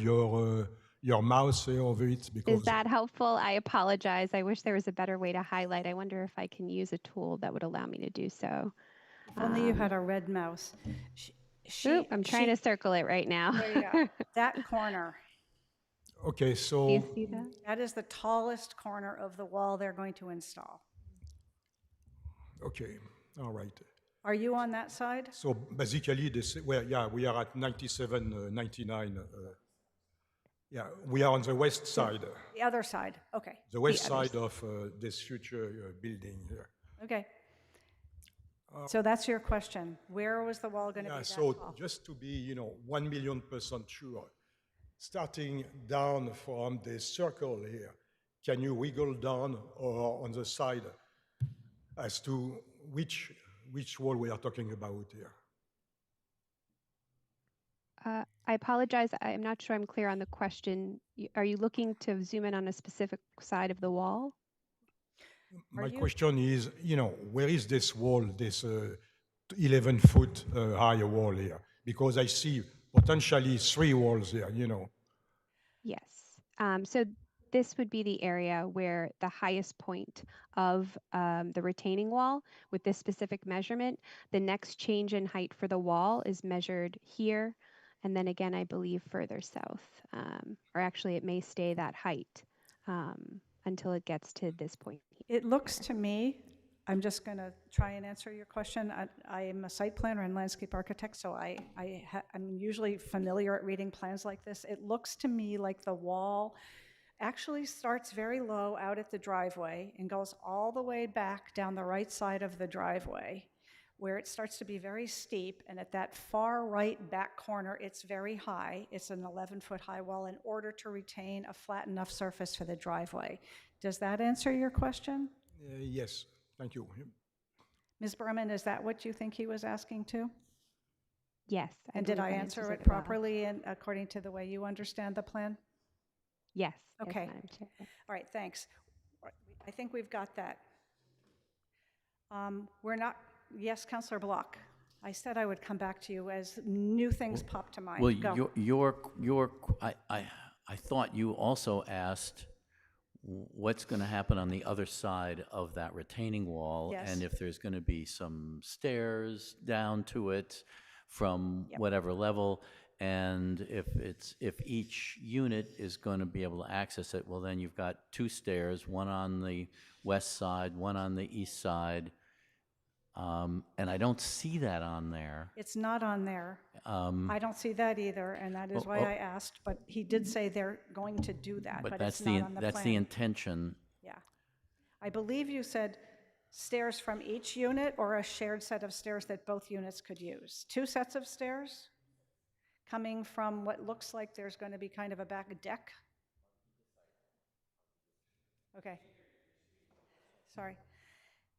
your mouse here over it? Because Is that helpful? I apologize. I wish there was a better way to highlight. I wonder if I can use a tool that would allow me to do so. If only you had a red mouse. I'm trying to circle it right now. There you go. That corner. Okay, so Do you see that? That is the tallest corner of the wall they're going to install. okay, all right. Are you on that side? So basically, this, well, yeah, we are at 97, 99. Yeah, we are on the west side. The other side, okay. The west side of this future building here. Okay. So that's your question. Where was the wall going to be Yeah, that so tall? just to be, 1,000,000% sure, starting down from this circle here, can you wiggle down or on the side as to which wall we are talking about here? I apologize. I'm not sure I'm clear on the question. Are you looking to zoom in on a specific side of the wall? My question is, where is this wall, this 11-foot high wall here? Because I see potentially 3 walls here, Yes. So this would be the area where the highest point of the retaining wall with this specific measurement, the next change in height for the wall is measured here. And then again, I believe further south, or actually it may stay that height until it gets to this point. It looks to me, I'm just going to try and answer your question. I am a site planner and landscape architect, so I'm usually familiar at reading plans like this. It looks to me like the wall actually starts very low out at the driveway and goes all the way back down the right side of the driveway, where it starts to be very steep, and at that far right back corner, it's very high. It's an 11-foot high wall in order to retain a flat enough surface for the driveway. Does that answer your question? Yes, thank you. Ms. Berman, is that what you think he was asking too? Yes. And did I believe that answer answers it well. properly and according to the way you understand the plan? Yes. Okay. Yes, Madam Chair. All right, thanks. I think we've got that. We're not, yes, Councillor Block. I said I would come back to you as new things pop to mind. Well, Go. I thought you also asked what's going to happen on the other side of that retaining wall, Yes. and if there's going to be some stairs down to it from whatever level, and if each unit is going to be able to access it, well, then you've got 2 stairs, one on the west side, one on the east side, and I don't see that on there. It's not on there. I don't see that either, and that is why I asked, but he did say they're going to do that, but it's not on the plan. That's the intention. Yeah. I believe you said stairs from each unit or a shared set of stairs that both units could use. 2 sets of stairs coming from what looks like there's going to be kind of a back deck. Okay. Sorry.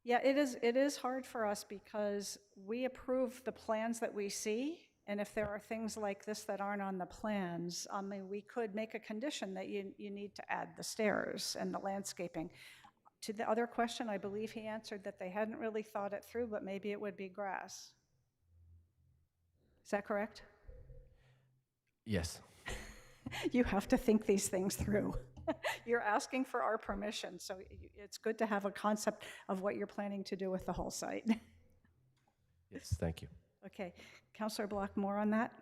Yeah, it is hard for us because we approve the plans that we see, and if there are things like this that aren't on the plans, I mean, we could make a condition that you need to add the stairs and the landscaping. To the other question, I believe he answered that they hadn't really thought it through, but maybe it would be grass. Is that correct? Yes. You have to think these things through. You're asking for our permission, so it's good to have a concept of what you're planning to do with the whole site. Yes, thank you. Okay, Councillor Block, more on that?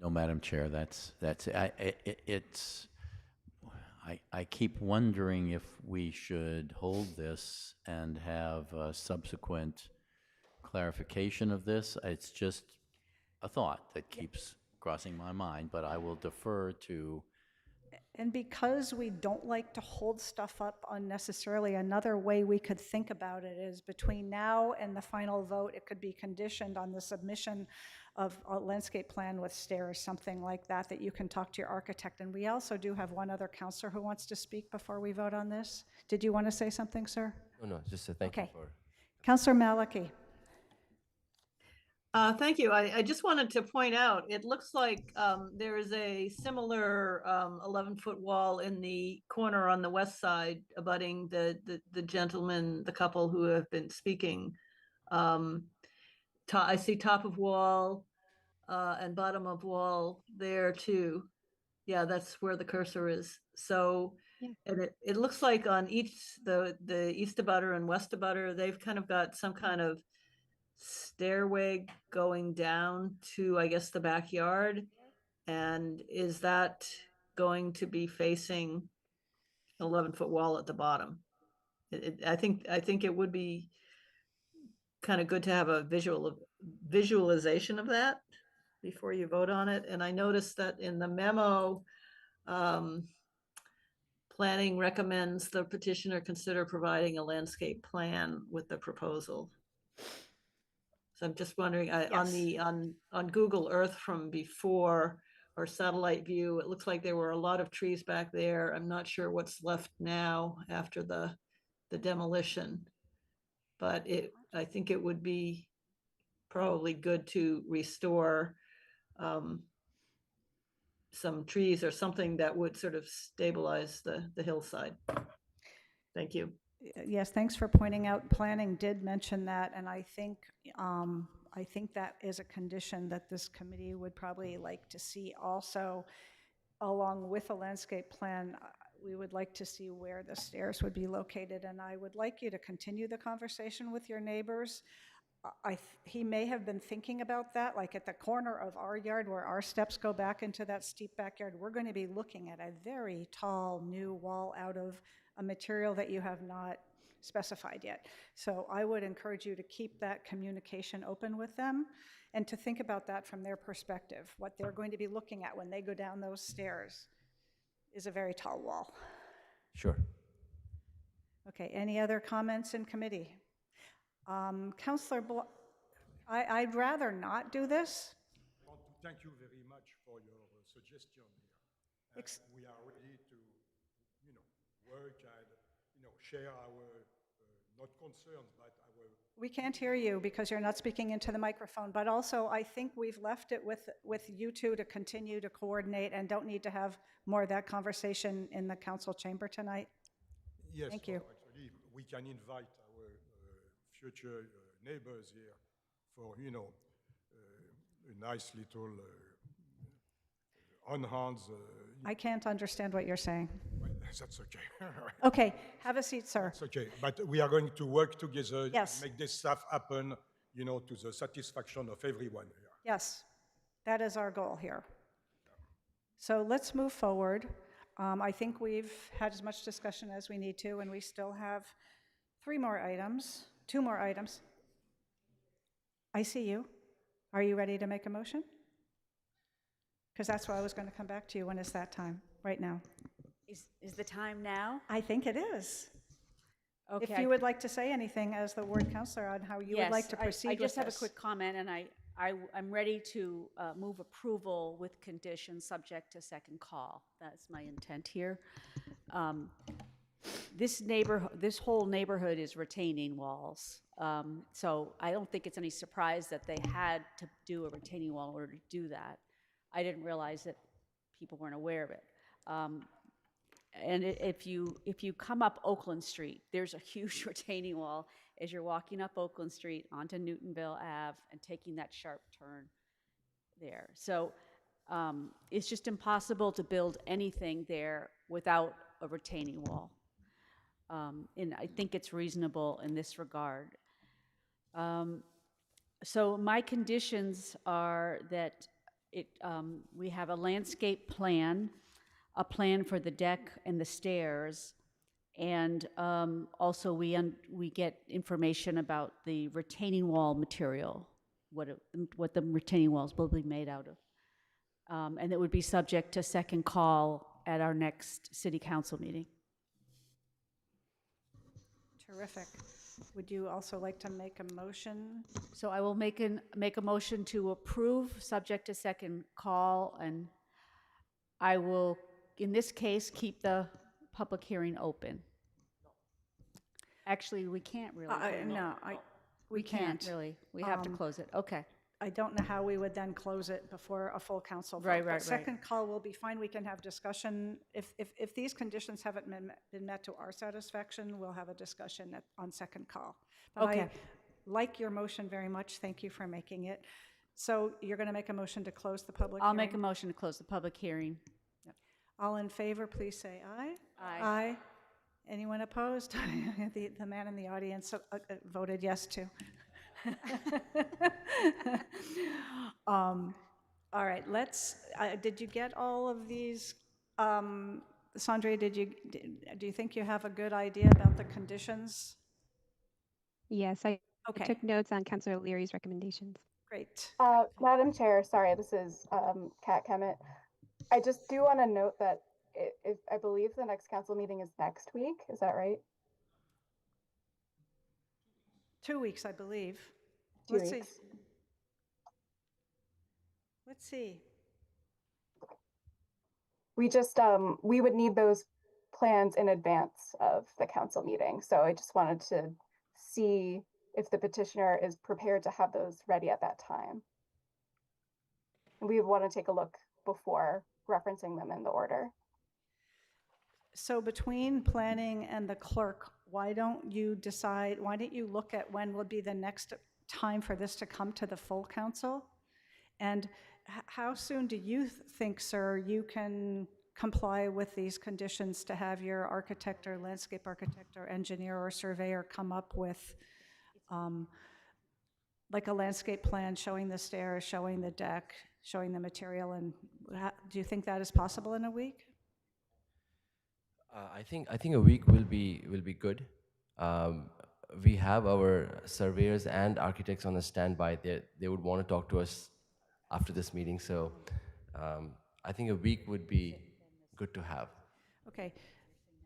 No, Madam Chair, I keep wondering if we should hold this and have a subsequent clarification of this. It's just a thought that keeps crossing my mind, but I will defer to. And because we don't like to hold stuff up unnecessarily, another way we could think about it is between now and the final vote, it could be conditioned on the submission of a landscape plan with stairs, something like that, that you can talk to your architect. And we also do have one other counselor who wants to speak before we vote on this. Did you want to say something, sir? No, just a thank you for. Councillor Maliki. Thank you. I just wanted to point out, it looks like there is a similar 11-foot wall in the corner on the west side abutting the gentleman, the couple who have been speaking. I see top of wall and bottom of wall there too. Yeah, that's where the cursor is. So, and it looks like on each, the east abutter and west abutter, they've kind of got some kind of stairway going down to, I guess, the backyard. And is that going to be facing an 11-foot wall at the bottom? I think it would be kind of good to have a visualization of that before you vote on it. And I noticed that in the memo, planning recommends the petitioner consider providing a landscape plan with the proposal. So I'm just wondering, on Google Earth from before, or satellite view, it looks like there were a lot of trees back there. I'm not sure what's left now after the demolition, but I think it would be probably good to restore some trees or something that would sort of stabilize the hillside. Thank you. Yes, thanks for pointing out. Planning did mention that, and I think that is a condition that this committee would probably like to see also, along with a landscape plan. We would like to see where the stairs would be located, and I would like you to continue the conversation with your neighbors. He may have been thinking about that, like at the corner of our yard where our steps go back into that steep backyard. We're going to be looking at a very tall new wall out of a material that you have not specified yet. So I would encourage you to keep that communication open with them and to think about that from their perspective. What they're going to be looking at when they go down those stairs is a very tall wall. Sure. Okay, any other comments in committee? Councillor I'd rather not do this. I want to thank you very much for your suggestion here. We are ready to, work and, share our, not concerns, but our... We can't hear you because you're not speaking into the microphone, but also I think we've left it with you two to continue to coordinate and don't need to have more of that conversation in the council chamber tonight. Yes, thank you. Actually, we can invite our future neighbors here for, a nice little on hands. I can't understand what you're saying. That's okay. Okay, have a seat, sir. That's okay, but we are going to work together Yes. to make this stuff happen, to the satisfaction of everyone here. Yes, that is our goal here. So let's move forward. I think we've had as much discussion as we need to, and we still have 2 more items. I see you. Are you ready to make a motion? Because that's why I was going to come back to you. When is that time? Right now. Is the time now? I think it is. Okay. If you would like to say anything as the ward councillor on how you would like to proceed I just with have a this. quick comment, and I'm ready to move approval with conditions subject to second call. That's my intent here. This whole neighborhood is retaining walls. So I don't think it's any surprise that they had to do a retaining wall in order to do that. I didn't realize that people weren't aware of it. And if you come up Oakland Street, there's a huge retaining wall as you're walking up Oakland Street onto Newtonville Ave and taking that sharp turn there. So it's just impossible to build anything there without a retaining wall. And I think it's reasonable in this regard. So my conditions are that we have a landscape plan, a plan for the deck and the stairs, and also we get information about the retaining wall material, what the retaining walls will be made out of. And it would be subject to second call at our next city council meeting. Terrific. Would you also like to make a motion? So I will make a motion to approve, subject to second call, and I will, in this case, keep the public hearing open. Actually, we can't really. No, we can't. Really. We have to close it. Okay. I don't know how we would then close it before a full council vote. Right. But second call will be fine. We can have discussion. If these conditions haven't been met to our satisfaction, we'll have a discussion on second call. But Okay. I like your motion very much. Thank you for making it. So you're going to make a motion to close the public hearing? I'll make a motion to close the public hearing. Yep. All in favor, please say aye. Aye. Aye. Anyone opposed? The man in the audience voted yes too. All right, did you get all of these? Sandra, do you think you have a good idea about the conditions? Yes, I Okay. took notes on Councilor Leary's recommendations. Great. Madam Chair, sorry, this is Kat Kemet. I just do want to note that I believe the next council meeting is next week. Is that right? 2 weeks, I believe. 2 Let's weeks. see. Let's see. We just, we would need those plans in advance of the council meeting. So I just wanted to see if the petitioner is prepared to have those ready at that time. And we want to take a look before referencing them in the order. So between planning and the clerk, why don't you look at when would be the next time for this to come to the full council? And how soon do you think, sir, you can comply with these conditions to have your architect or landscape architect or engineer or surveyor come up with like a landscape plan showing the stairs, showing the deck, showing the material? And do you think that is possible in a week? I think a week will be good. We have our surveyors and architects on the standby. They would want to talk to us after this meeting, so I think a week would be good to have. Okay.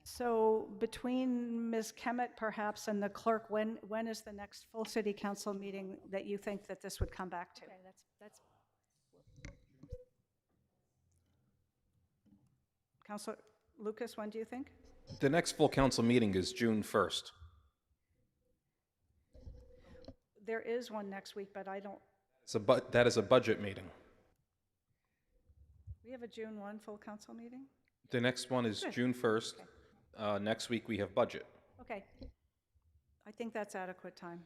So between Ms. Kemet perhaps and the clerk, when is the next full city council meeting that you think that this would come back to? Okay, that's Councilor Lucas, when do you think? The next full council meeting is June 1st. There is one next week, but I don't, That is a budget meeting. we have a June 1 full council meeting? The next one is Good. June 1st. Next week we have budget. Okay. I think that's adequate time.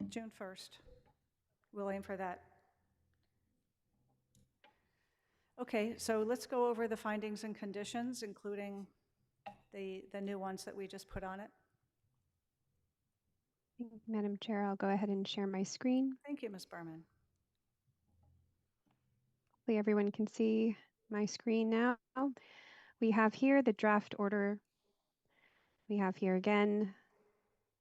June 1st. We'll aim for that. Okay, so let's go over the findings and conditions, including the new ones that we just put on it. Madam Chair, I'll go ahead and share my screen. Thank you, Ms. Berman. Hopefully everyone can see my screen now. We have here the draft order. We have here again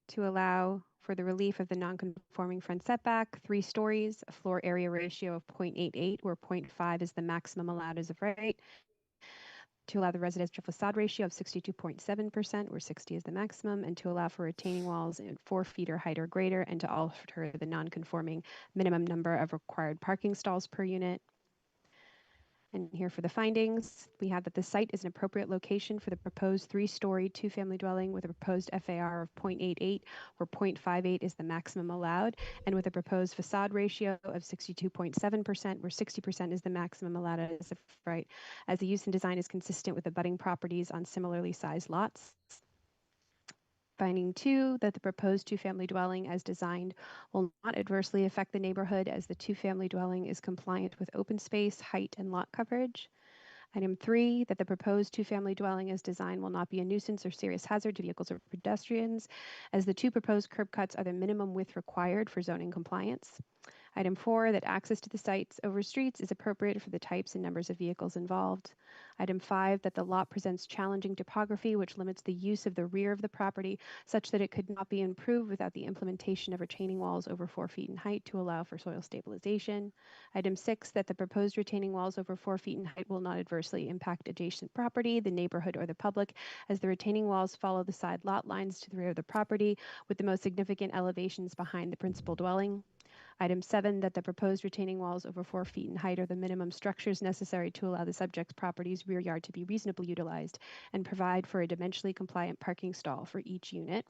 to allow for the relief of the non-conforming front setback, 3 stories, a floor area ratio of 0.88, where 0.5 is the maximum allowed as of right. to allow the residential facade ratio of 62.7%, where 60 is the maximum, and to allow for retaining walls in 4 feet or height or greater, and to alter the non-conforming minimum number of required parking stalls per unit. And here for the findings, we have that the site is an appropriate location for the proposed 3-story 2-family dwelling with a proposed FAR of 0.88, where 0.58 is the maximum allowed, and with a proposed facade ratio of 62.7%, where 60% is the maximum allowed as of right, as the use and design is consistent with abutting properties on similarly sized lots. Finding 2, that the proposed 2-family dwelling as designed will not adversely affect the neighborhood as the 2-family dwelling is compliant with open space, height, and lot coverage. Item 3, that the proposed 2-family dwelling as designed will not be a nuisance or serious hazard to vehicles or pedestrians, as the 2 proposed curb cuts are the minimum width required for zoning compliance. Item 4, that access to the sites over streets is appropriate for the types and numbers of vehicles involved. Item 5, that the lot presents challenging topography which limits the use of the rear of the property such that it could not be improved without the implementation of retaining walls over 4 feet in height to allow for soil stabilization. Item 6, that the proposed retaining walls over 4 feet in height will not adversely impact adjacent property, the neighborhood, or the public, as the retaining walls follow the side lot lines to the rear of the property with the most significant elevations behind the principal dwelling. Item 7, that the proposed retaining walls over 4 feet in height are the minimum structures necessary to allow the subject's property's rear yard to be reasonably utilized and provide for a dimensionally compliant parking stall for each unit.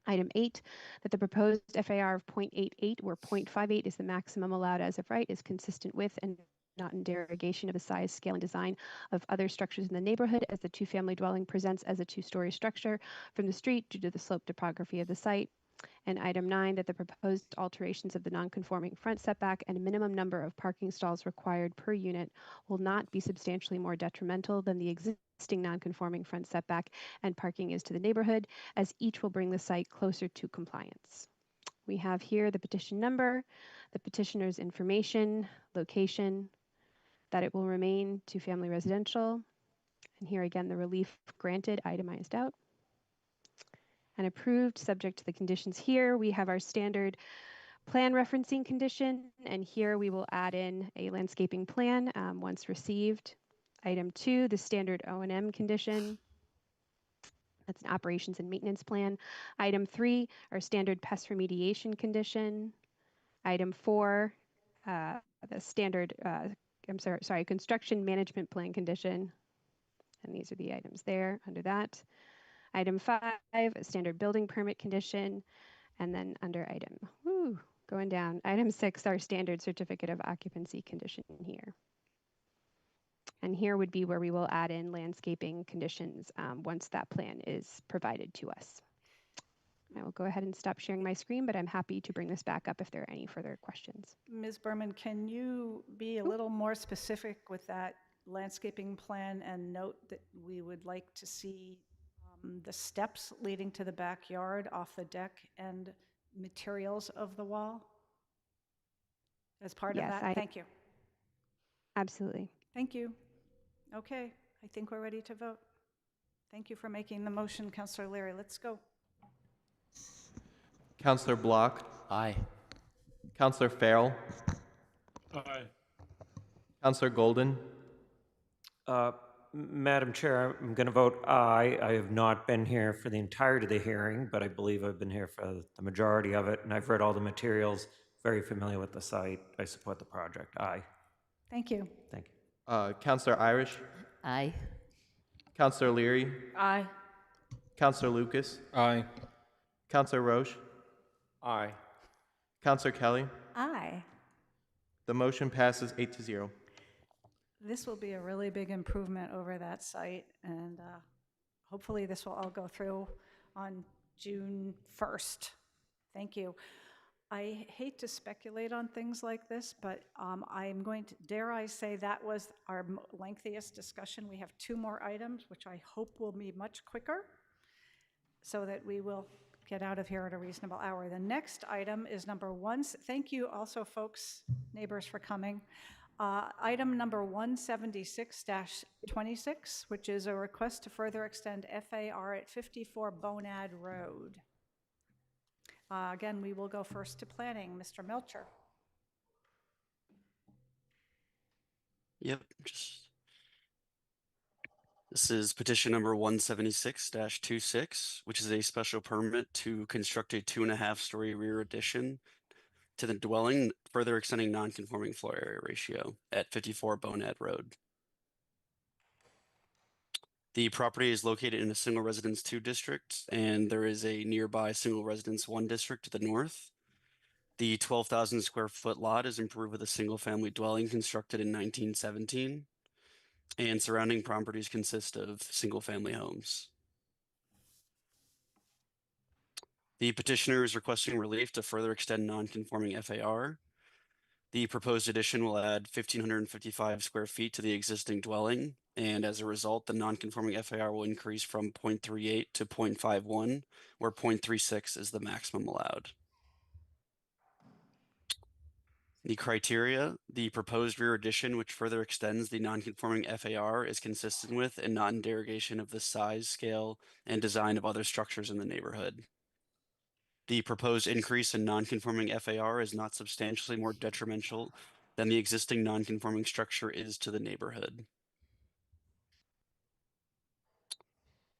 Item 8, that the proposed FAR of 0.88, where 0.58 is the maximum allowed as of right, is consistent with and not in derogation of the size, scale, and design of other structures in the neighborhood, as the 2-family dwelling presents as a 2-story structure from the street due to the slope topography of the site. And item 9, that the proposed alterations of the non-conforming front setback and a minimum number of parking stalls required per unit will not be substantially more detrimental than the existing non-conforming front setback and parking is to the neighborhood, as each will bring the site closer to compliance. We have here the petition number, the petitioner's information, location, that it will remain 2-family residential, and here again the relief granted itemized out. And approved subject to the conditions here. We have our standard plan referencing condition, and here we will add in a landscaping plan once received. Item 2, the standard O&M condition. That's an operations and maintenance plan. Item 3, our standard pest remediation condition. Item 4, the standard, construction management plan condition. And these are the items there under that. Item 5, a standard building permit condition, and then under going down, item 6, our standard certificate of occupancy condition here. And here would be where we will add in landscaping conditions once that plan is provided to us. I will go ahead and stop sharing my screen, but I'm happy to bring this back up if there are any further questions. Ms. Berman, can you be a little more specific with that landscaping plan and note that we would like to see the steps leading to the backyard off the deck and materials of the wall as part of that? Thank you. Absolutely. Thank you. Okay, I think we're ready to vote. Thank you for making the motion, Councillor Leary. Let's go. Councillor Block. Aye. Councillor Farrell. Aye. Councillor Golden. Madam Chair, I'm going to vote aye. I have not been here for the entirety of the hearing, but I believe I've been here for the majority of it, and I've read all the materials, very familiar with the site. I support the project. Aye. Thank you. Thank you. Councillor Irish. Aye. Councillor Leary. Aye. Councillor Lucas. Aye. Councillor Roche. Aye. Councillor Kelly. Aye. The motion passes 8-0. This will be a really big improvement over that site, and hopefully this will all go through on June 1st. Thank you. I hate to speculate on things like this, but I'm going to, dare I say, that was our lengthiest discussion. We have 2 more items, which I hope will be much quicker, so that we will get out of here at a reasonable hour. The next item is number 1. Thank you also, folks, neighbors, for coming. Item number 176-26, which is a request to further extend FAR at 54 Bonad Road. Again, we will go first to planning. Mr. Melcher. Yep, just This is petition number 176-26, which is a special permit to construct a 2.5-story rear addition to the dwelling, further extending non-conforming floor area ratio at 54 Bonad Road. The property is located in a single residence 2 district, and there is a nearby single residence 1 district to the north. The 12,000 square foot lot is improved with a single family dwelling constructed in 1917, and surrounding properties consist of single family homes. The petitioner is requesting relief to further extend non-conforming FAR. The proposed addition will add 1,555 square feet to the existing dwelling, and as a result, the non-conforming FAR will increase from 0.38 to 0.51, where 0.36 is the maximum allowed. The criteria: the proposed rear addition, which further extends the non-conforming FAR, is consistent with and not in derogation of the size, scale, and design of other structures in the neighborhood. The proposed increase in non-conforming FAR is not substantially more detrimental than the existing non-conforming structure is to the neighborhood.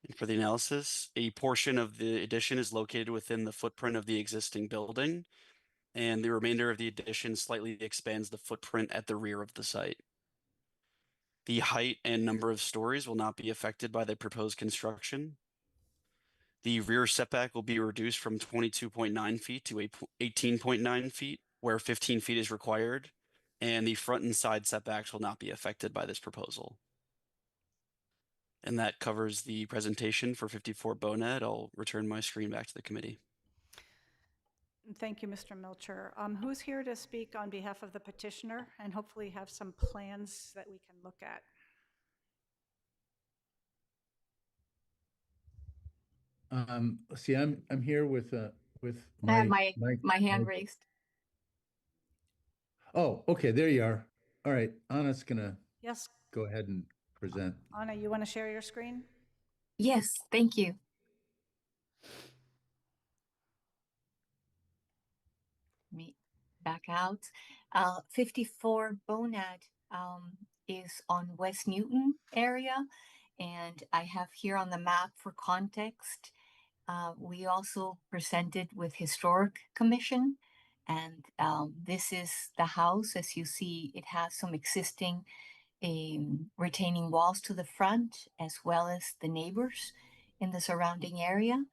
And for the analysis, a portion of the addition is located within the footprint of the existing building, and the remainder of the addition slightly expands the footprint at the rear of the site. The height and number of stories will not be affected by the proposed construction. The rear setback will be reduced from 22.9 feet to 18.9 feet, where 15 feet is required, and the front and side setbacks will not be affected by this proposal. And that covers the presentation for 54 Bonad. I'll return my screen back to the committee. Thank you, Mr. Milcher. Who's here to speak on behalf of the petitioner and hopefully have some plans that we can look at? See, I'm here with I have my hand my- raised. Oh, okay, there you are. All right, Anna's gonna Yes, go ahead and present. Anna, you want to share your screen? Yes, thank you. Me back out. 54 Bonad is on West Newton area, and I have here on the map for context. We also presented with Historic Commission, and this is the house. As you see, it has some existing retaining walls to the front, as well as the neighbors in the surrounding area.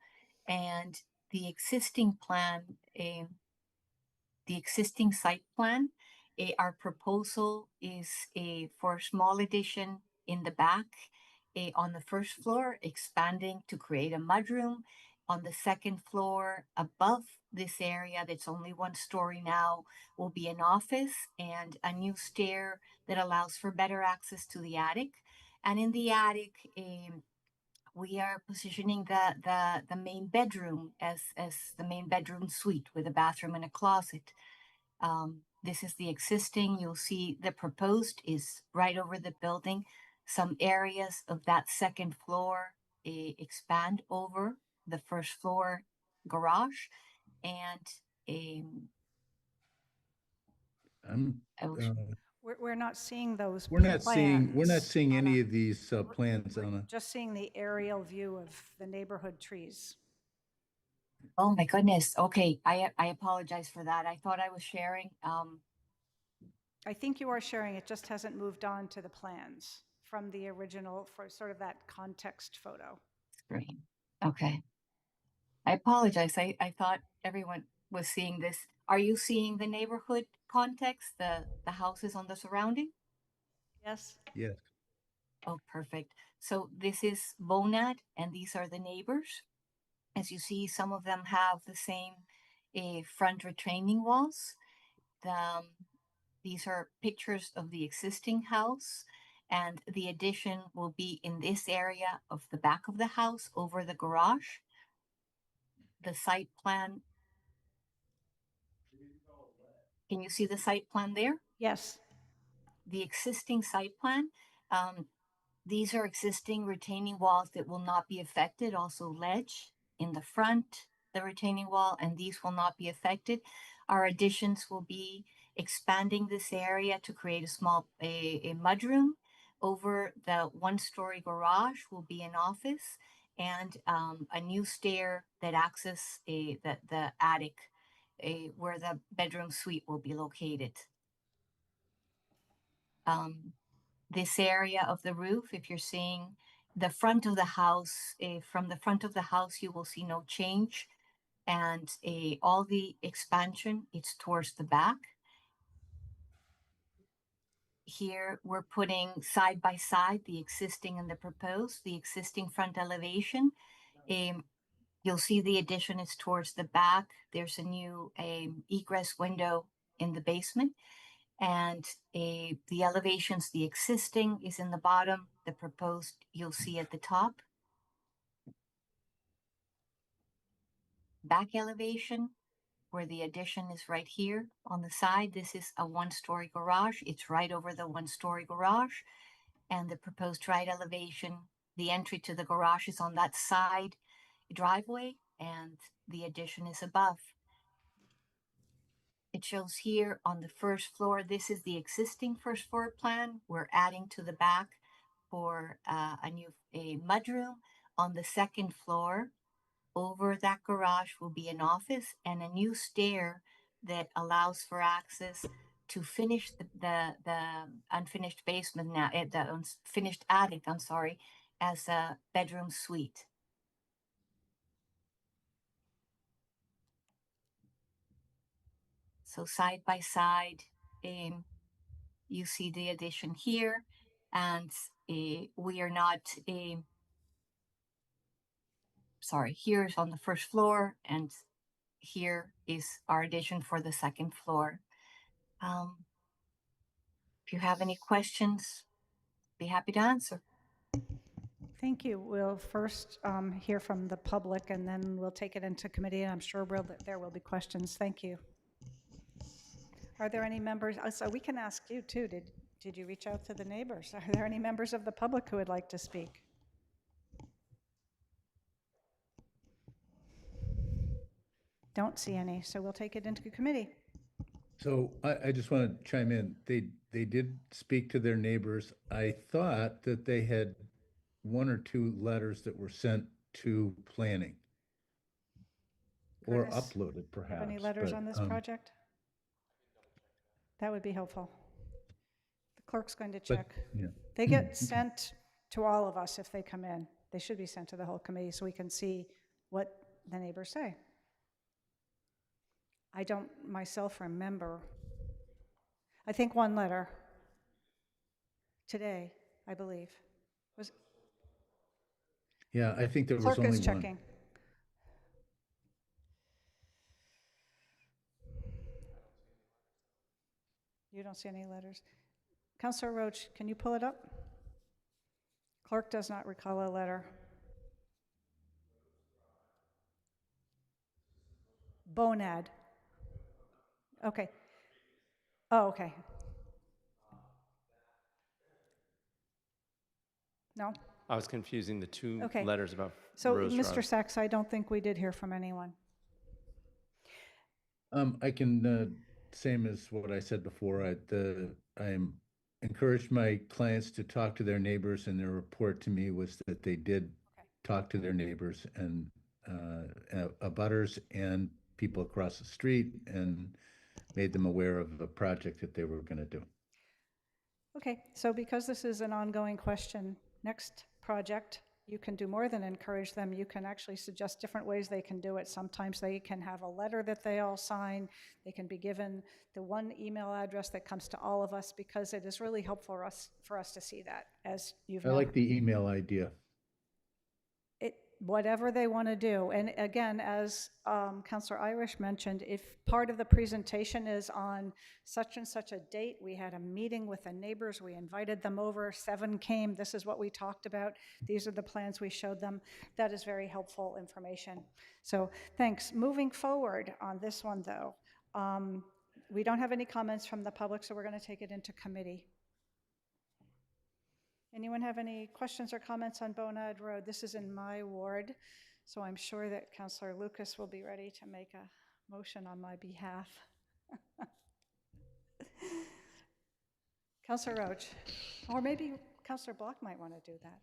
And the existing plan, the existing site plan, our proposal is for a small addition in the back on the first floor, expanding to create a mudroom. On the second floor, above this area that's only 1 story now, will be an office and a new stair that allows for better access to the attic. And in the attic, we are positioning the main bedroom as the main bedroom suite with a bathroom and a closet. This is the existing. You'll see the proposed is right over the building. Some areas of that second floor expand over the first floor garage, and We're not seeing those We're not plans, seeing Anna. any of these plans, Anna. Just seeing the aerial view of the neighborhood trees. oh my goodness. Okay, I apologize for that. I thought I was sharing. I think you are sharing, it just hasn't moved on to the plans from the original, for sort of that context photo. Screen. Okay. I apologize. I thought everyone was seeing this. Are you seeing the neighborhood context, the houses on the surrounding? Yes. Yes. Oh, perfect. So this is Bonad, and these are the neighbors. As you see, some of them have the same front retaining walls. These are pictures of the existing house, and the addition will be in this area of the back of the house over the garage. The site plan. Can you see the site plan there? Yes. The existing site plan. These are existing retaining walls that will not be affected. Also ledge in the front, the retaining wall, and these will not be affected. Our additions will be expanding this area to create a small a mudroom Over the one-story garage will be an office and a new stair that access the attic, where the bedroom suite will be located. This area of the roof, if you're seeing the front of the house, from the front of the house, you will see no change. And all the expansion, it's towards the back. Here, we're putting side by side the existing and the proposed, the existing front elevation. You'll see the addition is towards the back. There's a new egress window in the basement. And the elevations, the existing is in the bottom, the proposed you'll see at the top. Back elevation, where the addition is right here on the side. This is a one-story garage. It's right over the one-story garage. And the proposed right elevation, the entry to the garage is on that side driveway, and the addition is above. It shows here on the first floor, this is the existing first floor plan. We're adding to the back for a mudroom. On the second floor, over that garage will be an office and a new stair that allows for access to finish the unfinished basement now, the unfinished attic, I'm sorry, as a bedroom suite. So side by side, you see the addition here, and we are not, sorry, here's on the first floor, and here is our addition for the second floor. If you have any questions, be happy to answer. Thank you. We'll first hear from the public, and then we'll take it into committee, and I'm sure there will be questions. Thank you. Are there any members? So we can ask you too. Did you reach out to the neighbors? Are there any members of the public who would like to speak? Don't see any, so we'll take it into committee. So I just want to chime in. They did speak to their neighbors. I thought that they had one or two letters that were sent to planning or Curtis, uploaded perhaps. Have any letters but, on this project? That would be helpful. The clerk's going to check. Yeah. They get sent to all of us if they come in. They should be sent to the whole committee so we can see what the neighbors say. I don't myself remember. I think one letter today, I believe. Was Yeah, I think there was clerk only is one. checking. You don't see any letters. Councilor Roach, can you pull it up? Clerk does not recall a letter. Bonad. Okay. Oh, okay. No? I was confusing the two Okay. letters about So, Rose Mr. Road. Sachs, I don't think we did hear from anyone. I can, same as what I said before, I encouraged my clients to talk to their neighbors, and their report to me was that they did talk to their neighbors and abutters and people across the street, and made them aware of the project that they were going to do. Okay, so because this is an ongoing question, next project, you can do more than encourage them. You can actually suggest different ways they can do it. Sometimes they can have a letter that they all sign. They can be given the one email address that comes to all of us, because it is really helpful for us to see that, as you've I like the email idea. Whatever they want to do. And again, as Councilor Irish mentioned, if part of the presentation is on such and such a date, we had a meeting with the neighbors, we invited them over, 7 came, this is what we talked about, these are the plans we showed them, that is very helpful information. So thanks. Moving forward on this one though, we don't have any comments from the public, so we're going to take it into committee. Anyone have any questions or comments on Bonad Road? This is in my ward, so I'm sure that Councilor Lucas will be ready to make a motion on my behalf. Counselor Roach, or maybe Counselor Block might want to do that.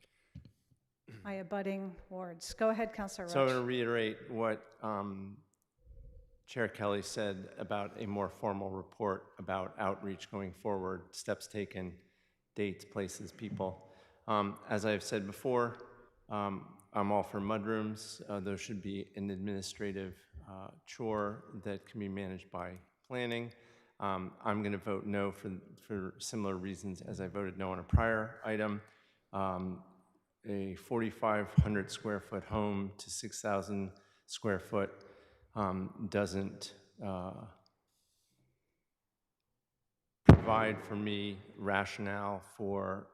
My abutting wards. Go ahead, Counselor Roach. So I'm going to reiterate what Chair Kelly said about a more formal report about outreach going forward, steps taken, dates, places, people. As I've said before, I'm all for mudrooms. Those should be an administrative chore that can be managed by planning. I'm going to vote no for similar reasons as I voted no on a prior item. A 4,500 square foot home to 6,000 square foot doesn't provide for me rationale for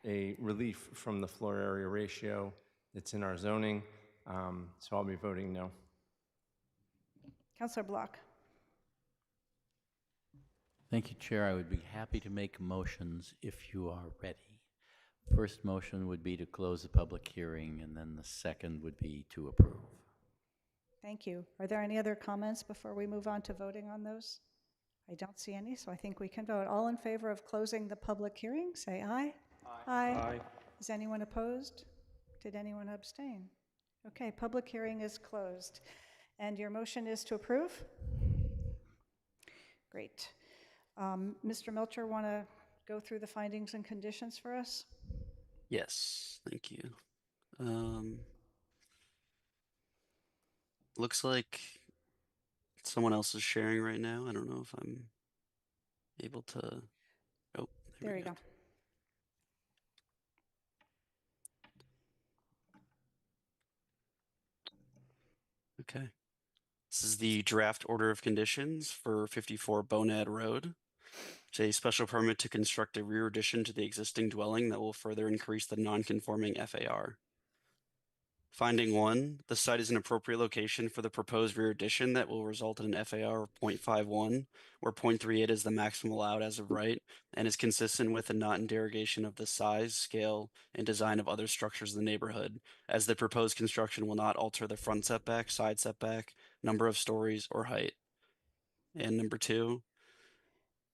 a relief from the floor area ratio that's in our zoning, so I'll be voting no. Counselor Block. Thank you, Chair. I would be happy to make motions if you are ready. First motion would be to close the public hearing, and then the second would be to approve. Thank you. Are there any other comments before we move on to voting on those? I don't see any, so I think we can vote. All in favor of closing the public hearing, say aye. Aye. Aye. Is anyone opposed? Did anyone abstain? Okay, public hearing is closed. And your motion is to approve? Great. Mr. Melcher, want to go through the findings and conditions for us? Yes, thank you. Looks like someone else is sharing right now. I don't know if I'm able to. Oh, there you go. Okay. This is the draft order of conditions for 54 Bonad Road. It's a special permit to construct a rear addition to the existing dwelling that will further increase the non-conforming FAR. Finding 1, the site is an appropriate location for the proposed rear addition that will result in an FAR of 0.51, where 0.38 is the maximum allowed as of right, and is consistent with and not in derogation of the size, scale, and design of other structures in the neighborhood, as the proposed construction will not alter the front setback, side setback, number of stories, or height. And number 2,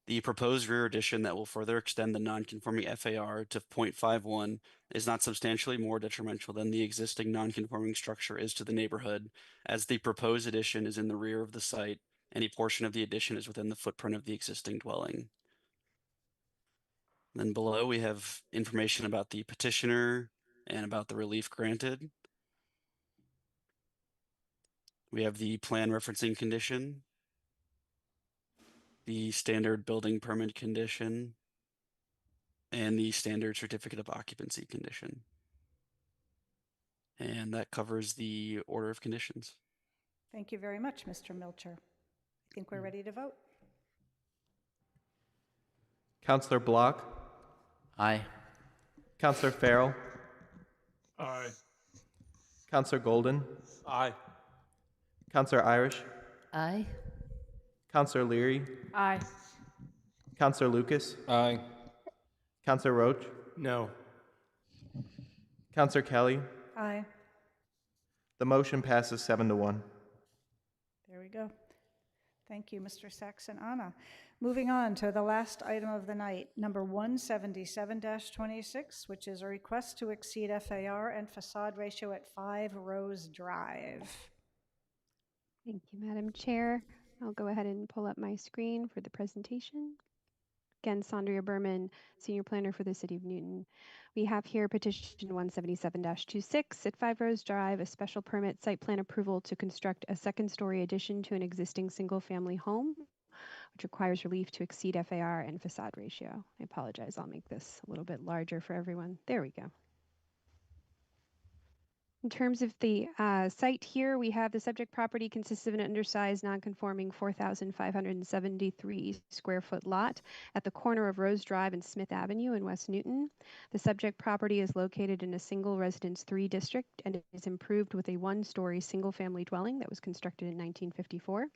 the proposed rear addition that will further extend the non-conforming FAR to 0.51 is not substantially more detrimental than the existing non-conforming structure is to the neighborhood, as the proposed addition is in the rear of the site, and a portion of the addition is within the footprint of the existing dwelling. Then below we have information about the petitioner and about the relief granted. We have the plan referencing condition, the standard building permit condition, and the standard certificate of occupancy condition. And that covers the order of conditions. Thank you very much, Mr. Melcher. I think we're ready to vote. Counselor Block? Aye. Counselor Farrell? Aye. Counselor Golden? Aye. Counselor Irish? Aye. Counselor Leary? Aye. Counselor Lucas? Aye. Counselor Roach? No. Counselor Kelly? Aye. The motion passes 7-1. There we go. Thank you, Mr. Saxon. Anna. Moving on to the last item of the night, number 177-26, which is a request to exceed FAR and facade ratio at 5 Rose Drive. Thank you, Madam Chair. I'll go ahead and pull up my screen for the presentation. Again, Sandria Berman, Senior Planner for the City of Newton. We have here petition 177-26 at 5 Rose Drive, a special permit site plan approval to construct a second-story addition to an existing single-family home, which requires relief to exceed FAR and facade ratio. I apologize, I'll make this a little bit larger for everyone. There we go. In terms of the site here, we have the subject property consists of an undersized, non-conforming 4,573 square foot lot at the corner of Rose Drive and Smith Avenue in West Newton. The subject property is located in a single residence 3 district and is improved with a 1-story single-family dwelling that was constructed in 1954.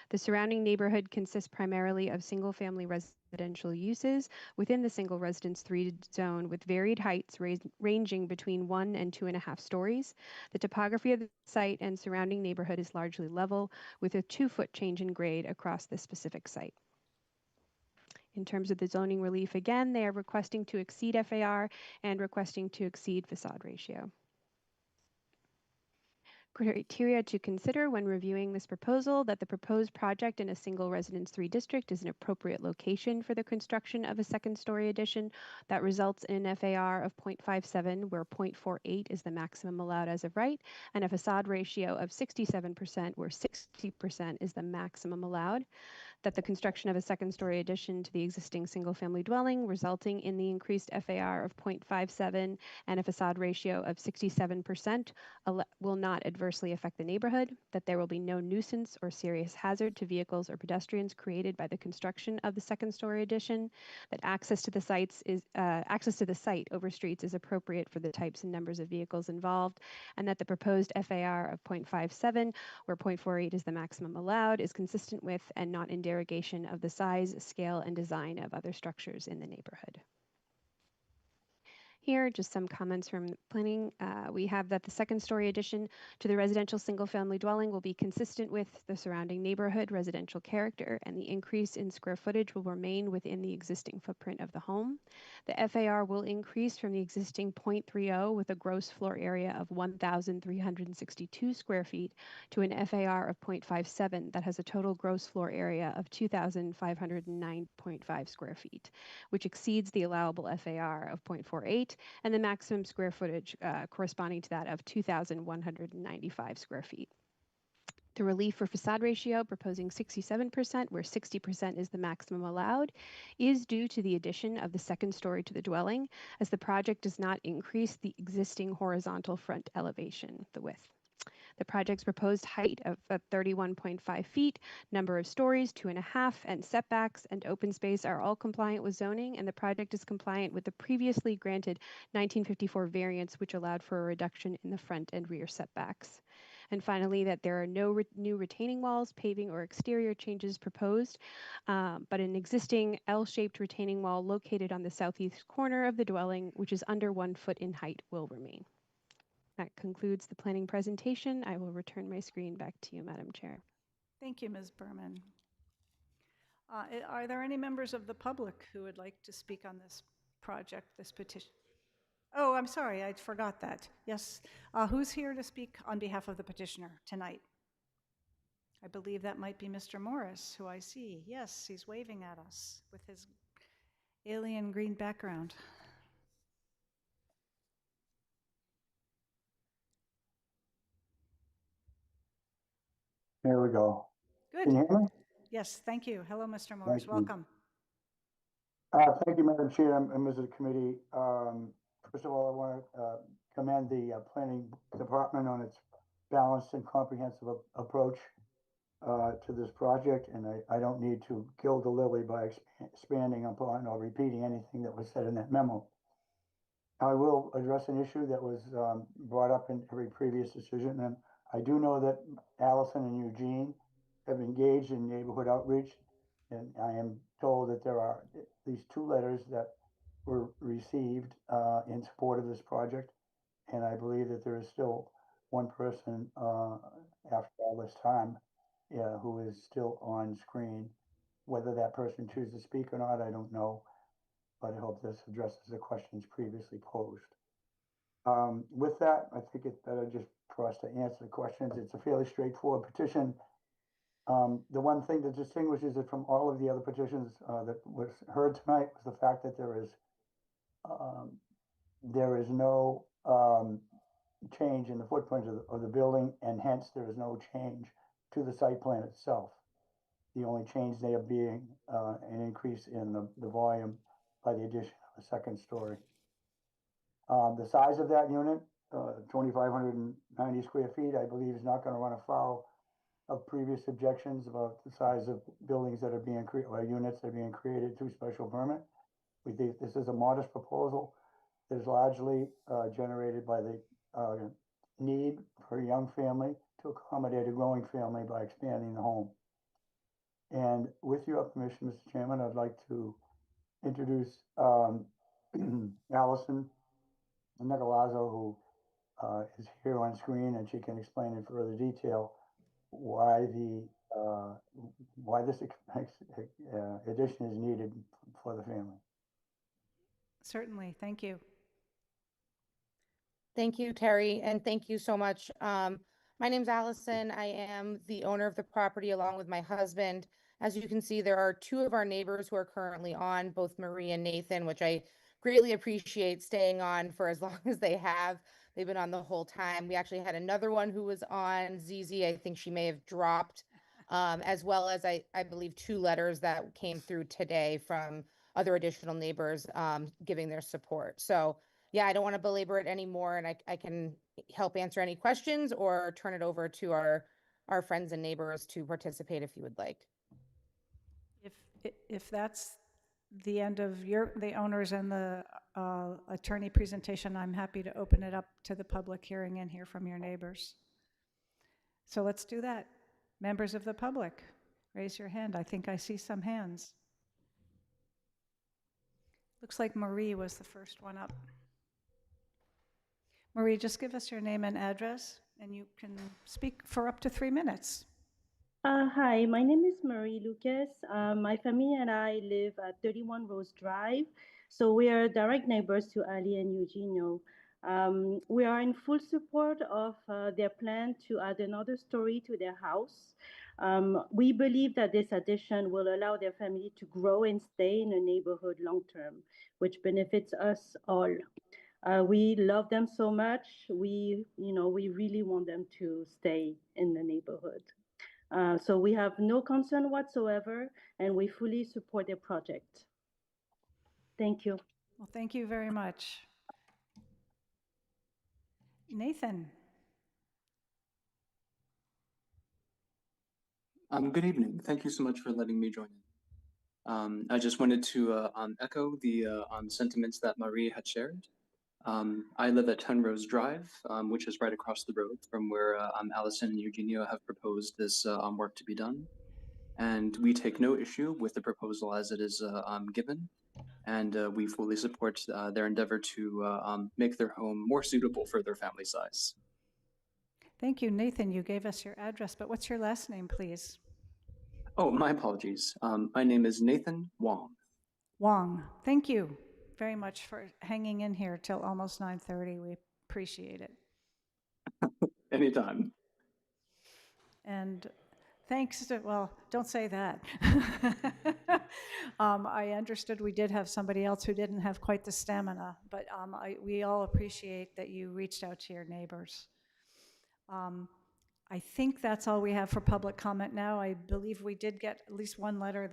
The surrounding neighborhood consists primarily of single-family residential residential uses within the single residence 3 zone with varied heights ranging between 1 and 2.5 stories. The topography of the site and surrounding neighborhood is largely level with a 2-foot change in grade across this specific site. In terms of the zoning relief, again, they are requesting to exceed FAR and requesting to exceed facade ratio. Criteria to consider when reviewing this proposal: that the proposed project in a single residence 3 district is an appropriate location for the construction of a second-story addition that results in an FAR of 0.57, where 0.48 is the maximum allowed as of right, and a facade ratio of 67%, where 60% is the maximum allowed. That the construction of a second-story addition to the existing single-family dwelling resulting in the increased FAR of 0.57 and a facade ratio of 67% will not adversely affect the neighborhood. That there will be no nuisance or serious hazard to vehicles or pedestrians created by the construction of the second-story addition. That access to the site over streets is appropriate for the types and numbers of vehicles involved, and that the proposed FAR of 0.57, where 0.48 is the maximum allowed, is consistent with and not in derogation of the size, scale, and design of other structures in the neighborhood. Here, just some comments from planning. We have that the second-story addition to the residential single-family dwelling will be consistent with the surrounding neighborhood residential character, and the increase in square footage will remain within the existing footprint of the home. The FAR will increase from the existing 0.30 with a gross floor area of 1,362 square feet to an FAR of 0.57 that has a total gross floor area of 2,509.5 square feet, which exceeds the allowable FAR of 0.48 and the maximum square footage corresponding to that of 2,195 square feet. The relief for facade ratio, proposing 67%, where 60% is the maximum allowed, is due to the addition of the second story to the dwelling, as the project does not increase the existing horizontal front elevation, the width. The project's proposed height of 31.5 feet, number of stories, 2.5, and setbacks and open space are all compliant with zoning, and the project is compliant with the previously granted 1954 variance, which allowed for a reduction in the front and rear setbacks. And finally, that there are no new retaining walls, paving, or exterior changes proposed, but an existing L-shaped retaining wall located on the southeast corner of the dwelling, which is under 1 foot in height, will remain. That concludes the planning presentation. I will return my screen back to you, Madam Chair. Thank you, Ms. Berman. Are there any members of the public who would like to speak on this project, this petition? Oh, I'm sorry, I forgot that. Yes, who's here to speak on behalf of the petitioner tonight? I believe that might be Mr. Morris, who I see. Yes, he's waving at us with his alien green background. There we go. Good. Can you hear me? Yes, thank you. Hello, Mr. Morris. Thank you. Welcome. Thank you, Madam Chair and members of the committee. First of all, I want to commend the planning department on its balanced and comprehensive approach to this project, and I don't need to kill the lily by expanding upon or repeating anything that was said in that memo. I will address an issue that was brought up in every previous decision, and I do know that Allison and Eugene have engaged in neighborhood outreach, and I am told that there are at least 2 letters that were received in support of this project, and I believe that there is still one person after all this time who is still on screen. Whether that person chooses to speak or not, I don't know, but I hope this addresses the questions previously posed. With that, I think it's better just for us to answer the questions. It's a fairly straightforward petition. The one thing that distinguishes it from all of the other petitions that was heard tonight was the fact that there is no change in the footprint of the building, and hence there is no change to the site plan itself. The only change there being an increase in the volume by the addition of a second story. The size of that unit, 2,590 square feet, I believe is not going to run afoul of previous objections about the size of buildings that are being created, or units that are being created through special permit. We think this is a modest proposal that is largely generated by the need for a young family to accommodate a growing family by expanding the home. And with your permission, Mr. Chairman, I'd like to introduce Allison Nicolazzo, who is here on screen, and she can explain in further detail why this addition is needed for the family. Certainly, thank you. Thank you, Terry, and thank you so much. My name's Allison. I am the owner of the property along with my husband. As you can see, there are two of our neighbors who are currently on, both Marie and Nathan, which I greatly appreciate staying on for as long as they have. They've been on the whole time. We actually had another one who was on, ZZ. I think she may have dropped, as well as I believe 2 letters that came through today from other additional neighbors giving their support. So yeah, I don't want to belabor it anymore, and I can help answer any questions or turn it over to our friends and neighbors to participate if you would like. If that's the end of the owners and the attorney presentation, I'm happy to open it up to the public hearing and hear from your neighbors. So let's do that. Members of the public, raise your hand. I think I see some hands. Looks like Marie was the first one up. Marie, just give us your name and address, and you can speak for up to 3 minutes. Hi, my name is Marie Lucas. My family and I live at 31 Rose Drive, so we are direct neighbors to Ali and Eugenio. We are in full support of their plan to add another story to their house. We believe that this addition will allow their family to grow and stay in the neighborhood long term, which benefits us all. We love them so much. We really want them to stay in the neighborhood. So we have no concern whatsoever, and we fully support their project. Thank you. Well, thank you very much. Nathan. Good evening. Thank you so much for letting me join in. I just wanted to echo the sentiments that Marie had shared. I live at 10 Rose Drive, which is right across the road from where Allison and Eugenio have proposed this work to be done. And we take no issue with the proposal as it is given. And we fully support their endeavor to make their home more suitable for their family size. Thank you, Nathan. You gave us your address, but what's your last name, please? Oh, my apologies. My name is Nathan Wong. Wong. Thank you very much for hanging in here till almost 9:30. We appreciate it. Anytime. And thanks to, well, don't say that. I understood we did have somebody else who didn't have quite the stamina, but we all appreciate that you reached out to your neighbors. I think that's all we have for public comment now. I believe we did get at least one letter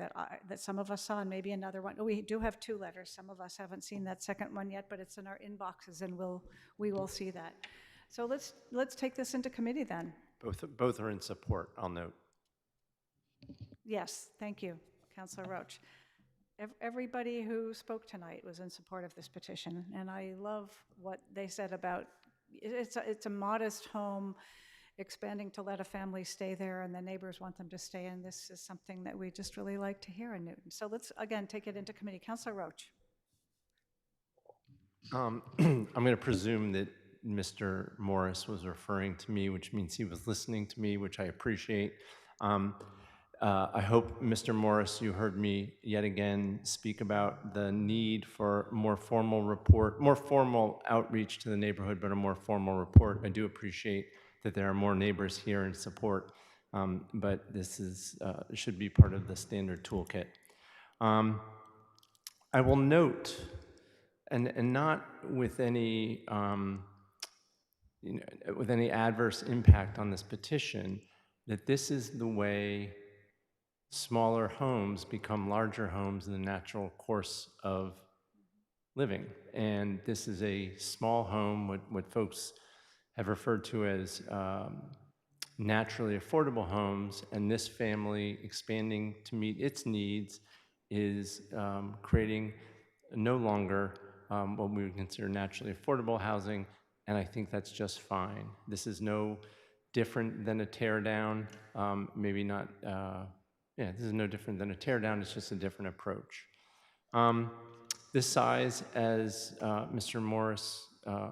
that some of us saw, and maybe another one. We do have 2 letters. Some of us haven't seen that second one yet, but it's in our inboxes, and we will see that. So let's take this into committee then. Both are in support, I'll note. Yes, thank you, Councilor Roach. Everybody who spoke tonight was in support of this petition, and I love what they said about it's a modest home, expanding to let a family stay there, and the neighbors want them to stay, and this is something that we just really like to hear in Newton. So let's, again, take it into committee. Councilor Roach. I'm going to presume that Mr. Morris was referring to me, which means he was listening to me, which I appreciate. I hope, Mr. Morris, you heard me yet again speak about the need for more formal outreach to the neighborhood, but a more formal report. I do appreciate that there are more neighbors here in support, but this should be part of the standard toolkit. I will note, and not with any with any adverse impact on this petition, that this is the way smaller homes become larger homes in the natural course of living. And this is a small home, what folks have referred to as naturally affordable homes, and this family expanding to meet its needs is creating no longer what we would consider naturally affordable housing, and I think that's just fine. This is no different than a tear down, maybe not Yeah, this is no different than a tear down, it's just a different approach. This size, as Mr. Morris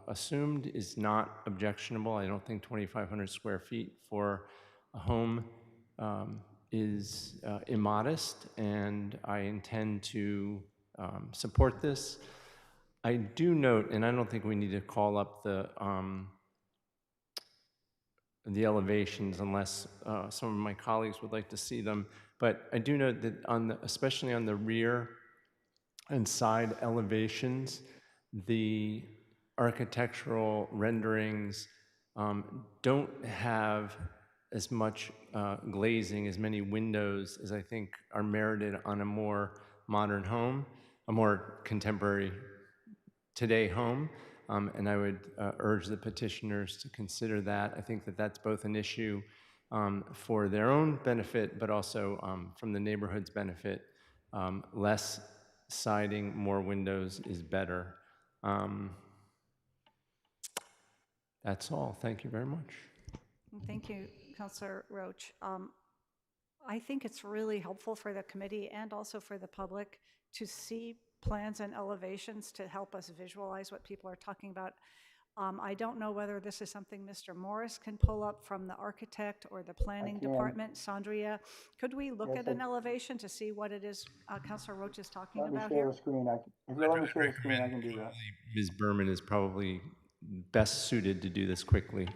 assumed, is not objectionable. I don't think 2,500 square feet for a home is immodest, and I intend to support this. I do note, and I don't think we need to call up the elevations unless some of my colleagues would like to see them, but I do note that especially on the rear and side elevations, the architectural renderings don't have as much glazing, as many windows as I think are merited on a more modern home, a more contemporary today home. And I would urge the petitioners to consider that. I think that that's both an issue for their own benefit, but also from the neighborhood's benefit. Less siding, more windows is better. That's all. Thank you very much. Thank you, Councilor Roach. I think it's really helpful for the committee and also for the public to see plans and elevations to help us visualize what people are talking about. I don't know whether this is something Mr. Morris can pull up from the architect or the planning department. Sandria, could we look at an elevation to see what it is Councilor Roach is talking Let me about share here? the screen. If you let me share the screen, I can do that. Ms. Berman is probably best suited to do this quickly.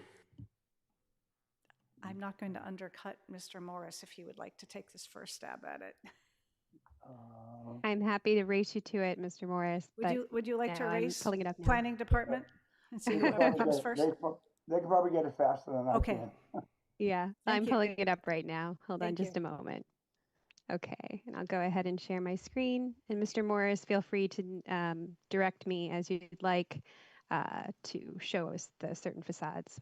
I'm not going to undercut Mr. Morris if he would like to take this first stab at it. I'm happy to race you to it, Mr. Morris. Would you like to I'm race pulling it up now. planning department and see They whoever can comes first? They can probably get it faster than I Okay. can. Yeah, Thank I'm you. pulling it up right now. Hold on Thank just you. a moment. Okay, and I'll go ahead and share my screen. And Mr. Morris, feel free to direct me as you'd like to show us the certain facades.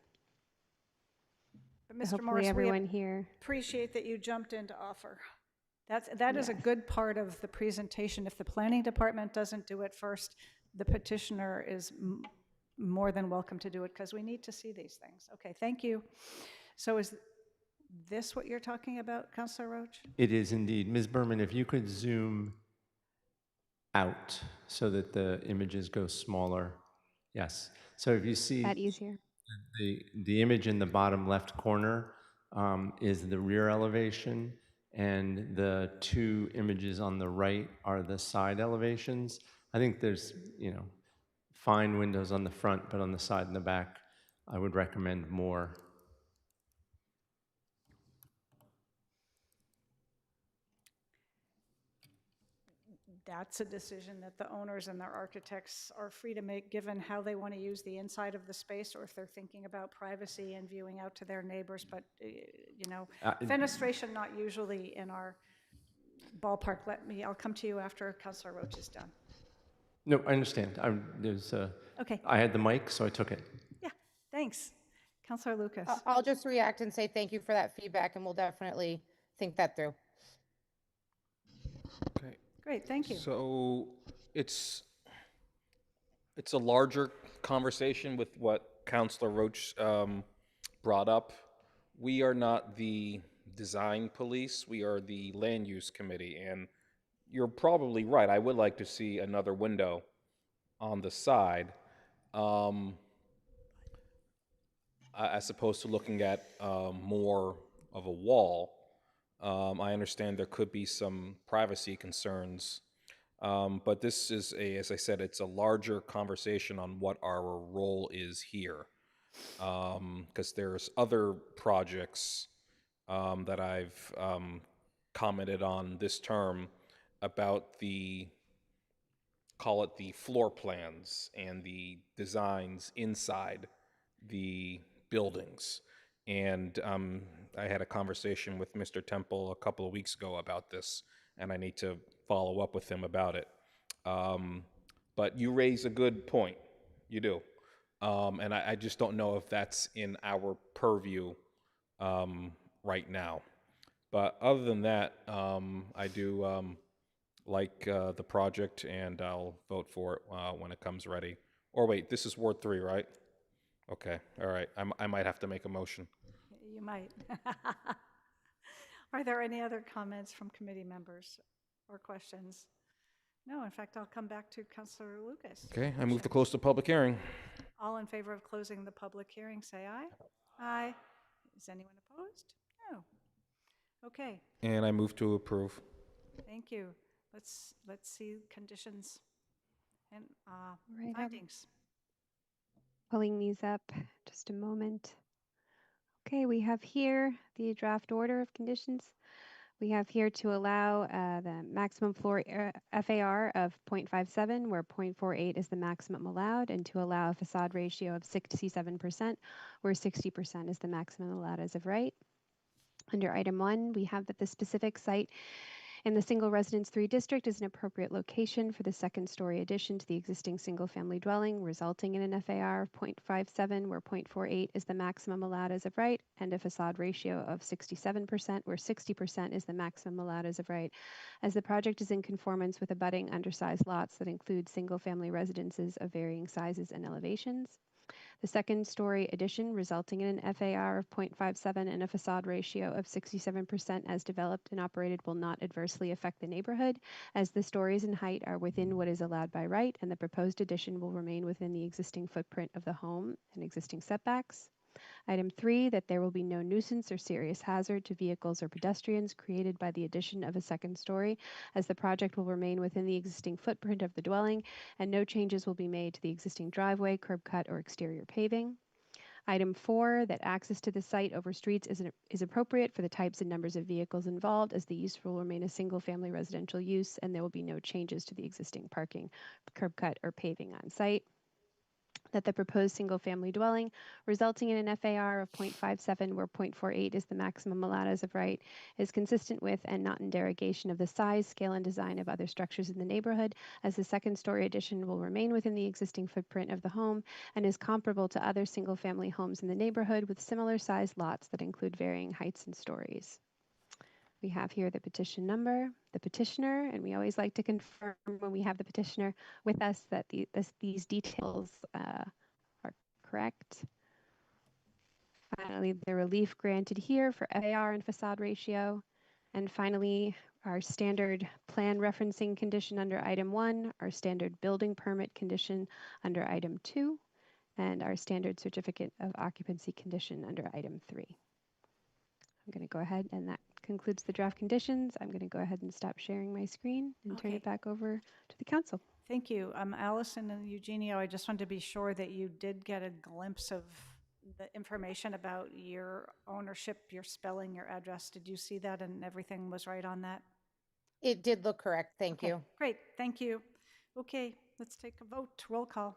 But Mr. Hopefully Morris, we everyone here. appreciate that you jumped in to offer. That is a good part of the presentation. If the planning department doesn't do it first, the petitioner is more than welcome to do it because we need to see these things. Okay, thank you. So is this what you're talking about, Councilor Roach? It is indeed. Ms. Berman, if you could zoom out so that the images go smaller. Yes. So if you see That easier. the image in the bottom left corner is the rear elevation, and the two images on the right are the side elevations. I think there's, fine windows on the front, but on the side and the back, I would recommend more. That's a decision that the owners and their architects are free to make, given how they want to use the inside of the space, or if they're thinking about privacy and viewing out to their neighbors. But, fenestration not usually in our ballpark. I'll come to you after Councilor Roach is done. No, I understand. Okay. I had the mic, so I took it. Yeah, thanks. Councilor Lucas. I'll just react and say thank you for that feedback, and we'll definitely think that through. Okay. Great, thank you. So it's a larger conversation with what Councilor Roach brought up. We are not the design police. We are the land use committee, and you're probably right. I would like to see another window on the side, as opposed to looking at more of a wall. I understand there could be some privacy concerns, but this is as I said, it's a larger conversation on what our role is here. Because there's other projects that I've commented on this term about call it the floor plans and the designs inside the buildings. And I had a conversation with Mr. Temple a couple of weeks ago about this, and I need to follow up with him about it. But you raise a good point. You do. And I just don't know if that's in our purview right now. But other than that, I do like the project, and I'll vote for it when it comes ready. Or wait, this is Ward 3, right? Okay, all right. I might have to make a motion. You might. Are there any other comments from committee members or questions? No, in fact, I'll come back to Councilor Lucas. Okay, I move to close the public hearing. All in favor of closing the public hearing, say aye. Aye. Is anyone opposed? No. Okay, And I move to approve. thank you. Let's see conditions and Right, I'm findings. pulling these up, just a moment. Okay, we have here the draft order of conditions. We have here to allow the maximum floor FAR of 0.57, where 0.48 is the maximum allowed, and to allow a facade ratio of 67%, where 60% is the maximum allowed as of right. Under item 1, we have that the specific site in the single residence 3 district is an appropriate location for the second story addition to the existing single family dwelling, resulting in an FAR of 0.57, where 0.48 is the maximum allowed as of right, and a facade ratio of 67%, where 60% is the maximum allowed as of right, as the project is in conformance with abutting undersized lots that include single family residences of varying sizes and elevations. The second story addition resulting in an FAR of 0.57 and a facade ratio of 67% as developed and operated will not adversely affect the neighborhood, as the stories and height are within what is allowed by right, and the proposed addition will remain within the existing footprint of the home and existing setbacks. Item 3, that there will be no nuisance or serious hazard to vehicles or pedestrians created by the addition of a second story, as the project will remain within the existing footprint of the dwelling, and no changes will be made to the existing driveway, curb cut, or exterior paving. Item 4, that access to the site over streets is appropriate for the types and numbers of vehicles involved, as the use will remain a single-family residential use, and there will be no changes to the existing parking, curb cut, or paving on site. That the proposed single-family dwelling, resulting in an FAR of 0.57, where 0.48 is the maximum allowed as of right, is consistent with and not in derogation of the size, scale, and design of other structures in the neighborhood, as the second-story addition will remain within the existing footprint of the home and is comparable to other single-family homes in the neighborhood with similar-sized lots that include varying heights and stories. We have here the petition number, the petitioner, and we always like to confirm when we have the petitioner with us that these details are correct. Finally, the relief granted here for FAR and facade ratio. And finally, our standard plan referencing condition under item 1, our standard building permit condition under item 2, and our standard certificate of occupancy condition under item 3. I'm going to go ahead, and that concludes the draft conditions. I'm going to go ahead and stop sharing my screen and turn it back over to the council. Thank you. Allison and Eugenio, I just wanted to be sure that you did get a glimpse of the information about your ownership, your spelling, your address. Did you see that and everything was right on that? It did look correct. Thank you. Great, thank you. Okay, let's take a vote. Roll call.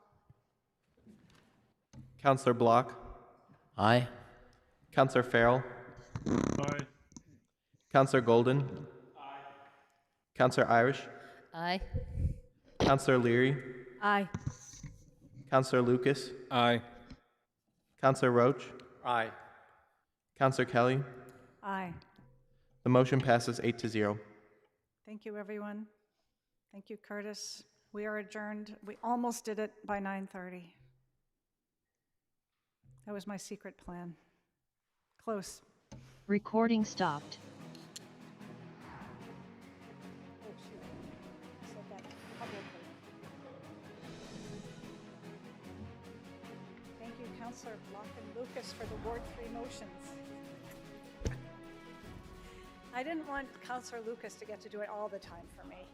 Counselor Block, Aye. Counselor Farrell, Aye. Counselor Golden, Counselor Irish, Aye. Counselor Leary, Aye. Counselor Lucas, Aye. Counselor Roach, Aye. Counselor Kelly. Aye. The motion passes 8-0. Thank you, everyone. Thank you, Curtis. We are adjourned. We almost did it by 9:30. That was my secret plan. Close. Recording stopped. Oh, shoot. I said that publicly. Thank you, Councilor Block and Lucas, for the Ward 3 motions. I didn't want Councilor Lucas to get to do it all the time for me.